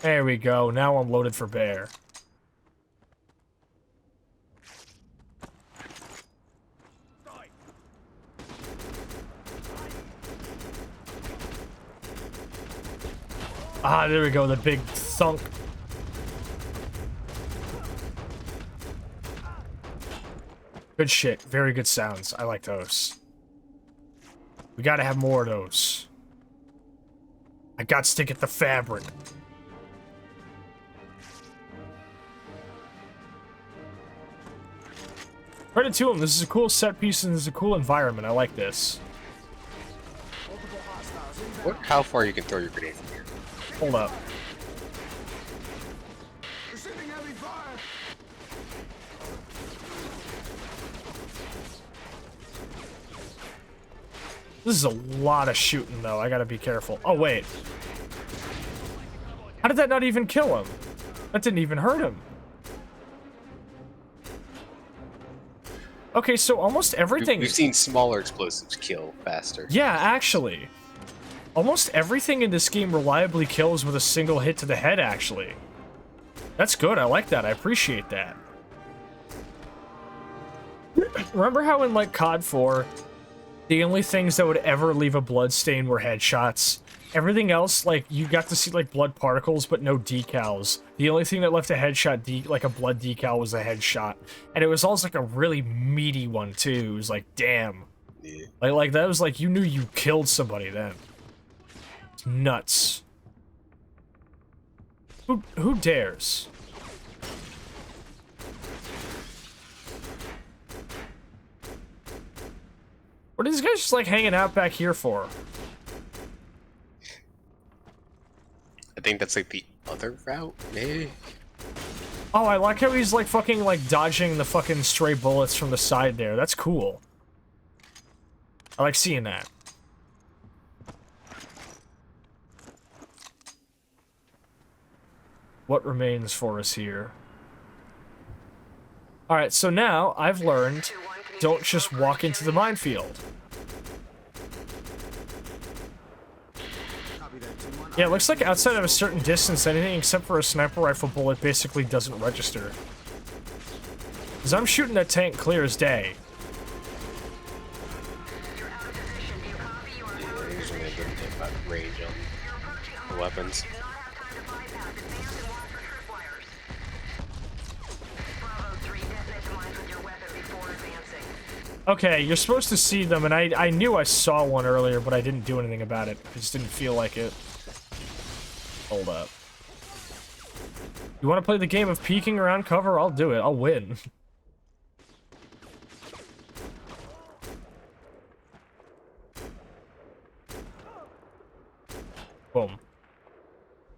There we go. Now I'm loaded for bear. Ah, there we go. The big thunk. Good shit. Very good sounds. I like those. We gotta have more of those. I got to get the fabric. Credit to him. This is a cool set piece and this is a cool environment. I like this. How far you can throw your grenades in here? Hold up. Receiving heavy fire. This is a lot of shooting, though. I gotta be careful. Oh, wait. How did that not even kill him? That didn't even hurt him. Okay, so almost everything... We've seen smaller explosives kill faster. Yeah, actually. Almost everything in this game reliably kills with a single hit to the head, actually. That's good. I like that. I appreciate that. Remember how in, like, COD 4, the only things that would ever leave a blood stain were headshots? Everything else, like, you got to see, like, blood particles, but no decals. The only thing that left a headshot, like, a blood decal was a headshot. And it was also, like, a really meaty one, too. It was like, damn. Yeah. Like, that was like, you knew you killed somebody then. It's nuts. Who dares? What are these guys just, like, hanging out back here for? I think that's like the other route, maybe? Oh, I like how he's, like, fucking, like, dodging the fucking stray bullets from the side there. That's cool. I like seeing that. What remains for us here? Alright, so now I've learned, don't just walk into the minefield. Yeah, it looks like outside of a certain distance, anything except for a sniper rifle bullet basically doesn't register. Because I'm shooting that tank clear as day. Yeah, there's only a little bit about range on the weapons. Okay, you're supposed to see them, and I knew I saw one earlier, but I didn't do anything about it. I just didn't feel like it. Hold up. You want to play the game of peeking around cover? I'll do it. I'll win. Boom.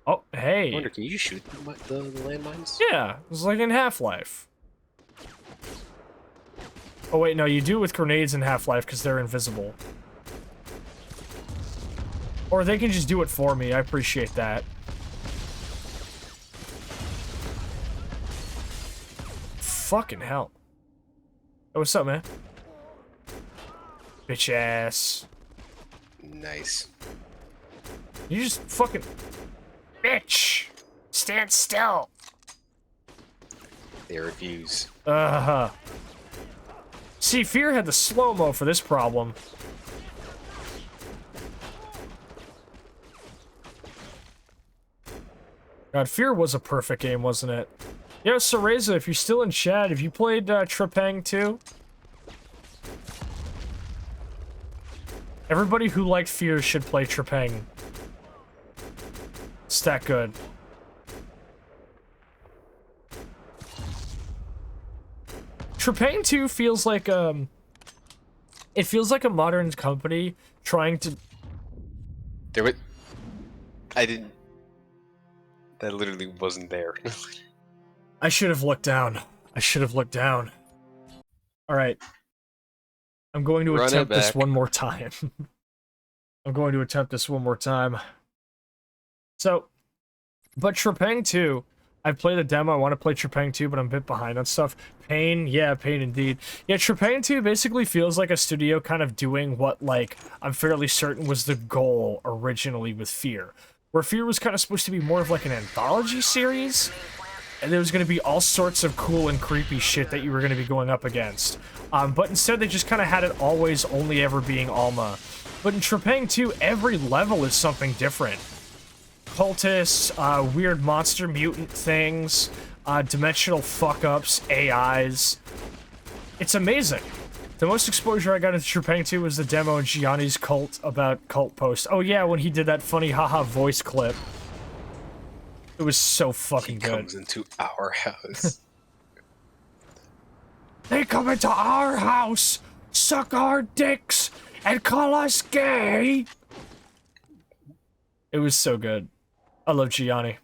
Oh, hey. I wonder, can you shoot the landmines? Yeah, it was like in Half-Life. Oh wait, no, you do with grenades in Half-Life because they're invisible. Or they can just do it for me. I appreciate that. Fucking hell. Oh, what's up, man? Bitch ass. Nice. You just fucking... Bitch! Stand still! They refuse. See, Fear had the slow-mo for this problem. God, Fear was a perfect game, wasn't it? Yo, Cereza, if you're still in chat, have you played Trepang 2? Everybody who liked Fear should play Trepang. It's that good. Trepang 2 feels like, it feels like a modern company trying to... There was... I didn't... That literally wasn't there. I should have looked down. I should have looked down. Alright. I'm going to attempt this one more time. I'm going to attempt this one more time. So, but Trepang 2, I've played the demo, I want to play Trepang 2, but I'm a bit behind on stuff. Pain, yeah, pain indeed. Yeah, Trepang 2 basically feels like a studio kind of doing what, like, I'm fairly certain was the goal originally with Fear. Where Fear was kind of supposed to be more of like an anthology series, and there was going to be all sorts of cool and creepy shit that you were going to be going up against. But instead they just kind of had it always only ever being Alma. But in Trepang 2, every level is something different. Cultists, weird monster mutant things, dimensional fuck-ups, AIs. It's amazing. The most exposure I got into Trepang 2 was the demo in Gianni's cult about cult post. Oh yeah, when he did that funny haha voice clip. It was so fucking good. He comes into our house. They come into our house, suck our dicks, and call us gay. It was so good. I love Gianni.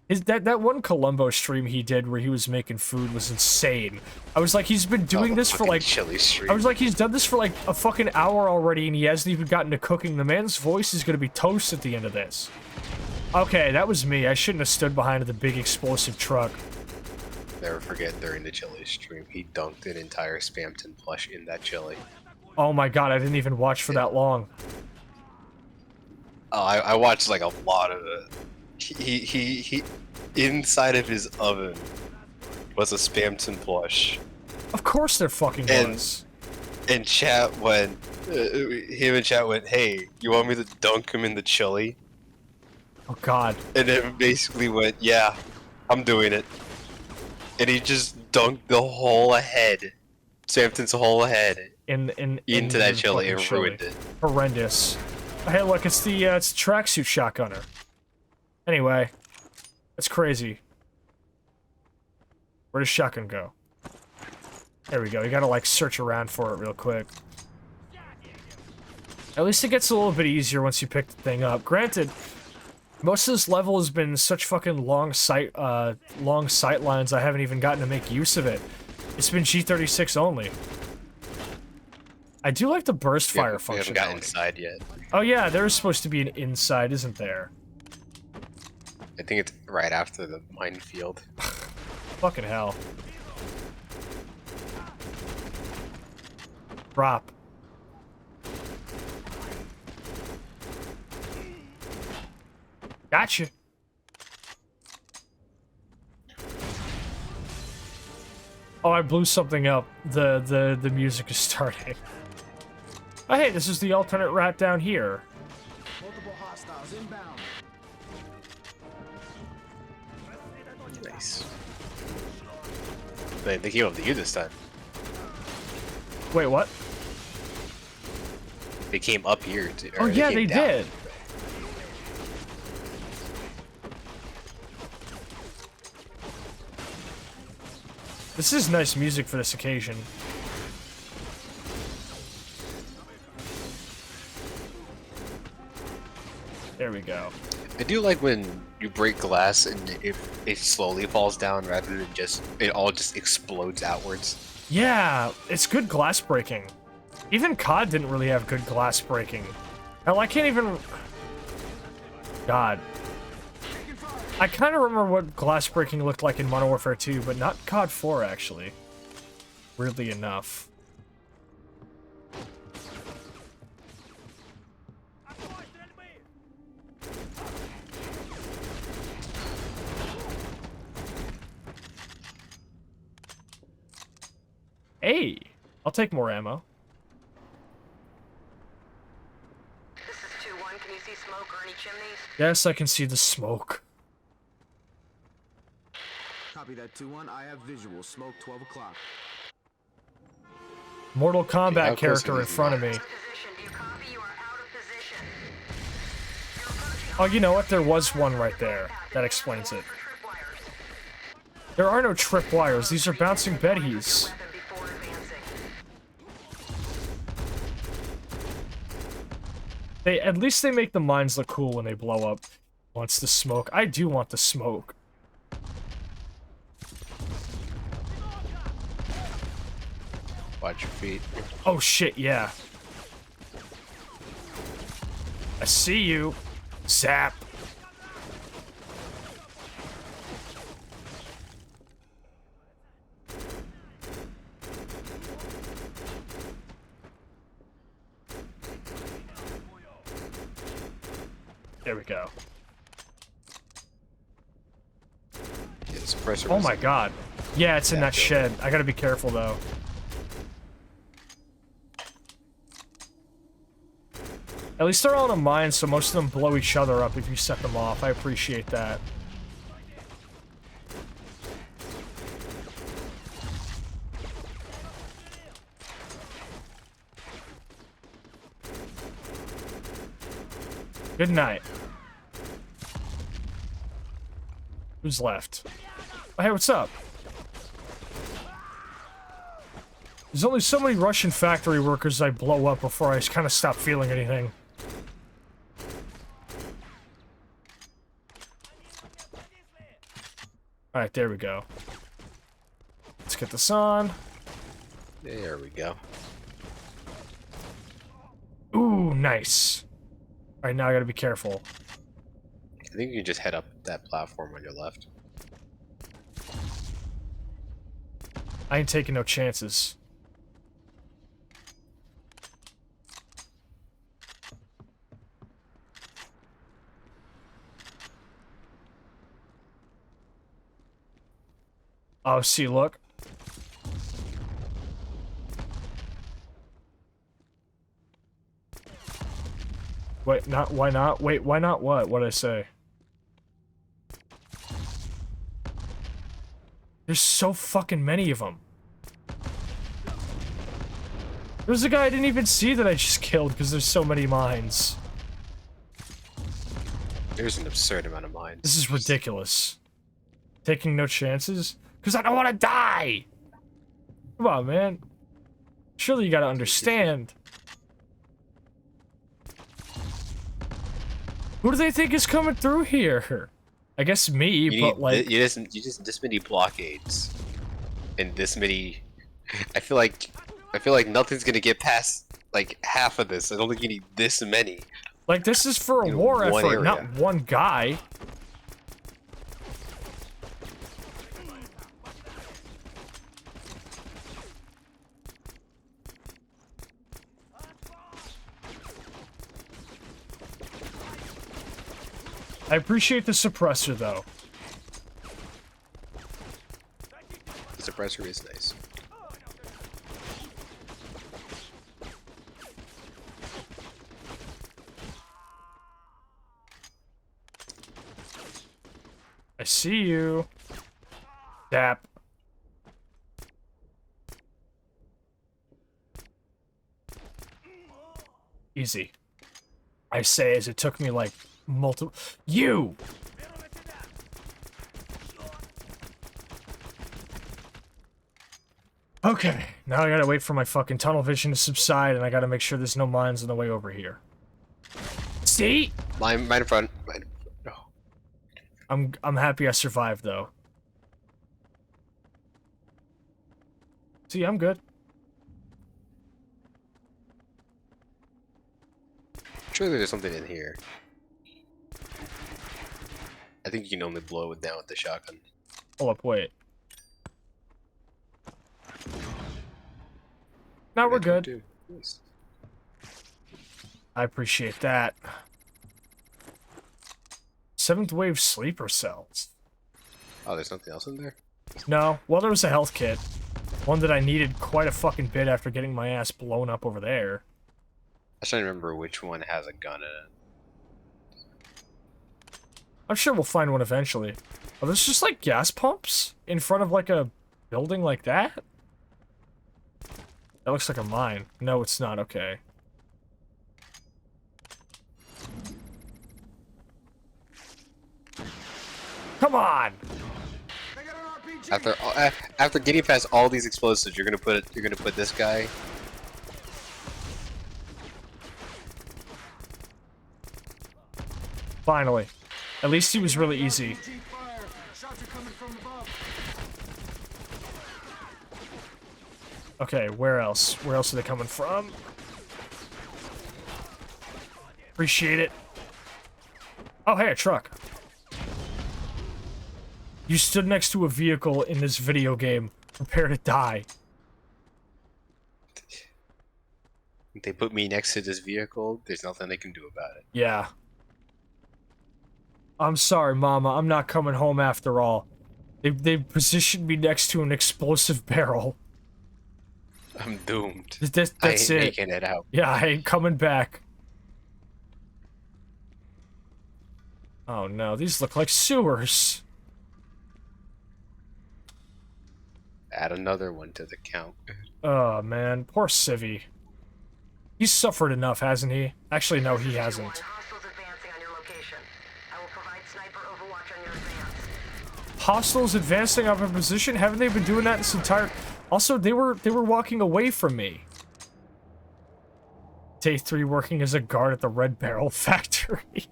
That one Columbo stream he did where he was making food was insane. I was like, he's been doing this for like... Chili stream. I was like, he's done this for like a fucking hour already and he hasn't even gotten to cooking. The man's voice is gonna be toast at the end of this. Okay, that was me. I shouldn't have stood behind the big explosive truck. Never forget during the chili stream, he dunked an entire Spamton plush in that chili. Oh my god, I didn't even watch for that long. Oh, I watched like a lot of it. He inside of his oven was a Spamton plush. Of course there fucking was. And chat went, him and chat went, hey, you want me to dunk him in the chili? Oh god. And then basically went, yeah, I'm doing it. And he just dunked the whole head, Spamton's whole head, into that chili and ruined it. Horrendous. Hey, look, it's the tracksuit shotgunner. Anyway, that's crazy. Where does shotgun go? There we go. You gotta like search around for it real quick. At least it gets a little bit easier once you pick the thing up. Granted, most of this level has been such fucking long sight lines I haven't even gotten to make use of it. It's been G36 only. I do like the burst fire function. We haven't gotten inside yet. Oh yeah, there is supposed to be an inside, isn't there? I think it's right after the minefield. Fucking hell. Drop. Gotcha. Oh, I blew something up. The music is starting. Oh, hey, this is the alternate route down here. Multiple hostiles inbound. Nice. They came up to you this time. Wait, what? They came up here. Oh yeah, they did. This is nice music for this occasion. There we go. I do like when you break glass and it slowly falls down rather than just it all just explodes outwards. Yeah, it's good glass breaking. Even COD didn't really have good glass breaking. Hell, I can't even... God. I kind of remember what glass breaking looked like in Modern Warfare 2, but not COD 4, actually. Weirdly enough. Hey! I'll take more ammo. This is 2-1. Can you see smoke or any chimneys? Yes, I can see the smoke. Copy that 2-1. I have visual. Smoke 12 o'clock. Mortal Kombat how close character are in these front of me. Position. Do you copy? You are out of position. You're approaching Oh, you know what? There was one right there. That explains it. tripwires. There are no tripwires. These are bouncing bedhees. Weapon before advancing. At least they make the mines look cool when they blow up. Wants the smoke. I do want the smoke. Watch your feet. Oh shit, yeah. I see you. Zap. There we go. Yeah, the suppressor Oh was- my god. Yeah, it's in that shed. I gotta be careful though. At least they're all in a mine, so most of them blow each other up if you set them off. I appreciate that. Good night. Who's left? Oh, hey, what's up? There's only so many Russian factory workers I blow up before I kind of stop feeling anything. Alright, there we go. Let's get this on. There we go. Ooh, nice. Alright, now I gotta be careful. I think you can just head up that platform on your left. I ain't taking no chances. Oh, see, look. Wait, not, why not? Wait, why not what? What'd I say? There's so fucking many of them. There's a guy I didn't even see that I just killed because there's so many mines. There's an absurd amount of mines. This is ridiculous. Taking no chances? Because I don't want to die! Come on, man. Surely you gotta understand. Who do they think is coming through here? I guess me, You but need, like... you just this many blockades, and this many. I feel like nothing's gonna get past like half of this. I don't think you need this many. Like, this is for a In war one effort, area. not one guy. I appreciate the suppressor, though. The suppressor is nice. I see you. Dap. Easy. I say as it took me like multiple. You! Okay, now I gotta wait for my fucking tunnel vision to subside, and I gotta make sure there's no mines on the way over here. See? Mine in front. Mine in front. No. I'm happy I survived though. See, I'm good. Surely there's something in here. I think you can only blow it down with the shotgun. Hold up, wait. Now we're good. Nice. I appreciate that. 7th wave sleeper cells. Oh, there's something else in there? No, well, there was a health kit. One that I needed quite a fucking bit after getting my ass blown up over there. I was trying to remember which one has a gun in it. I'm sure we'll find one eventually. Oh, there's just like gas pumps in front of like a building like that? That looks like a mine. No, it's not. Okay. Come on! After getting past all these explosives, you're gonna put this guy. Finally. At least he was really easy. Okay, where else? Where else are they coming from? Appreciate it. Oh, hey, a truck. You stood next to a vehicle in this video game. Prepare to die. They put me next to this vehicle. There's nothing they can do about it. Yeah. I'm sorry, Mama. I'm not coming home after all. They positioned me next to an explosive barrel. I'm doomed. That's I ain't it. making it out. Yeah, I ain't coming back. Oh no, these look like sewers. Add another one to the count. Oh man, poor Civvy. He's suffered enough, hasn't he? Actually, no, he hasn't. Hostiles advancing location. I will provide sniper overwatch on your advance. Hostiles advancing up in position? Haven't they been doing that this entire... Also, they were walking away from me. Day 3 working as a guard at the Red Barrel factory.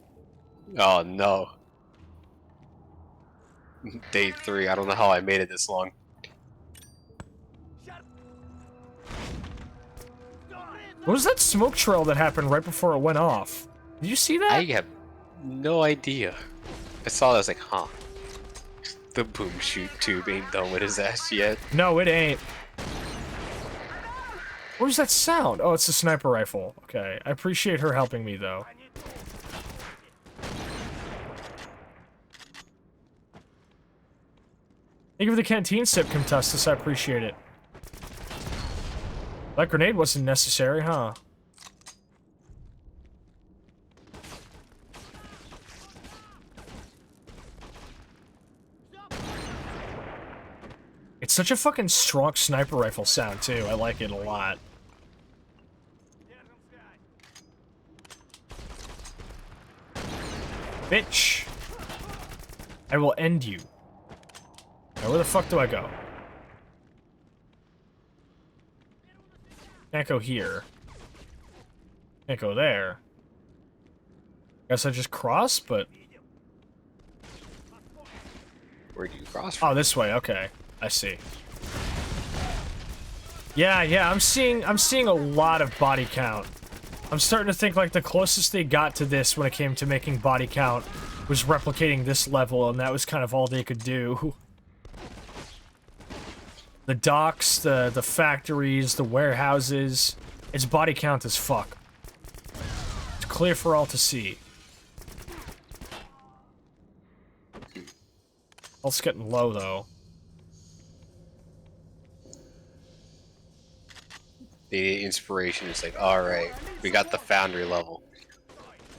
Oh no. Day 3. I don't know how I made it this long. What was that smoke trail that happened right before it went off? Did you see that? I have no idea. I saw that, I was like, huh. The boom shoot tube ain't done with his ass yet. No, it ain't. What was that sound? Oh, it's a sniper rifle. Okay, I appreciate her helping me, though. Thank you for the canteen sip, Contestus. I appreciate it. That grenade wasn't necessary, huh? It's such a fucking strong sniper rifle sound, too. I like it a lot. Bitch! I will end you. Now, where the fuck do I go? Can't go here. Can't go there. Guess I just cross, but... Where do you cross from? Oh, this way, okay. I see. Yeah, I'm seeing a lot of body count. I'm starting to think like the closest they got to this when it came to making body count was replicating this level, and that was kind of all they could do. The docks, the factories, the warehouses, it's body count as fuck. It's clear for all to see. It's getting low though. The inspiration is like, alright, we got the foundry level.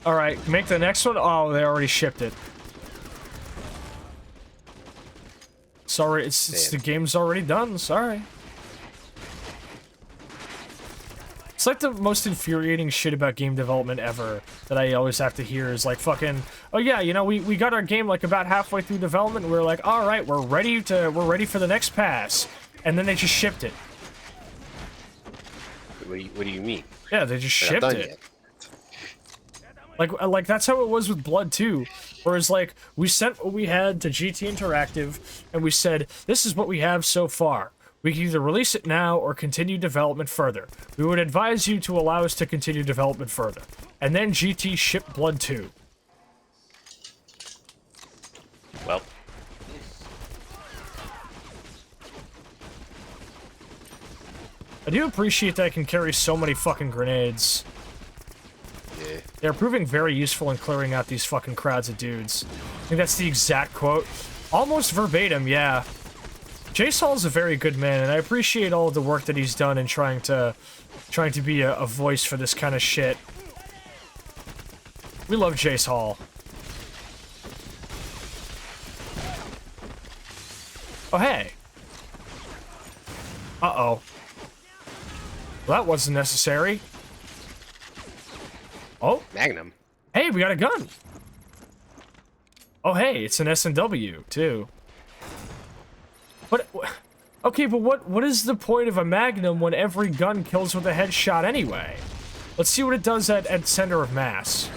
Alright, make the next one. Oh, they already shipped it. Sorry, it's the game's already done. Sorry. It's like the most infuriating shit about game development ever that I always have to hear is like fucking, oh yeah, you know, we got our game like about halfway through development and we're like, alright, we're ready for the next pass. And then they just shipped it. What do you mean? Yeah, they just They're not shipped done it. yet. Like that's how it was with Blood 2. Whereas, like, we sent what we had to GT Interactive, and we said, this is what we have so far. We can either release it now or continue development further. We would advise you to allow us to continue development further. And then GT shipped Blood 2. Well. I do appreciate that I can carry so many fucking grenades. Yeah. They're proving very useful in clearing out these fucking crowds of dudes. I think that's the exact quote. Almost verbatim, yeah. Jace Hall's a very good man, and I appreciate all of the work that he's done in trying to be a voice for this kind of shit. We love Jace Hall. Oh, hey. Uh-oh. Well, that wasn't necessary. Oh. Magnum. Hey, we got a gun. Oh, hey, it's an S&W, too. But, okay, but what is the point of a Magnum when every gun kills with a headshot anyway? Let's see what it does at center of mass.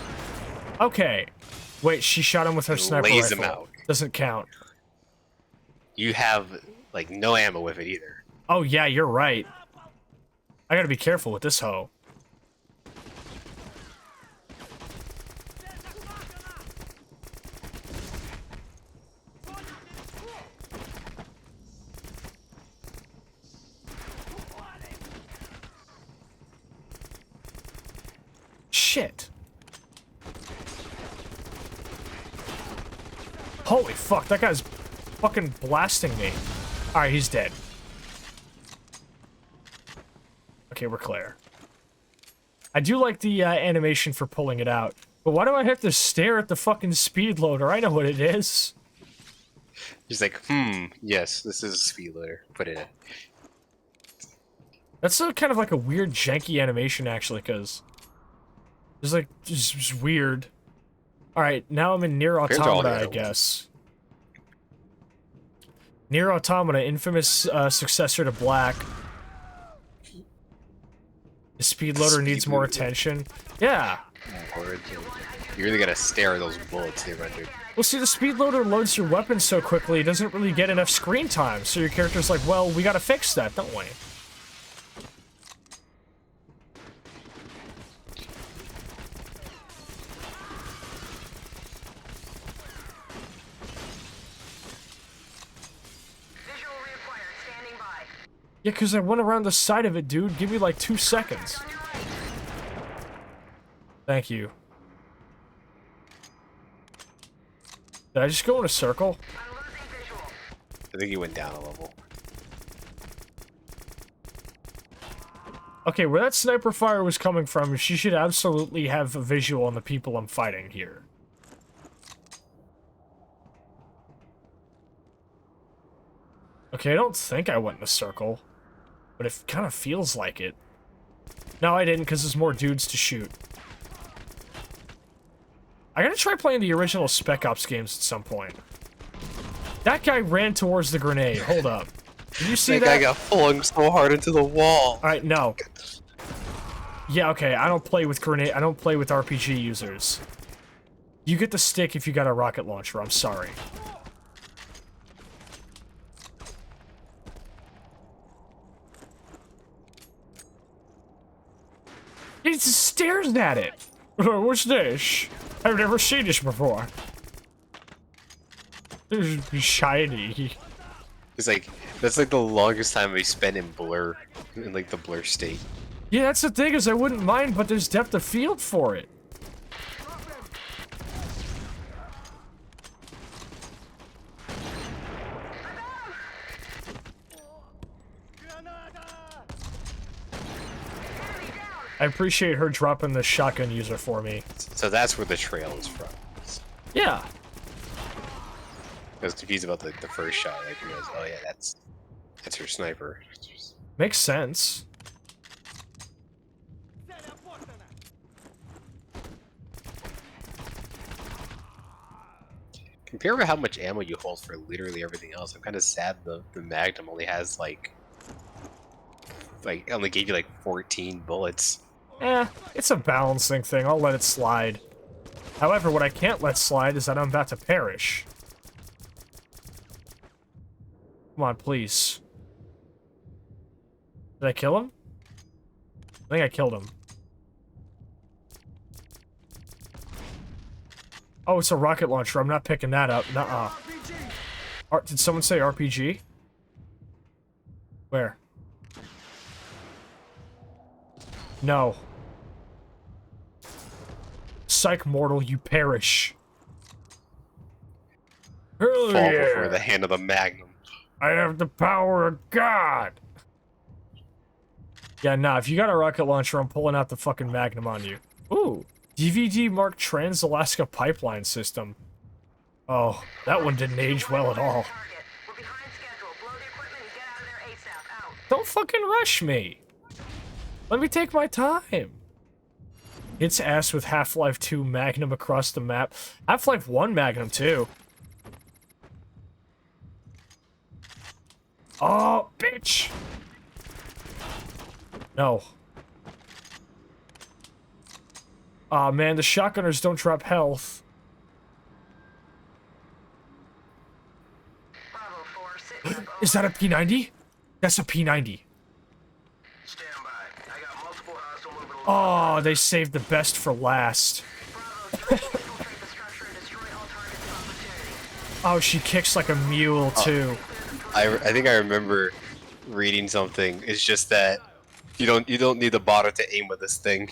Okay. Wait, she shot him with her sniper rifle. Lays him out. Doesn't count. You have, like, no ammo with it either. Oh, yeah, you're right. I gotta be careful with this hoe. Shit. Holy fuck, that guy's fucking blasting me. Alright, he's dead. Okay, we're clear. I do like the animation for pulling it out, but why do I have to stare at the fucking speed loader? I know what it is. He's like, yes, this is a speed loader. Put it in. That's kind of like a weird, janky animation, actually, because... It's like, just weird. Alright, now I'm in Nier Appears all Automata, the I other guess. Nier Automata, infamous successor to Black. The speed loader needs more attention. Yeah. Lord, you really gotta stare at those bullets they rendered. Well, see, the speed loader loads your weapons so quickly, it doesn't really get enough screen time. So your character's like, well, we gotta fix that, don't we? Visual reacquired. Standing by. Yeah, because I went around the side of it, dude. Give me like 2 seconds. Thank you. Did I just go in a circle? I'm losing visual. I think you went down a level. Okay, where that sniper fire was coming from, she should absolutely have a visual on the people I'm fighting here. Okay, I don't think I went in a circle, but it kind of feels like it. No, I didn't, because there's more dudes to shoot. I gotta try playing the original Spec Ops games at some point. That guy ran towards the grenade. Hold up. Did you see that? That guy got flung so hard into the wall. Alright, no. Yeah, okay, I don't play with grenade. I don't play with RPG users. You get the stick if you got a rocket launcher. I'm sorry. He just stares at it. What's this? I've never seen this before. This is shiny. It's like, that's like the longest time we spent in blur, in like the blur state. Yeah, that's the thing, is I wouldn't mind, but there's depth of field for it. I appreciate her dropping the shotgun user for me. So that's where the trail is from. Yeah. I was confused about the first shot. Like, I realized, oh yeah, that's her sniper. Makes sense. Compare with how much ammo you hold for literally everything else. I'm kind of sad the Magnum only has like it only gave you like 14 bullets. It's a balancing thing. I'll let it slide. However, what I can't let slide is that I'm about to perish. Come on, please. Did I kill him? I think I killed him. Oh, it's a rocket launcher. I'm not picking that up. Nuh-uh. Did someone say RPG? Where? No. Psych, mortal, you perish. Hell Fall yeah. before the hand of the Magnum. I have the power of God. Yeah, nah, if you got a rocket launcher, I'm pulling out the fucking Magnum on you. Ooh, DVD marked Trans-Alaska Pipeline System. Oh, that one didn't age well at all. We're behind schedule. Blow the equipment and get out of there ASAP. Out. Don't fucking rush me. Let me take my time. It's ass with Half-Life 2 Magnum across the map. Half-Life 1 Magnum too. Oh, bitch! No. Aw, man, the shotgunners don't drop health. Bravo 4, sitting up. Is that a P90? That's a P90. Stand by. I got multiple hostile moving Oh, along. they saved the best for last. Bravo 3, infiltrate the structure and destroy all targets of opportunity. Oh, she kicks like a mule, too. I think I remember reading something. It's just that you don't need the bottom to aim with this thing.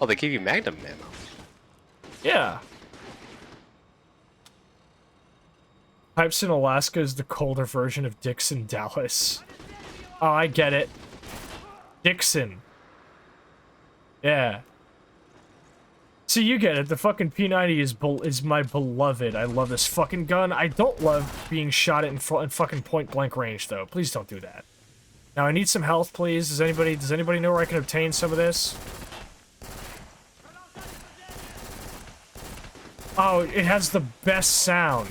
Oh, they gave you Magnum ammo. Yeah. Pipes in Alaska is the colder version of Dixon, Dallas. Oh, I get it. Dixon. Yeah. See, you get it. The fucking P90 is my beloved. I love this fucking gun. I don't love being shot at in fucking point-blank range, though. Please don't do that. Now, I need some health, please. Does anybody know where I can obtain some of this? Oh, it has the best sound.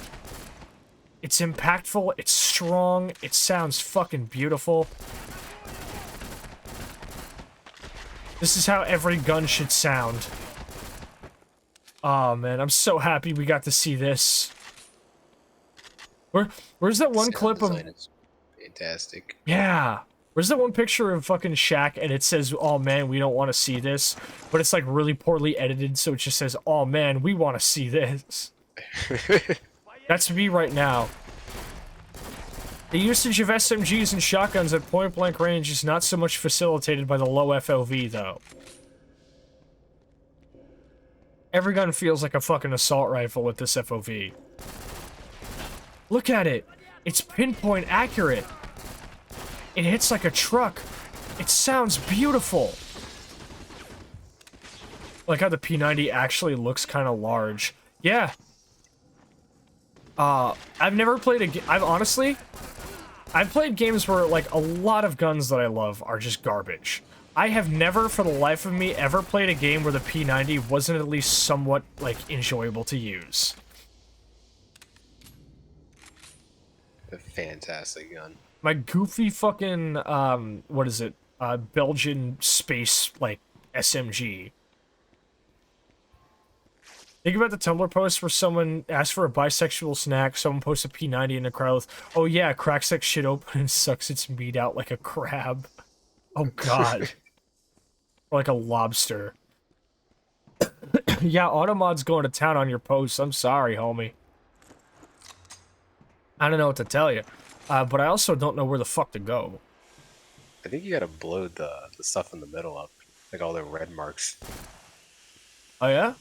It's impactful, it's strong, it sounds fucking beautiful. This is how every gun should sound. Oh man, I'm so happy we got to see this. Where's that one clip of... Is fantastic. Yeah. Where's that one picture of fucking Shaq and it says, oh man, we don't want to see this. But it's like really poorly edited, so it just says, oh man, we want to see this. That's me right now. The usage of SMGs and shotguns at point-blank range is not so much facilitated by the low FOV, though. Every gun feels like a fucking assault rifle with this FOV. Look at it! It's pinpoint accurate! It hits like a truck! It sounds beautiful! Like how the P90 actually looks kind of large. Yeah. I've never played a game... I've played games where, like, a lot of guns that I love are just garbage. I have never, for the life of me, ever played a game where the P90 wasn't at least somewhat, like, enjoyable to use. A fantastic gun. My goofy fucking, what is it? Belgian space, like, SMG. Think about the Tumblr post where someone asked for a bisexual snack, someone posts a P90 in the crowd with, oh yeah, cracks that shit open and sucks its meat out like a crab. Oh god. Or like a lobster. Yeah, Automod's going to town on your posts. I'm sorry, homie. I don't know what to tell you. But I also don't know where the fuck to go. I think you gotta blow the stuff in the middle up. Like all the red marks. Oh yeah?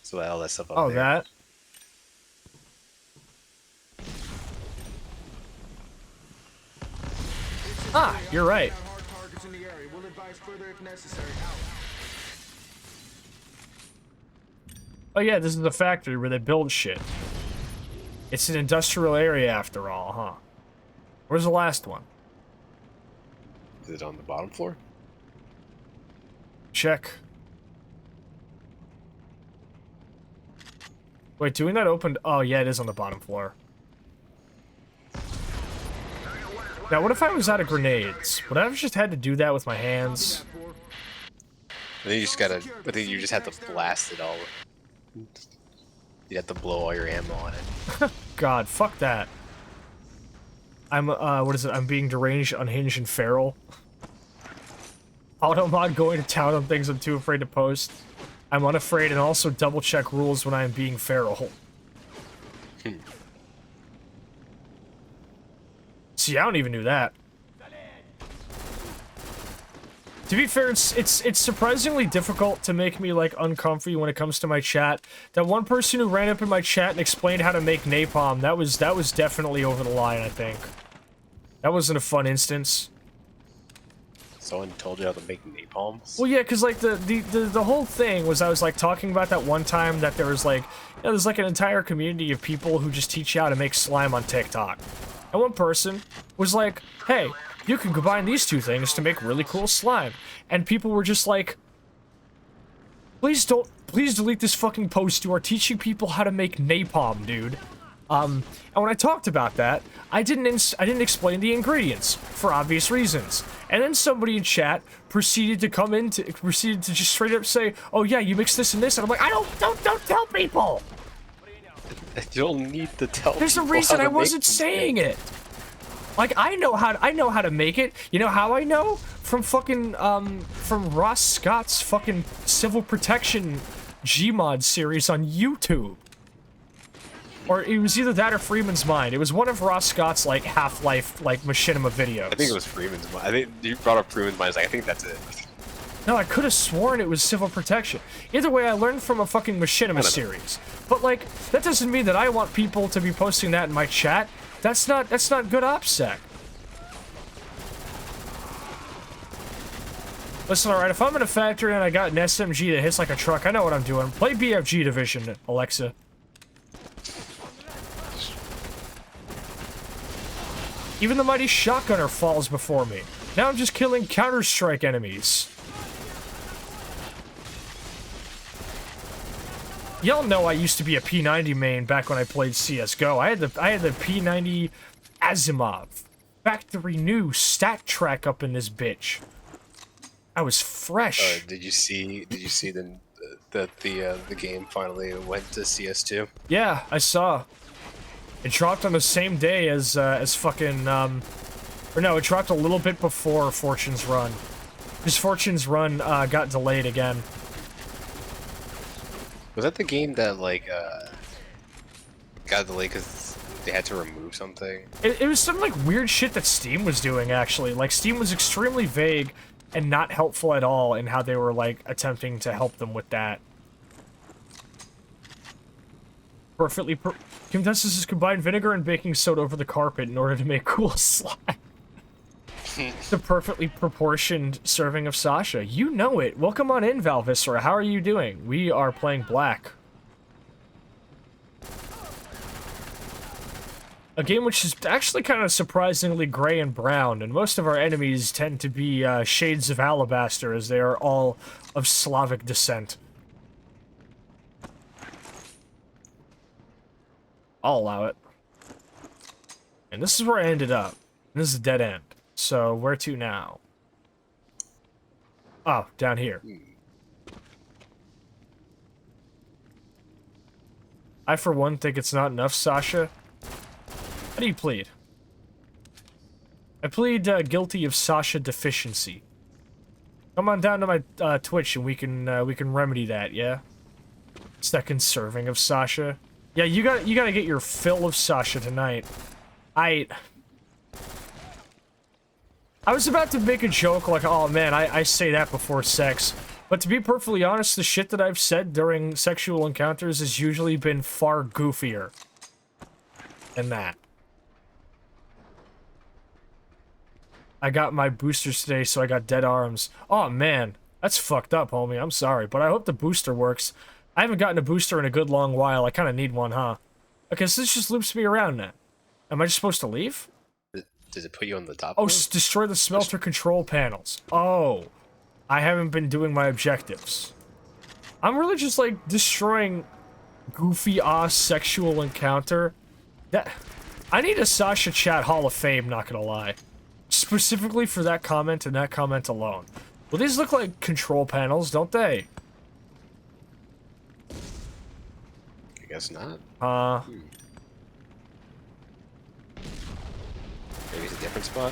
So all that stuff up Oh, there. that? Ah, you're right. Hard targets in the area. We'll advise further if necessary. Out. Oh yeah, this is the factory where they build shit. It's an industrial area after all, huh? Where's the last one? Is it on the bottom floor? Check. Wait, doing that opened... Oh, yeah, it is on the bottom floor. Now, what if I was out of grenades? Would I have just had to do that with my hands? I think you just gotta... I think you just have to blast it all. You have to blow all your ammo on it. God, fuck that. I'm, what is it? I'm being deranged, unhinged, and feral. Automod going to town on things I'm too afraid to post. I'm unafraid and also double-check rules when I am being feral. See, I don't even do that. To be fair, it's surprisingly difficult to make me, like, uncomfy when it comes to my chat. That one person who ran up in my chat and explained how to make napalm, that was definitely over the line, I think. That wasn't a fun instance. Someone told you how to make napalms? Well, yeah, because, like, the whole thing was I was, like, talking about that one time that there was, like, you know, there's, like, an entire community of people who just teach you how to make slime on TikTok. And one person was like, hey, you can combine these two things to make really cool slime. And people were just like, please delete this fucking post. You are teaching people how to make napalm, dude. And when I talked about that, I didn't explain the ingredients for obvious reasons. And then somebody in chat proceeded to just straight up say, "Oh yeah, you mix this and this," and I'm like, don't tell people. You don't need to tell. There's a people reason how to I wasn't saying it. Like I know how to make it. You know how I know? From fucking from Ross Scott's fucking civil protection Gmod series on YouTube. Or it was either that or Freeman's Mind. It was one of Ross Scott's, like, Half-Life, like, machinima videos. I think it was Freeman's Mind. I think you brought up Freeman's Mind. I was like, I think that's it. No, I could have sworn it was Civil Protection. Either way, I learned from a fucking machinima series. But, like, that doesn't mean that I want people to be posting that in my chat. That's not good OPSEC. Listen, alright, if I'm in a factory and I got an SMG that hits like a truck, I know what I'm doing. Play BFG Division, Alexa. Even the mighty shotgunner falls before me. Now I'm just killing Counter-Strike enemies. Y'all know I used to be a P90 main back when I played CS:GO. I had the P90 Asimov factory new stat track up in this bitch. I was fresh. Did you see the game finally went to CS2? Yeah, I saw. It dropped on the same day as fucking or no, it dropped a little bit before Fortune's Run. Because Fortune's Run got delayed again. Was that the game that like got delayed because they had to remove something? It was some like weird shit that Steam was doing actually. Like Steam was extremely vague and not helpful at all in how they were like attempting to help them with that. Kim Testis combined vinegar and baking soda over the carpet in order to make cool slime. The perfectly proportioned serving of Sascha. You know it. Welcome on in, Valviscera. How are you doing? We are playing black. A game which is actually kind of surprisingly gray and brown, and most of our enemies tend to be shades of alabaster, as they are all of Slavic descent. I'll allow it. And this is where I ended up. This is a dead end. So, where to now? Oh, down here. I, for one, think it's not enough, Sascha. How do you plead? I plead guilty of Sascha deficiency. Come on down to my Twitch and we can remedy that, yeah? Second serving of Sascha. Yeah, you gotta get your fill of Sascha tonight. I was about to make a joke like, oh man, I say that before sex. But to be perfectly honest, the shit that I've said during sexual encounters has usually been far goofier than that. I got my boosters today, so I got dead arms. Oh man, that's fucked up, homie. I'm sorry, but I hope the booster works. I haven't gotten a booster in a good long while. I kind of need one, huh? Okay, so this just loops me around now. Am I just supposed to leave? Does it put you on the top? Oh, destroy the smelter control panels. Oh, I haven't been doing my objectives. I'm really just like destroying goofy-ass sexual encounter. I need a Sascha Chat Hall of Fame, not gonna lie. Specifically for that comment and that comment alone. Well, these look like control panels, don't they? I guess not. Maybe it's a different spot.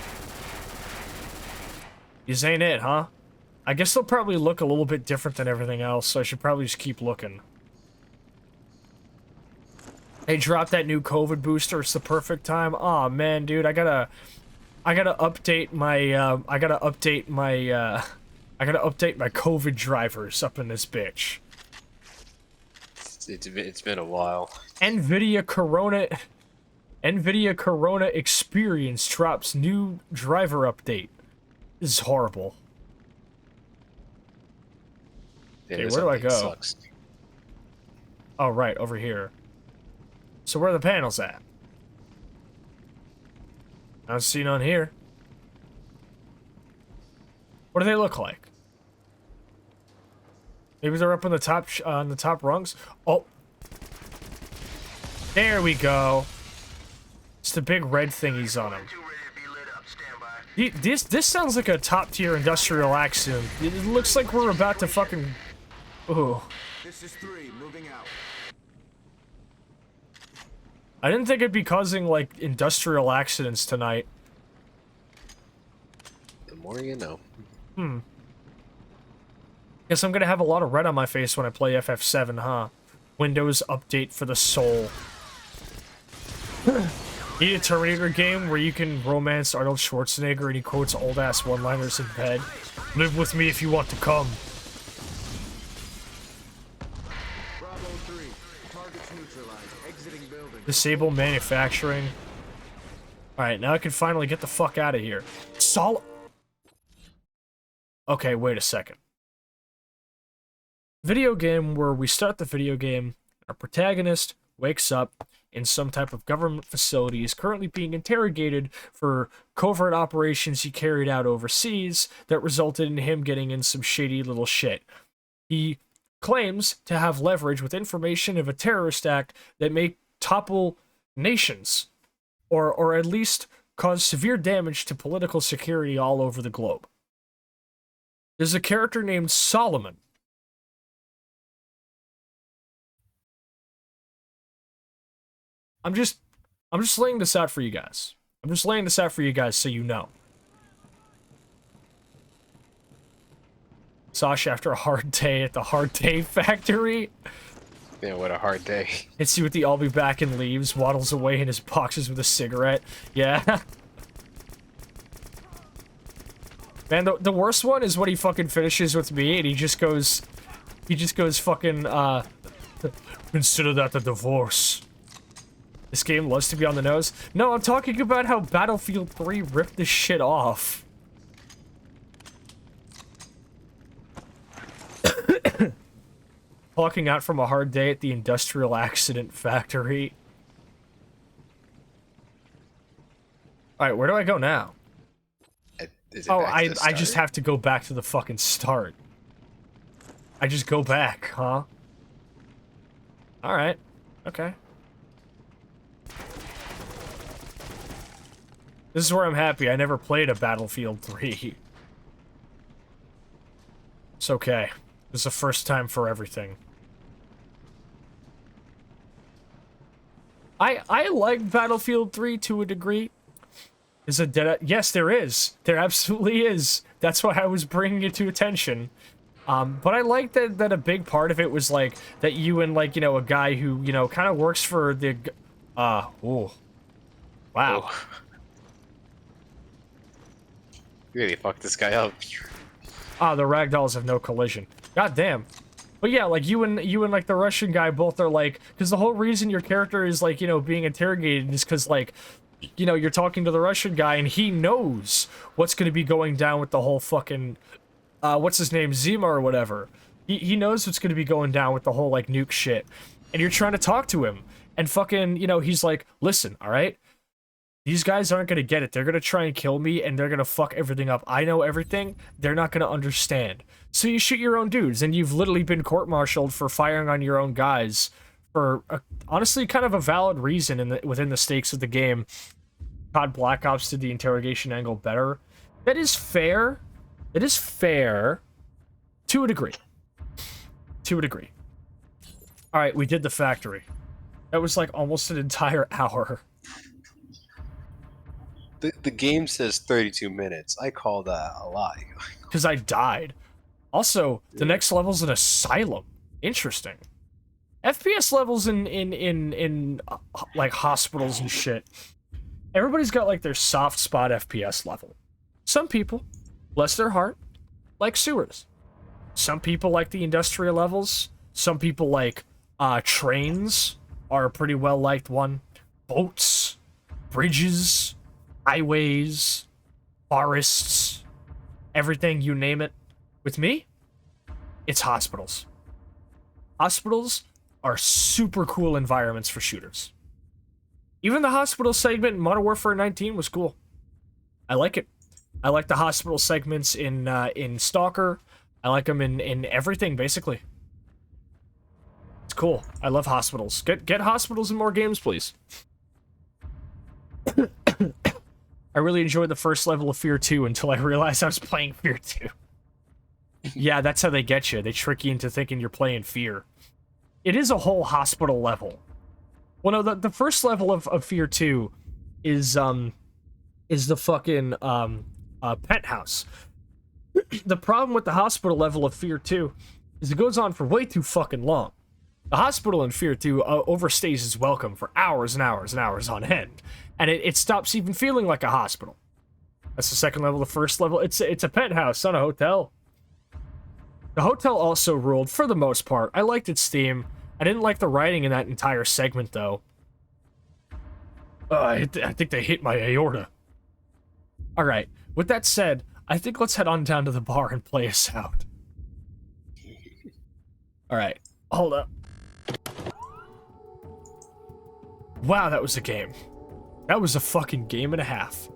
These ain't it, huh? I guess they'll probably look a little bit different than everything else, so I should probably just keep looking. Hey, drop that new COVID booster. It's the perfect time. Aw, man, dude, I gotta update my, I gotta update my COVID drivers up in this bitch. It's been a while. NVIDIA Corona Experience drops new driver update. This is horrible. Okay, where do I go? Sucks. Oh, right, over here. So where are the panels at? I don't see none here. What do they look like? Maybe they're up on the top rungs. Oh, there we go. It's the big red thingies on them. This sounds like a top tier industrial accident. It looks like we're about to fucking. Ooh. This is 3, moving out. I didn't think it'd be causing like industrial accidents tonight. The more you know. Guess I'm gonna have a lot of red on my face when I play FF7, huh? Windows update for the soul. Need a Terminator game where you can romance Arnold Schwarzenegger and he quotes old-ass one-liners in bed. Live with me if you want to come. Bravo 3, targets neutralized, exiting building. Disable manufacturing. Alright, now I can finally get the fuck out of here. Okay, wait a second. Video game where we start the video game, our protagonist wakes up in some type of government facility, is currently being interrogated for covert operations he carried out overseas that resulted in him getting in some shady little shit. He claims to have leverage with information of a terrorist act that may topple nations, or at least cause severe damage to political security all over the globe. There's a character named Solomon. I'm just laying this out for you guys. I'm just laying this out for you guys so you know. Sascha, after a hard day at the Hard Day Factory. Yeah, what a hard day. Hits you with the "I'll be back" and leaves, waddles away in his boxes with a cigarette. Yeah. Man, the worst one is when he fucking finishes with me and he just goes fucking, consider that a divorce. This game loves to be on the nose. No, I'm talking about how Battlefield 3 ripped this shit off. Walking out from a hard day at the industrial accident factory. Alright, where do I go now? Oh, I just have to go back to the fucking start. I just go back, huh? Alright. Okay. This is where I'm happy. I never played a Battlefield 3. It's okay. This is the first time for everything. I like Battlefield 3 to a degree. Is a dead... Yes, there is. There absolutely is. That's why I was bringing it to attention. But I like that a big part of it was, like, that you and, like, you know, a guy who, you know, kind of works for the... Ooh. Wow. Oh. Really fucked this guy up. Ah, the ragdolls have no collision. God damn. But yeah, like, you and like, the Russian guy both are, like... Because the whole reason your character is, like, you know, being interrogated is because, like... You know, you're talking to the Russian guy, and he knows what's going to be going down with the whole fucking... what's his name? Zima or whatever. He knows what's going to be going down with the whole, like, nuke shit. And you're trying to talk to him. And fucking, you know, he's like, listen, alright? These guys aren't going to get it. They're going to try and kill me, and they're going to fuck everything up. I know everything. They're not going to understand. So you shoot your own dudes, and you've literally been court-martialed for firing on your own guys for, honestly, kind of a valid reason within the stakes of the game. COD Black Ops did the interrogation angle better. That is fair. It is fair. To a degree. To a degree. Alright, we did the factory. That was, like, almost an entire hour. The game says 32 minutes. I call that a lie. Because I died. Also, the next level's an asylum. Interesting. FPS levels in like, hospitals and shit. Everybody's got, like, their soft spot FPS level. Some people, bless their heart, like sewers. Some people like the industrial levels. Some people like, trains are a pretty well-liked one. Boats, bridges, highways, forests, everything, you name it. With me, it's hospitals. Hospitals are super cool environments for shooters. Even the hospital segment in Modern Warfare 19 was cool. I like it. I like the hospital segments in Stalker. I like them in everything, basically. It's cool. I love hospitals. Get hospitals in more games, please. I really enjoyed the first level of Fear 2 until I realized I was playing Fear 2. Yeah, that's how they get you. They trick you into thinking you're playing Fear. It is a whole hospital level. Well, no, the first level of Fear 2 is the fucking, penthouse. The problem with the hospital level of Fear 2 is it goes on for way too fucking long. The hospital in Fear 2 overstays its welcome for hours and hours and hours on end. And it stops even feeling like a hospital. That's the second level. The first level, it's a penthouse, not a hotel. The hotel also ruled, for the most part. I liked its theme. I didn't like the writing in that entire segment, though. I think they hit my aorta. Alright, with that said, I think let's head on down to the bar and play us out. Alright, hold up. Wow, that was a game. That was a fucking game and a half.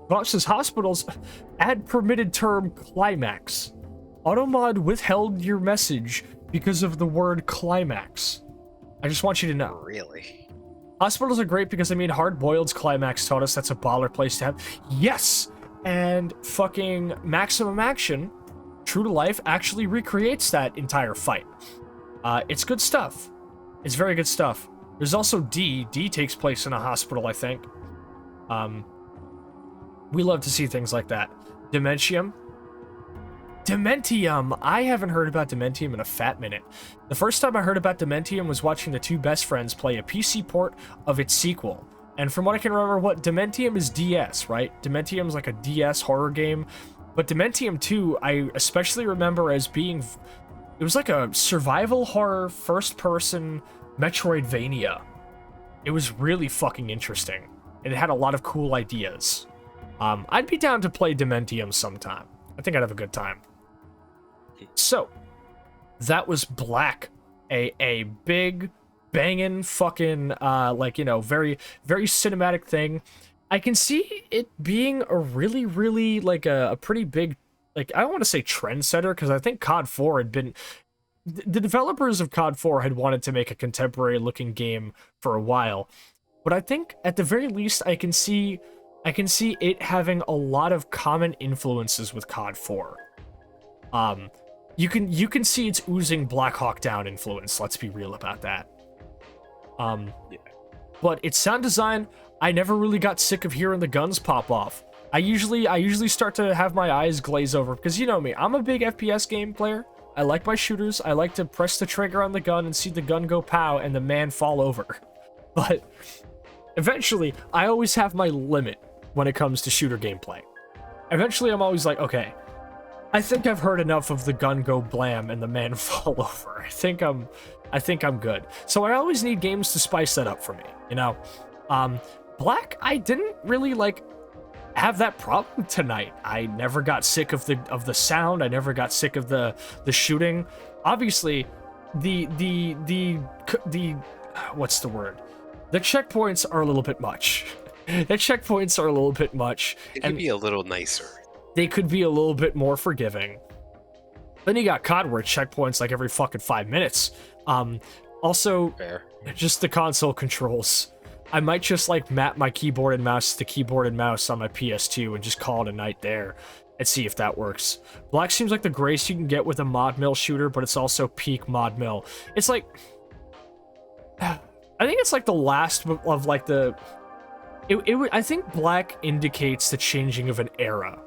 Vox's Hospitals, add permitted term climax. Automod withheld your message because of the word climax. I just want you to know. Really? Hospitals are great because, I mean, Hard Boiled's climax taught us that's a baller place to have. Yes! And fucking Maximum Action, true to life, actually recreates that entire fight. It's good stuff. It's very good stuff. There's also D. D takes place in a hospital, I think. We love to see things like that. Dementium. Dementium! I haven't heard about Dementium in a fat minute. The first time I heard about Dementium was watching the two best friends play a PC port of its sequel. And from what I can remember, what Dementium is DS, right? Dementium is like a DS horror game. But Dementium 2, I especially remember as being... It was like a survival horror, first-person Metroidvania. It was really fucking interesting. And it had a lot of cool ideas. I'd be down to play Dementium sometime. I think I'd have a good time. So, that was Black. A big, banging, fucking, like, you know, very, very cinematic thing. I can see it being a really, really, like, a pretty big, like, I don't want to say trendsetter, because I think COD 4 had been... The developers of COD 4 had wanted to make a contemporary-looking game for a while. But I think, at the very least, I can see it having a lot of common influences with COD 4. You can see it's oozing Black Hawk Down influence, let's be real about that. Yeah. But its sound design, I never really got sick of hearing the guns pop off. I usually start to have my eyes glaze over, because you know me, I'm a big FPS game player. I like my shooters, I like to press the trigger on the gun and see the gun go pow and the man fall over. But eventually, I always have my limit when it comes to shooter gameplay. Eventually, I'm always like, okay, I think I've heard enough of the gun go blam and the man fall over. I think I'm good. So I always need games to spice that up for me, you know? Black, I didn't really, like, have that problem tonight. I never got sick of the sound. I never got sick of the shooting. Obviously, the what's the word? The checkpoints are a little bit much. The checkpoints are a little bit much. It could be a little nicer. They could be a little bit more forgiving. Then you got COD where checkpoints like every fucking 5 minutes. Also, Fair. just the console controls. I might just like map my keyboard and mouse to keyboard and mouse on my PS2 and just call it a night there and see if that works. Black seems like the grace you can get with a mod mill shooter, but it's also peak mod mill. It's like... I think it's like the last of like the... I think Black indicates the changing of an era.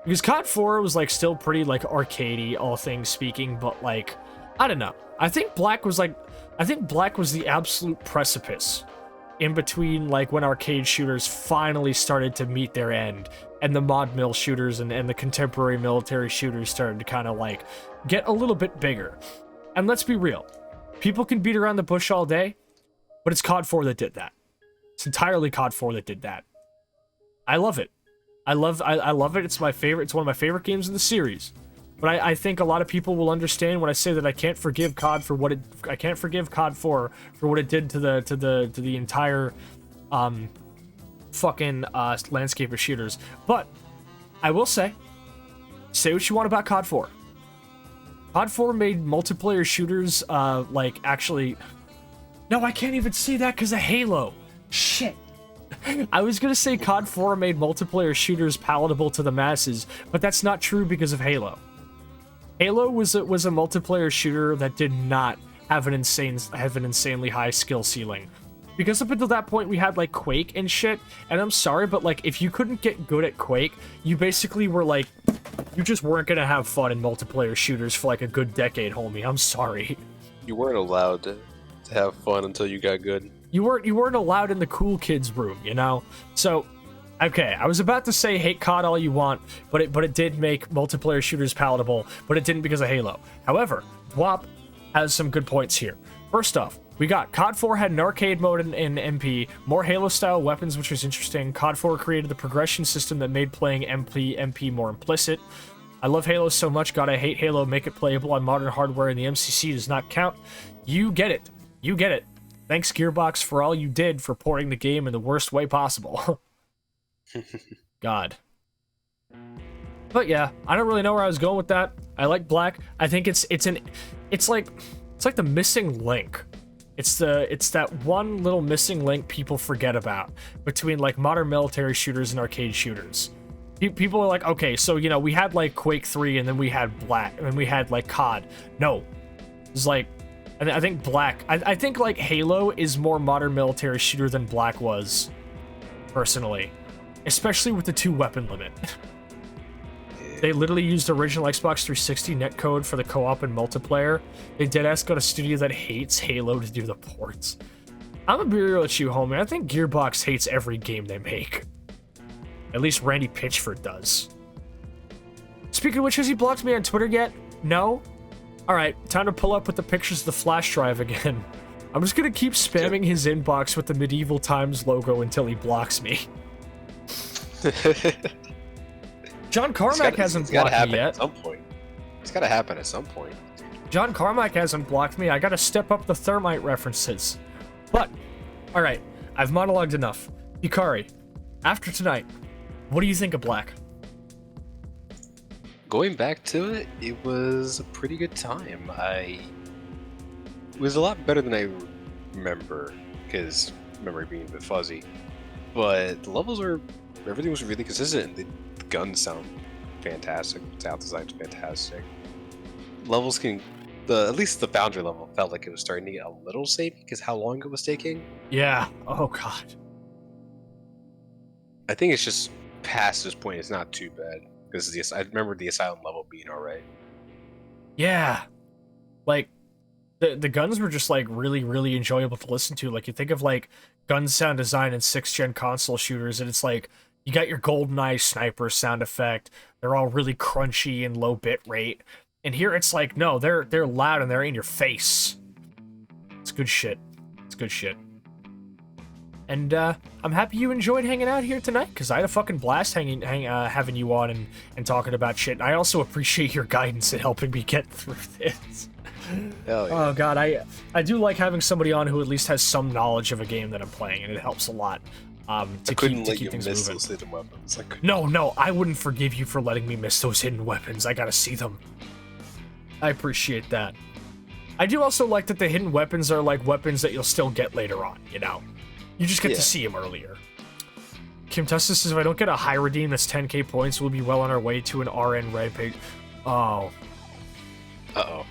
Because COD 4 was like still pretty like arcadey, all things speaking, but like, I don't know. I think Black was the absolute precipice in between like when arcade shooters finally started to meet their end and the mod mill shooters and the contemporary military shooters started to kind of like get a little bit bigger. And let's be real. People can beat around the bush all day, but it's COD 4 that did that. It's entirely COD 4 that did that. I love it. I love it. It's my favorite. It's one of my favorite games in the series. But I think a lot of people will understand when I say that I can't forgive COD for what it. I can't forgive COD 4 for what it did to the entire fucking landscape of shooters. But I will say what you want about COD 4. COD 4 made multiplayer shooters like actually. No, I can't even say that because of Halo. Shit. I was gonna say COD 4 made multiplayer shooters palatable to the masses, but that's not true because of Halo. Halo was a multiplayer shooter that did not have an insanely high skill ceiling. Because up until that point we had like Quake and shit, and I'm sorry, but like if you couldn't get good at Quake, you basically were like, you just weren't gonna have fun in multiplayer shooters for like a good decade, homie. I'm sorry. You weren't allowed to have fun until you got good. You weren't allowed in the cool kids room, you know? So, okay, I was about to say hate COD all you want, but it did make multiplayer shooters palatable, but it didn't because of Halo. However, WAP has some good points here. First off, we got COD 4 had an arcade mode in MP, more Halo-style weapons, which was interesting. COD 4 created the progression system that made playing MP more implicit. I love Halo so much, God, I hate Halo, make it playable on modern hardware, and the MCC does not count. You get it. You get it. Thanks, Gearbox, for all you did for porting the game in the worst way possible. God. But yeah, I don't really know where I was going with that. I like Black. I think it's it's like the missing link. It's that one little missing link people forget about between like modern military shooters and arcade shooters. People are like, okay, so you know, we had like Quake 3 and then we had Black and then we had like COD. No. It's like I think Black I think like Halo is more modern military shooter than Black was, personally. Especially with the 2 weapon limit. They literally used original Xbox 360 netcode for the co-op and multiplayer. They deadass got a studio that hates Halo to do the ports. I'm gonna be real with you, homie. I think Gearbox hates every game they make. At least Randy Pitchford does. Speaking of which, has he blocked me on Twitter yet? No? Alright, time to pull up with the pictures of the flash drive again. I'm just gonna keep spamming his inbox with the Medieval Times logo until he blocks me. John Carmack hasn't blocked me yet. At some point. It's gotta happen at some point. John Carmack hasn't blocked me. I gotta step up the Thermite references. But, alright, I've monologued enough. Hikari, after tonight, what do you think of Black? Going back to it, it was a pretty good time. It was a lot better than I remember, because memory being a bit fuzzy. But the levels everything was really consistent. The guns sound fantastic. Sound design's fantastic. Levels at least the Foundry level felt like it was starting to get a little safe because how long it was taking. Yeah. Oh god. I think it's just past this point. It's not too bad because I remember the Asylum level being alright. Yeah. Like the guns were just like really, really enjoyable to listen to. Like you think of like gun sound design in 6th gen console shooters, and it's like you got your GoldenEye sniper sound effect. They're all really crunchy and low bit rate. And here it's like, no, they're loud and they're in your face. It's good shit. It's good shit. And I'm happy you enjoyed hanging out here tonight, because I had a fucking blast having you on and talking about shit. And I also appreciate your guidance in helping me get through this. Hell yeah. Oh god, I do like having somebody on who at least has some knowledge of a game that I'm playing, and it helps a lot. To keep things moving. Those hidden weapons. No, I wouldn't forgive you for letting me miss those hidden weapons. I gotta see them. I appreciate that. I do also like that the hidden weapons are like weapons that you'll still get later on, you know? You just get to see them earlier. Kim Tusta says, if I don't get a high redeem that's 10k points, we'll be well on our way to an RN rampage. Oh. Uh-oh.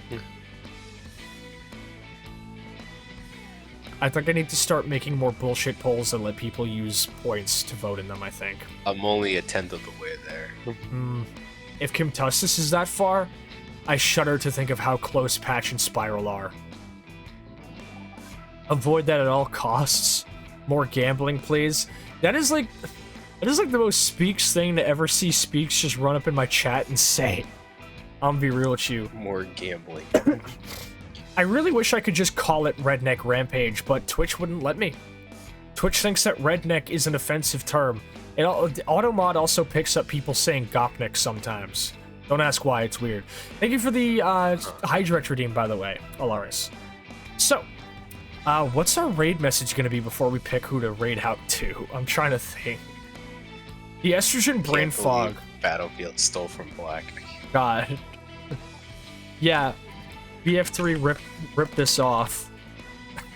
I think I need to start making more bullshit polls and let people use points to vote in them, I think. I'm only a tenth of the way there. If Kim Tustis is that far, I shudder to think of how close Patch and Spiral are. Avoid that at all costs. More gambling, please. That is like the most Speaks thing to ever see Speaks just run up in my chat and say. I'm gonna be real with you. More gambling. I really wish I could just call it Redneck Rampage, but Twitch wouldn't let me. Twitch thinks that redneck is an offensive term. Automod also picks up people saying Gopnik sometimes. Don't ask why, it's weird. Thank you for the Hydract redeem, by the way, Alaris. So, what's our raid message going to be before we pick who to raid out to? I'm trying to think. The Estrogen Brain Fog. Battlefield stole from Black. God. Yeah. BF3 rip this off.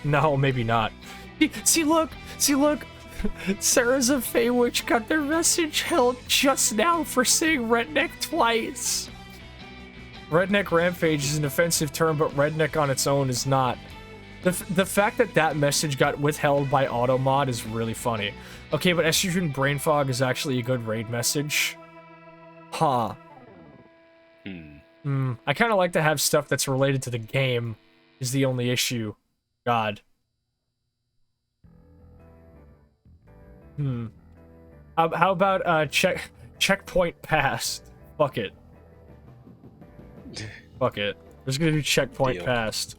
No, maybe not. See, look! Sarah's a Feywitch got their message held just now for saying redneck twice. Redneck Rampage is an offensive term, but redneck on its own is not. The fact that message got withheld by Automod is really funny. Okay, but Estrogen Brain Fog is actually a good raid message. Huh. I kind of like to have stuff that's related to the game, is the only issue. God. How about checkpoint passed? Fuck it. Fuck it. We're just gonna do checkpoint passed.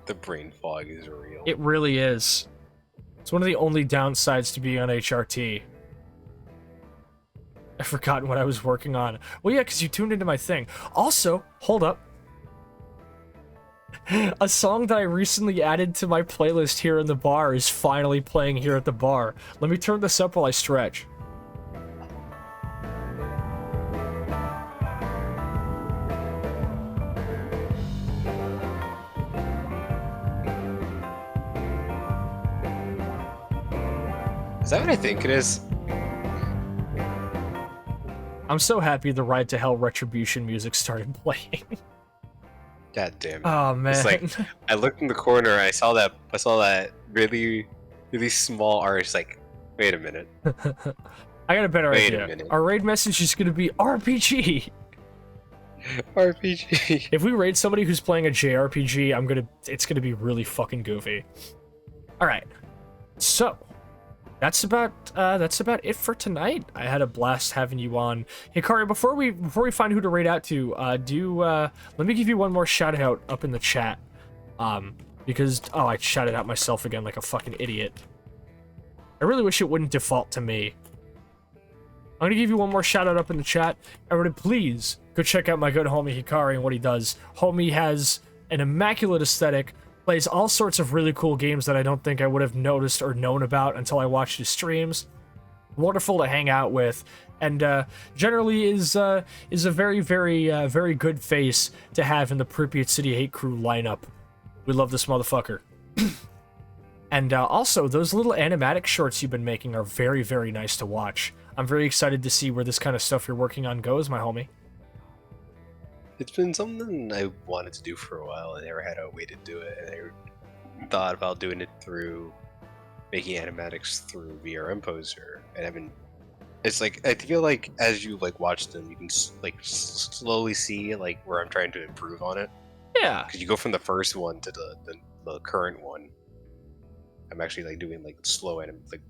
The brain fog is real. It really is. It's one of the only downsides to being on HRT. I've forgotten what I was working on. Well, yeah, because you tuned into my thing. Also, hold up. A song that I recently added to my playlist here in the bar is finally playing here at the bar. Let me turn this up while I stretch. Is that what I think it is? I'm so happy the Ride to Hell Retribution music started playing. God damn it. Oh man. It's like I looked in the corner, I saw that really small art. It's like, wait a minute. I got a better Wait a idea. minute. Our raid message is gonna be RPG. RPG. If we raid somebody who's playing a JRPG, it's gonna be really fucking goofy. Alright. So that's about it for tonight. I had a blast having you on. Hikari, before we find who to raid out to, let me give you one more shout out up in the chat. Because I shouted out myself again like a fucking idiot. I really wish it wouldn't default to me. I'm gonna give you one more shout out up in the chat. Everybody, please go check out my good homie Hikari and what he does. Homie has an immaculate aesthetic, plays all sorts of really cool games that I don't think I would have noticed or known about until I watched his streams. Wonderful to hang out with, and generally is a very, very good face to have in the Pripyat City Hate Crew lineup. We love this motherfucker. And also, those little animatic shorts you've been making are very, very nice to watch. I'm very excited to see where this kind of stuff you're working on goes, my homie. It's been something I wanted to do for a while. I never had a way to do it, and I thought about doing it through making animatics through VRM Poser, and I've been. It's like I feel like as you like watch them, you can like slowly see like where I'm trying to improve on it. Yeah. Because you go from the first one to the current one. I'm actually like doing like slow like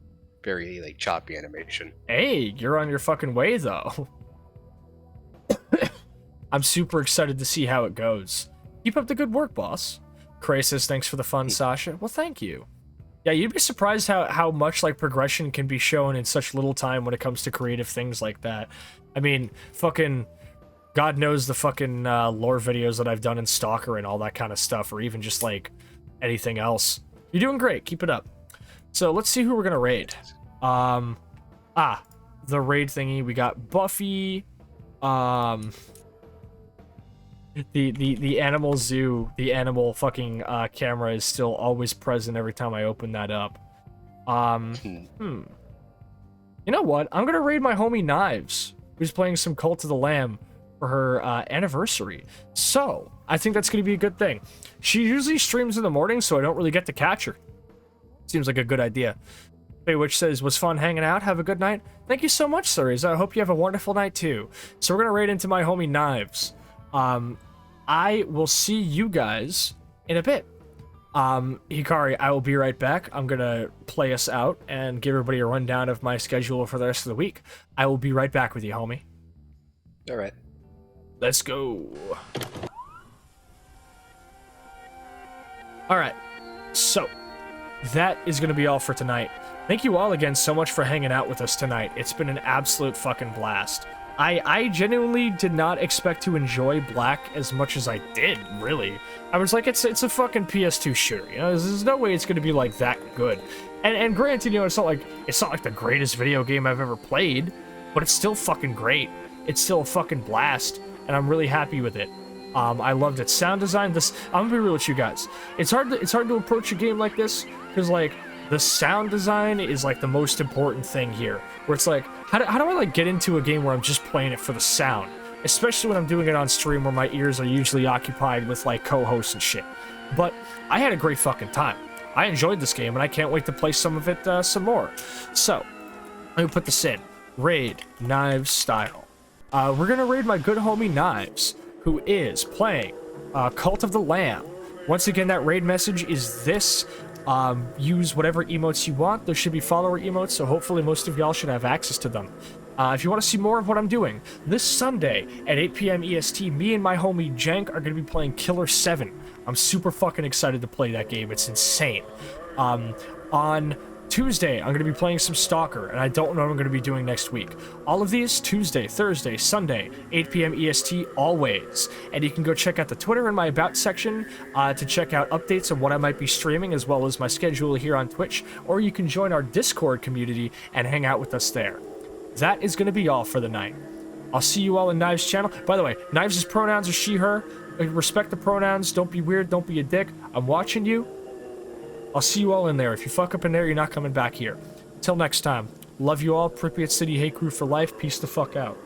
very like choppy animation. Hey, you're on your fucking way though. I'm super excited to see how it goes. Keep up the good work, boss. Cray says, thanks for the fun, Sasha. Well, thank you. Yeah, you'd be surprised how much like progression can be shown in such little time when it comes to creative things like that. I mean, fucking God knows the fucking lore videos that I've done in Stalker and all that kind of stuff, or even just like anything else. You're doing great. Keep it up. So let's see who we're gonna raid. The raid thingy. We got Buffy. The animal zoo, the animal fucking camera is still always present every time I open that up. You know what? I'm gonna raid my homie Knives, who's playing some Cult of the Lamb for her anniversary. So I think that's gonna be a good thing. She usually streams in the morning, so I don't really get to catch her. Seems like a good idea. Baywitch says, was fun hanging out. Have a good night. Thank you so much, Sirries. I hope you have a wonderful night too. So we're gonna raid into my homie Knives. I will see you guys in a bit. Hikari, I will be right back. I'm gonna play us out and give everybody a rundown of my schedule for the rest of the week. I will be right back with you, homie. All right. Let's go. All right. So that is gonna be all for tonight. Thank you all again so much for hanging out with us tonight. It's been an absolute fucking blast. I genuinely did not expect to enjoy Black as much as I did, really. I was like, it's a fucking PS2 shooter, you know? There's no way it's gonna be like that good. And granted, you know, it's not like the greatest video game I've ever played, but it's still fucking great. It's still a fucking blast, and I'm really happy with it. I loved its sound design. I'm gonna be real with you guys. It's hard to approach a game like this because like the sound design is like the most important thing here. Where it's like, how do I like get into a game where I'm just playing it for the sound? Especially when I'm doing it on stream where my ears are usually occupied with like co-hosts and shit. But I had a great fucking time. I enjoyed this game and I can't wait to play some of it some more. So, let me put this in. Raid Knives style. We're gonna raid my good homie Knives, who is playing Cult of the Lamb. Once again, that raid message is this. Use whatever emotes you want. There should be follower emotes, so hopefully most of y'all should have access to them. If you want to see more of what I'm doing, this Sunday at 8 p.m. EST, me and my homie Jank are going to be playing Killer 7. I'm super fucking excited to play that game. It's insane. On Tuesday, I'm going to be playing some Stalker, and I don't know what I'm going to be doing next week. All of these, Tuesday, Thursday, Sunday, 8 p.m. EST, always. And you can go check out the Twitter in my About section to check out updates on what I might be streaming, as well as my schedule here on Twitch, or you can join our Discord community and hang out with us there. That is going to be all for the night. I'll see you all in Knives' channel. By the way, Knives' pronouns are she, her. Respect the pronouns. Don't be weird. Don't be a dick. I'm watching you. I'll see you all in there. If you fuck up in there, you're not coming back here. Till next time. Love you all. Pripyat City Hate Crew for life. Peace the fuck out.